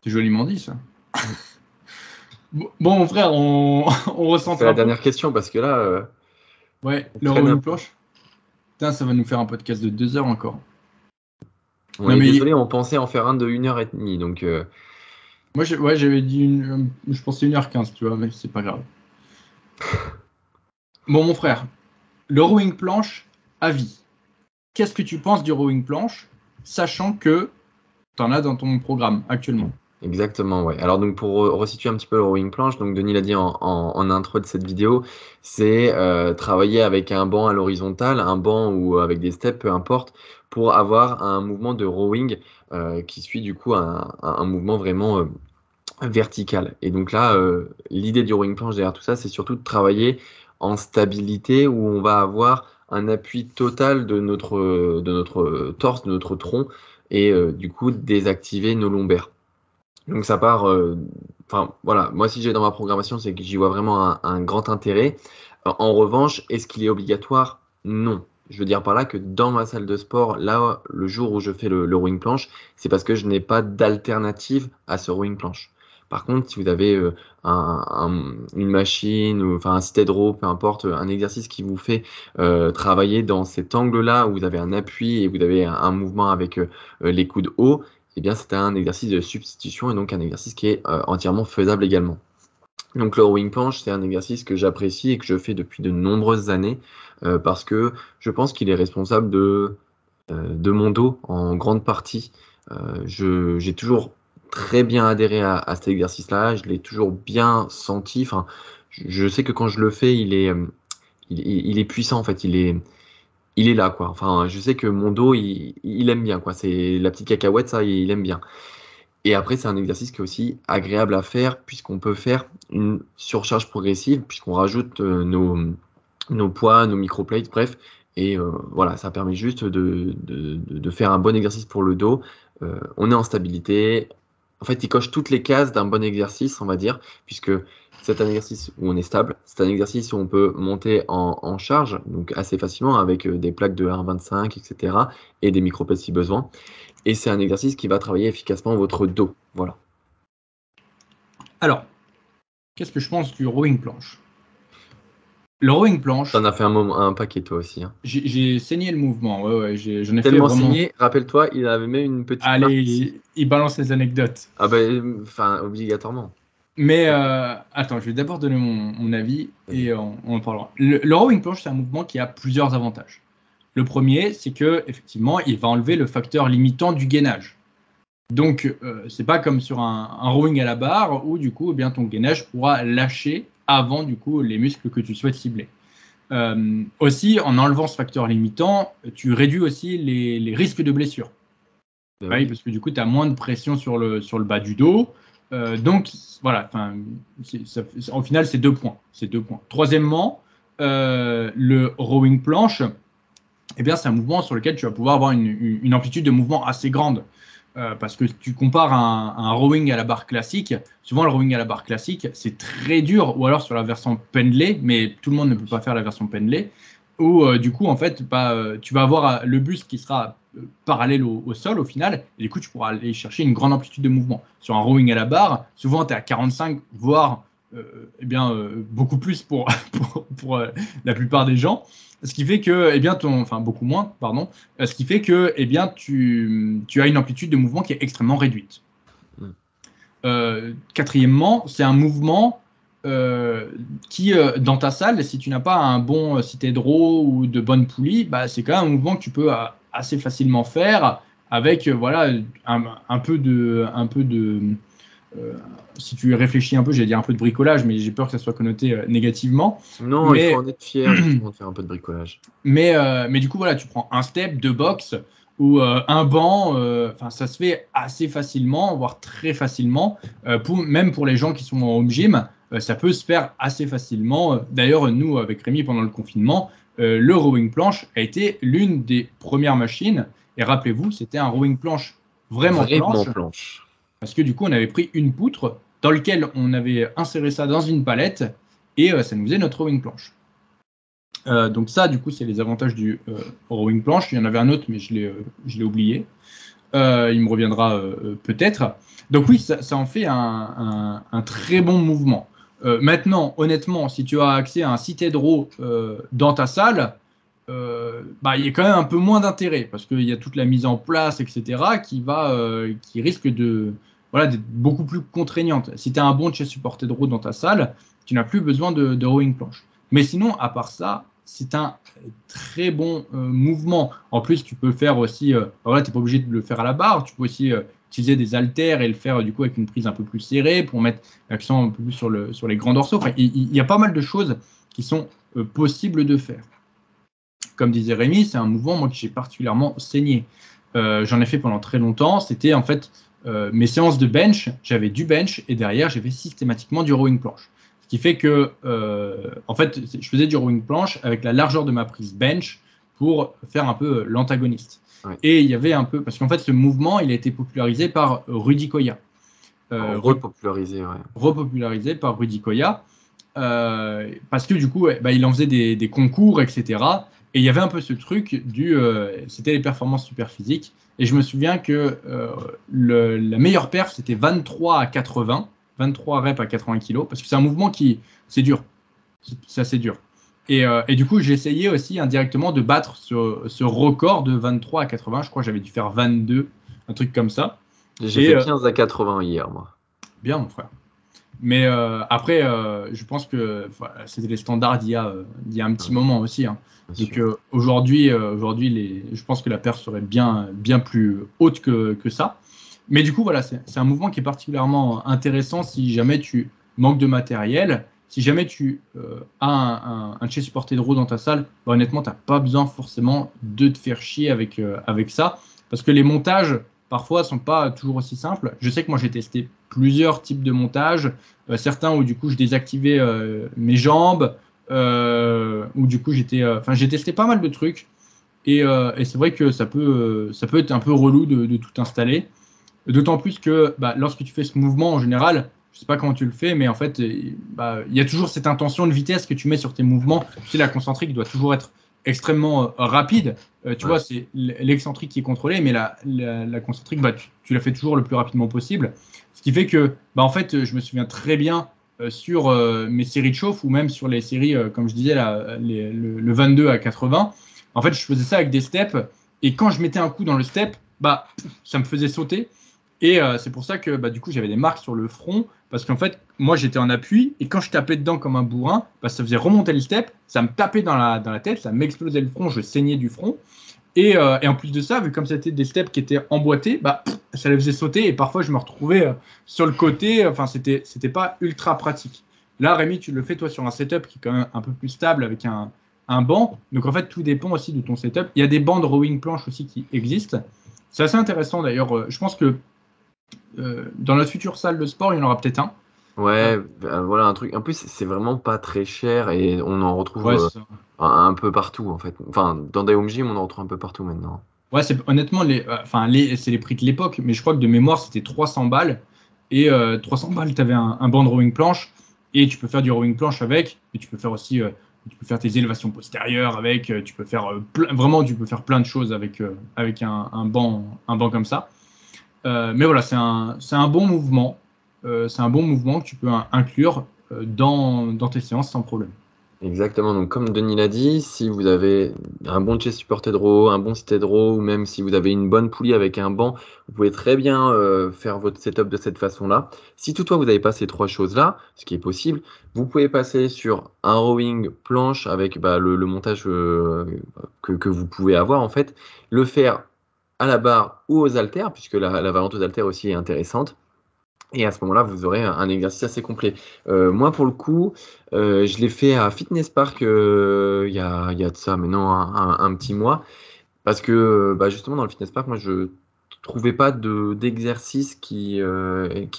C'est joliment dit, ça. Mm. Bon, mon frère, on On recentre fait la un peu. dernière question parce que là, Ouais, on le traîne un rowing peu. planche. Putain, ça va nous faire un podcast de 2 heures encore. On Non, est mais désolé, on pensait en faire un de 1h30. Donc, moi, ouais, j'avais dit je pensais 1h15, tu vois, mais c'est pas grave. Bon, mon frère, le rowing planche à vie. Qu'est-ce que tu penses du rowing planche, sachant que tu en as dans ton programme actuellement? exactement, ouais. Alors donc pour resituer un petit peu le rowing planche, donc Denis l'a dit en intro de cette vidéo, c'est travailler avec un banc à l'horizontale, un banc ou avec des steps, peu importe, pour avoir un mouvement de rowing qui suit du coup un mouvement vraiment vertical. Et donc là, l'idée du rowing planche derrière tout ça, c'est surtout de travailler en stabilité où on va avoir un appui total de notre torse, de notre tronc, et du coup désactiver nos lombaires. Donc ça part, enfin voilà, moi si j'ai dans ma programmation, c'est que j'y vois vraiment un grand intérêt. En revanche, est-ce qu'il est obligatoire? Non. je veux dire par là que dans ma salle de sport, là, le jour où je fais le rowing planche, c'est parce que je n'ai pas d'alternative à ce rowing planche. Par contre, si vous avez une machine, ou enfin un seated row, peu importe, un exercice qui vous fait travailler dans cet angle-là, où vous avez un appui et vous avez un mouvement avec les coudes hauts, eh bien, c'est un exercice de substitution et donc un exercice qui est entièrement faisable également. Donc le rowing planche, c'est un exercice que j'apprécie et que je fais depuis de nombreuses années parce que je pense qu'il est responsable de mon dos en grande partie. J'ai toujours très bien adhéré à cet exercice-là, je l'ai toujours bien senti. Enfin, je sais que quand je le fais, il est puissant en fait, il est là quoi. Enfin, je sais que mon dos, il aime bien quoi. C'est la petite cacahuète, ça, il aime bien. Et après, c'est un exercice qui est aussi agréable à faire puisqu'on peut faire une surcharge progressive, puisqu'on rajoute nos poids, nos microplates, bref. Et voilà, ça permet juste de faire un bon exercice pour le dos. On est en stabilité. En fait, il coche toutes les cases d'un bon exercice, on va dire, puisque c'est un exercice où on est stable. C'est un exercice où on peut monter en charge, donc assez facilement avec des plaques de 1,25, etc. et des microplates si besoin. Et c'est un exercice qui va travailler efficacement votre dos. Voilà. Alors, qu'est-ce que je pense du rowing planche? Le rowing planche, T'en as fait un paquet toi aussi. Hein. j'ai saigné le mouvement. Ouais, j'en ai fait Tellement vraiment. signé, rappelle-toi, il avait même une petite marque ici. Allez, il balance les anecdotes. Ah ben, enfin, obligatoirement. Mais attends, je vais d'abord donner mon avis Vas-y. et on en parlera. Le rowing planche, c'est un mouvement qui a plusieurs avantages. Le premier, c'est que effectivement, il va enlever le facteur limitant du gainage. Donc, c'est pas comme sur un rowing à la barre où du coup, eh bien, ton gainage pourra lâcher avant du coup les muscles que tu souhaites cibler. Aussi, en enlevant ce facteur limitant, tu réduis aussi les risques de blessure. Ben Oui, oui. parce que du coup, tu as moins de pression sur le bas du dos. Donc, voilà, au final, c'est 2 points. C'est 2 points. Troisièmement, le rowing planche, eh bien, c'est un mouvement sur lequel tu vas pouvoir avoir une amplitude de mouvement assez grande. Parce que tu compares un rowing à la barre classique, souvent le rowing à la barre classique, c'est très dur, ou alors sur la version pendlée, mais tout le monde ne peut pas faire la version pendlée, où du coup, en fait, tu vas avoir le buste qui sera parallèle au sol au final, et du coup, tu pourras aller chercher une grande amplitude de mouvement. Sur un rowing à la barre, souvent, tu es à 45, voire beaucoup plus pour, pour la plupart des gens. Ce qui fait que, eh bien, enfin beaucoup moins, pardon, ce qui fait que, eh bien, tu as une amplitude de mouvement qui est extrêmement réduite. Quatrièmement, c'est un mouvement qui, dans ta salle, si tu n'as pas un bon seated row ou de bonnes poulies, bah, c'est quand même un mouvement que tu peux assez facilement faire avec, voilà, un peu de si tu réfléchis un peu, j'allais dire un peu de bricolage, mais j'ai peur que ça soit connoté négativement. Non, il faut Mais en être fier justement de faire un peu de bricolage. mais du coup, voilà, tu prends un step, 2 box ou un banc. Ça se fait assez facilement, voire très facilement. Même pour les gens qui sont en home gym, ça peut se faire assez facilement. D'ailleurs, nous, avec Rémi, pendant le confinement, le rowing planche a été l'une des premières machines. Et rappelez-vous, c'était un rowing planche vraiment Vraiment planche, planche. parce que du coup, on avait pris une poutre dans laquelle on avait inséré ça dans une palette et ça nous faisait notre rowing planche. Donc ça, du coup, c'est les avantages du rowing planche. Il y en avait un autre, mais je l'ai oublié. Il me reviendra peut-être. Donc oui, ça en fait un très bon mouvement. Maintenant, honnêtement, si tu as accès à un seated row dans ta salle, il y a quand même un peu moins d'intérêt parce qu'il y a toute la mise en place, etc., qui risque d'être beaucoup plus contraignante. Si tu as un bon chest supported row dans ta salle, tu n'as plus besoin de rowing planche. Mais sinon, à part ça, c'est un très bon mouvement. En plus, tu peux le faire aussi, tu n'es pas obligé de le faire à la barre, tu peux aussi utiliser des haltères et le faire du coup avec une prise un peu plus serrée pour mettre l'accent un peu plus sur les grands dorsaux. Enfin, il y a pas mal de choses qui sont possibles de faire. Comme disait Rémi, c'est un mouvement moi, que j'ai particulièrement saigné. J'en ai fait pendant très longtemps. C'était en fait mes séances de bench, j'avais du bench et derrière, j'avais systématiquement du rowing planche. Ce qui fait que, en fait, je faisais du rowing planche avec la largeur de ma prise bench pour faire un peu l'antagoniste. Ouais. Et il y avait un peu, parce qu'en fait, ce mouvement, il a été popularisé par Rudy Koya. Repopularisé, ouais. Repopularisé par Rudy Koya. Parce que du coup, il en faisait des concours, etc. Et il y avait un peu ce truc c'était les performances super physiques. Et je me souviens que la meilleure perf, c'était 23 à 80, 23 reps à 80 kilos, parce que c'est un mouvement c'est dur. C'est assez dur. Et du coup, j'ai essayé aussi indirectement de battre ce record de 23 à 80. Je crois que j'avais dû faire 22, un truc comme ça. J'ai fait 15 à 80 hier, moi. Bien, mon frère. Mais après, je pense que voilà, c'était les standards d'il y a un petit moment aussi. Hein. Donc aujourd'hui, je pense que la perf serait bien plus haute que ça. Mais du coup, voilà, c'est un mouvement qui est particulièrement intéressant si jamais tu manques de matériel. Si jamais tu as un chest supporté de row dans ta salle, bah, honnêtement, tu n'as pas besoin forcément de te faire chier avec ça. Parce que les montages, parfois, sont pas toujours aussi simples. Je sais que moi, j'ai testé plusieurs types de montages. Certains où, du coup, je désactivais mes jambes. Où, du coup, j'ai testé pas mal de trucs. Et c'est vrai que ça peut être un peu relou de tout installer. D'autant plus que lorsque tu fais ce mouvement, en général, je sais pas comment tu le fais, mais en fait, il y a toujours cette intention de vitesse que tu mets sur tes mouvements. Tu sais, la concentrique doit toujours être extrêmement rapide. Tu vois, c'est l'excentrique qui est contrôlé, mais la concentrique, tu la fais toujours le plus rapidement possible. Ce qui fait que, en fait, je me souviens très bien sur mes séries de chauffe ou même sur les séries, comme je disais, le 22 à 80. En fait, je faisais ça avec des steps. Et quand je mettais un coup dans le step, ça me faisait sauter. Et c'est pour ça que du coup j'avais des marques sur le front parce qu'en fait moi j'étais en appui et quand je tapais dedans comme un bourrin, ça faisait remonter le step, ça me tapait dans la tête, ça m'explosait le front, je saignais du front. Et en plus de ça, vu comme c'était des steps qui étaient emboîtés, ça les faisait sauter et parfois je me retrouvais sur le côté. Enfin c'était pas ultra pratique. Là Rémi, tu le fais toi sur un setup qui est quand même un peu plus stable avec un banc. Donc en fait tout dépend aussi de ton setup. Il y a des bancs de rowing planche aussi qui existent. C'est assez intéressant d'ailleurs. Je pense que dans notre future salle de sport, il y en aura peut-être un. Ouais, voilà un truc. En plus, c'est vraiment pas très cher et on en retrouve Ouais, un peu partout en fait. Enfin, dans des home gym, on en retrouve un peu partout maintenant. ouais, honnêtement, c'est les prix de l'époque, mais je crois que de mémoire, c'était 300 balles. Et 300 balles, tu avais un banc de rowing planche et tu peux faire du rowing planche avec. Et tu peux faire aussi tu peux faire tes élévations postérieures avec. Tu peux faire vraiment, tu peux faire plein de choses avec un banc comme ça. Mais voilà, c'est un bon mouvement. C'est un bon mouvement que tu peux inclure dans tes séances sans problème. Exactement. Donc, comme Denis l'a dit, si vous avez un bon chest supported row, un bon seated row, ou même si vous avez une bonne poulie avec un banc, vous pouvez très bien faire votre setup de cette façon-là. Si toutefois vous n'avez pas ces trois choses-là, ce qui est possible, vous pouvez passer sur un rowing planche avec le montage que vous pouvez avoir en fait, le faire à la barre ou aux haltères, puisque la variante aux haltères aussi est intéressante. Et à ce moment-là, vous aurez un exercice assez complet. Moi, pour le coup, je l'ai fait à Fitness Park il y a de ça maintenant un petit mois. Parce que justement, dans le Fitness Park, moi, je trouvais pas d'exercice qui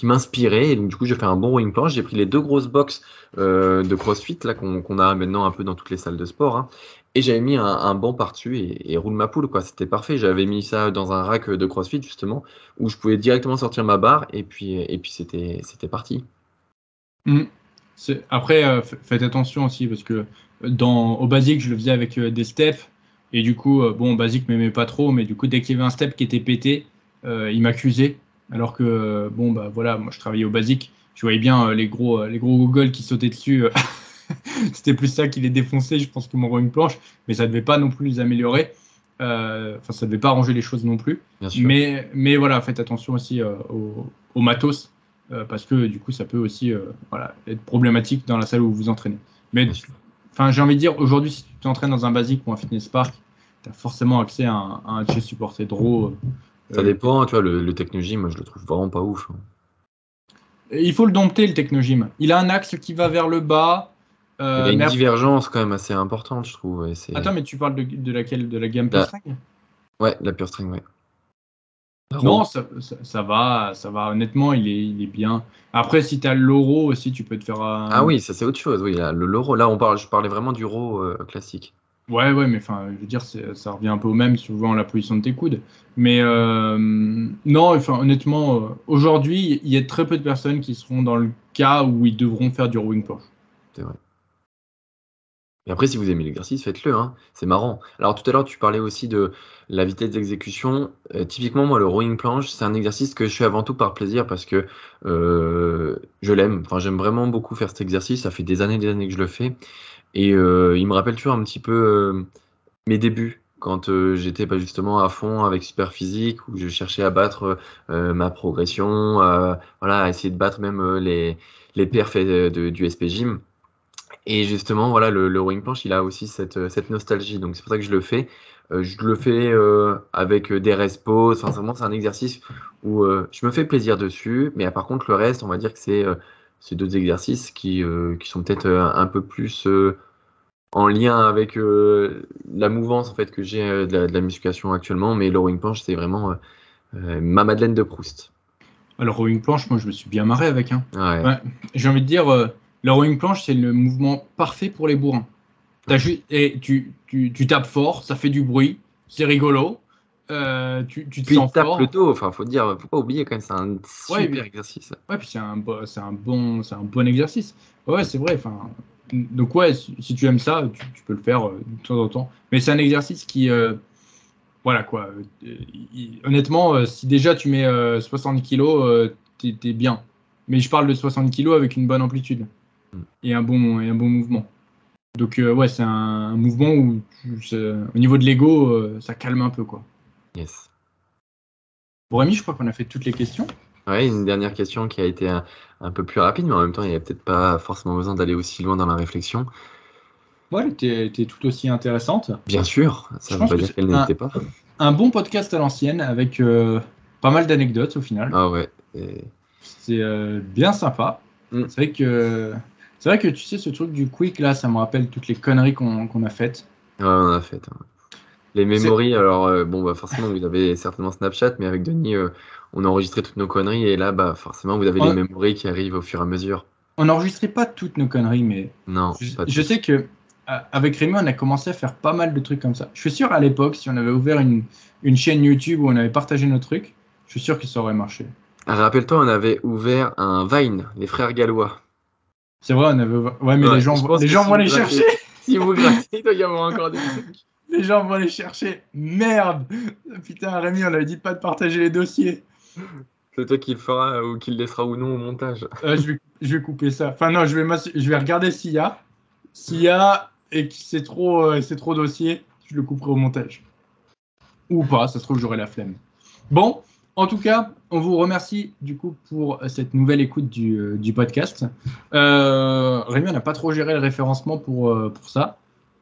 m'inspirait. Et donc, du coup, j'ai fait un bon rowing planche. J'ai pris les deux grosses box de CrossFit là, qu'on a maintenant un peu dans toutes les salles de sport. Hein. Et j'avais mis un banc par-dessus et roule ma poule, quoi. C'était parfait. J'avais mis ça dans un rack de CrossFit, justement, où je pouvais directement sortir ma barre et puis c'était parti. Mm. Après, faites attention aussi parce que au basique, je le faisais avec des steps. Et du coup, bon, basique m'aimait pas trop, mais du coup, dès qu'il y avait un step qui était pété, il m'accusait. Alors que, bon, voilà, moi je travaillais au basique. Je voyais bien les gros Google qui sautaient dessus. C'était plus ça qui les défonçait, je pense, que mon rowing planche. Mais ça devait pas non plus les améliorer. Enfin, ça devait pas arranger les choses non plus. Bien sûr. Mais voilà, faites attention aussi au matos. Parce que du coup, ça peut aussi voilà, être problématique dans la salle où vous vous entraînez. Mais j'ai envie de dire, aujourd'hui, si tu t'entraînes dans un basique ou un fitness park, tu as forcément accès à un chest supported row. Ça dépend, tu vois, le Technogym, moi je le trouve vraiment pas ouf. Hein. Il faut le dompter, le Technogym. Il a un axe qui va vers le bas. Il y a une Mais divergence quand même assez importante, je trouve. attends, mais tu parles de laquelle? De la gamme Pure La... String? Ouais, la Pure String, ouais. Non, ça va. Honnêtement, il est bien. Après, si tu as l'euro aussi, tu peux te faire Ah un. oui, ça c'est autre chose. Oui, là, le raw, là je parlais vraiment du raw classique. Ouais, mais enfin, je veux dire, ça revient un peu au même suivant la position de tes coudes. Mais non, enfin, honnêtement, aujourd'hui, il y a très peu de personnes qui seront dans le cas où ils devront faire du rowing planche. C'est vrai. Et après, si vous aimez l'exercice, faites-le, hein. C'est marrant. Alors tout à l'heure, tu parlais aussi de la vitesse d'exécution. Typiquement, moi, le rowing planche, c'est un exercice que je fais avant tout par plaisir parce que je l'aime. Enfin, j'aime vraiment beaucoup faire cet exercice. Ça fait des années que je le fais. Et il me rappelle toujours un petit peu mes débuts. Quand j'étais justement à fond avec Superphysique, où je cherchais à battre ma progression, voilà, à essayer de battre même les perfs du SP Gym. Et justement, voilà, le rowing planche, il a aussi cette nostalgie. Donc, c'est pour ça que je le fais. Je le fais avec des respos. Sincèrement, c'est un exercice où je me fais plaisir dessus. Mais par contre, le reste, on va dire que c'est d'autres exercices qui sont peut-être un peu plus en lien avec la mouvance en fait, que j'ai de la musculation actuellement. Mais le rowing planche, c'est vraiment ma Madeleine de Proust. Alors, rowing planche, moi, je me suis bien marré avec. Hein. Ouais. Ouais, j'ai envie de dire, le rowing planche, c'est le mouvement parfait pour les bourrins. Et tu tapes fort, ça fait du bruit, c'est rigolo, tu te Puis, il sens tape le fort. dos. Enfin, faut pas oublier quand même, c'est un Ouais, super exercice. ouais, puis c'est un bon exercice. Ouais, c'est vrai. Enfin, donc ouais, si tu aimes ça, tu peux le faire de temps en temps. Mais c'est un exercice qui, voilà quoi. Honnêtement, si déjà tu mets 60 kilos, t'es bien. Mais je parle de 60 kilos avec une bonne amplitude Mm. et un bon mouvement. Donc ouais, c'est un mouvement où au niveau de l'ego, ça calme un peu quoi. Yes. Bon Rémi, je crois qu'on a fait toutes les questions. Ouais, une dernière question qui a été un peu plus rapide, mais en même temps, il n'y a peut-être pas forcément besoin d'aller aussi loin dans la réflexion. Ouais, elle était tout aussi intéressante. Bien sûr, ça Je ne veut pense pas que dire c'est qu'elle n'était pas. un bon podcast à l'ancienne avec pas mal d'anecdotes au final. Ah ouais. C'est bien sympa. Mm. C'est vrai que c'est vrai que tu sais ce truc du quick là, ça me rappelle toutes les conneries qu'on a faites. Ouais, on en a fait, hein. Les C'est memories, alors bon, bah forcément, vous avez certainement Snapchat, mais avec Denis, on a enregistré toutes nos conneries, et là, bah forcément, vous avez les on memories qui arrivent au fur et à mesure. on n'enregistrait pas toutes nos conneries, mais Non, pas je sais toutes. que avec Rémi, on a commencé à faire pas mal de trucs comme ça. Je suis sûr à l'époque, si on avait ouvert une chaîne YouTube où on avait partagé nos trucs, je suis sûr que ça aurait marché. Ah, rappelle-toi, on avait ouvert un Vine, les frères gallois. C'est vrai, on avait ouvert... Ouais, mais Ouais, je pense les que gens si vont vous les chercher. grattez, si vous grattez, il doit y avoir encore des trucs. Les gens vont les chercher. Merde. Putain, Rémi, on avait dit de pas de partager les dossiers. C'est toi qui le fera ou qui le laissera ou non au montage. Je vais couper ça. Enfin non, je vais regarder s'il y a. S'il y a et que c'est trop dossier, je le couperai au montage. Ou pas, ça se trouve, j'aurai la flemme. Bon, en tout cas, on vous remercie du coup pour cette nouvelle écoute du podcast. Rémi, on n'a pas trop géré le référencement pour ça.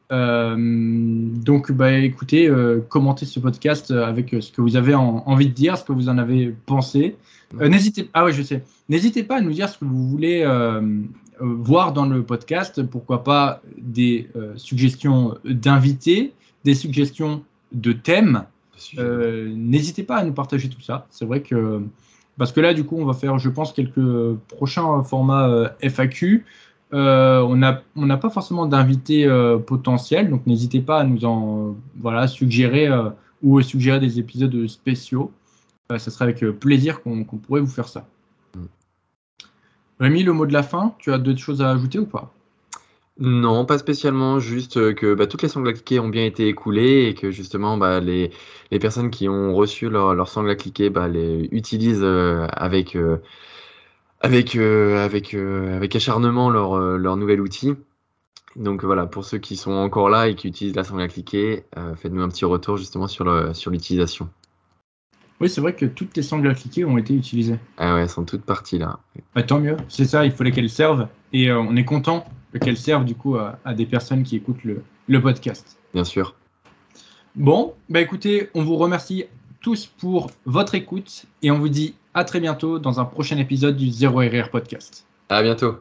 Donc, bah, écoutez, commentez ce podcast avec ce que vous avez envie de dire, ce que vous en avez pensé. Ah ouais, je sais. N'hésitez pas à nous dire ce que vous voulez voir dans le podcast. Pourquoi pas des suggestions d'invités, des suggestions de thèmes. N'hésitez pas à nous partager tout ça. C'est vrai que parce que là, du coup, on va faire, je pense, quelques prochains formats FAQ. On n'a pas forcément d'invités potentiels, donc n'hésitez pas à nous en voilà, suggérer ou suggérer des épisodes spéciaux. Ça serait avec plaisir qu'on pourrait vous faire ça. Mm. Rémi, le mot de la fin, tu as d'autres choses à ajouter ou pas? Non, pas spécialement, juste que bah, toutes les sangles à cliquer ont bien été écoulées et que justement bah, les personnes qui ont reçu leur sangle à cliquer bah, les utilisent avec acharnement leur nouvel outil. Donc voilà, pour ceux qui sont encore là et qui utilisent la sangle à cliquer, faites-nous un petit retour justement sur l'utilisation. Oui, c'est vrai que toutes les sangles à cliquer ont été utilisées. Ah ouais, elles sont toutes parties là. Bah, tant mieux, c'est ça, il fallait qu'elles servent. Et on est content qu'elles servent du coup à des personnes qui écoutent le podcast. Bien sûr. Bon, bah écoutez, on vous remercie tous pour votre écoute et on vous dit à très bientôt dans un prochain épisode du 0RR Podcast. À bientôt.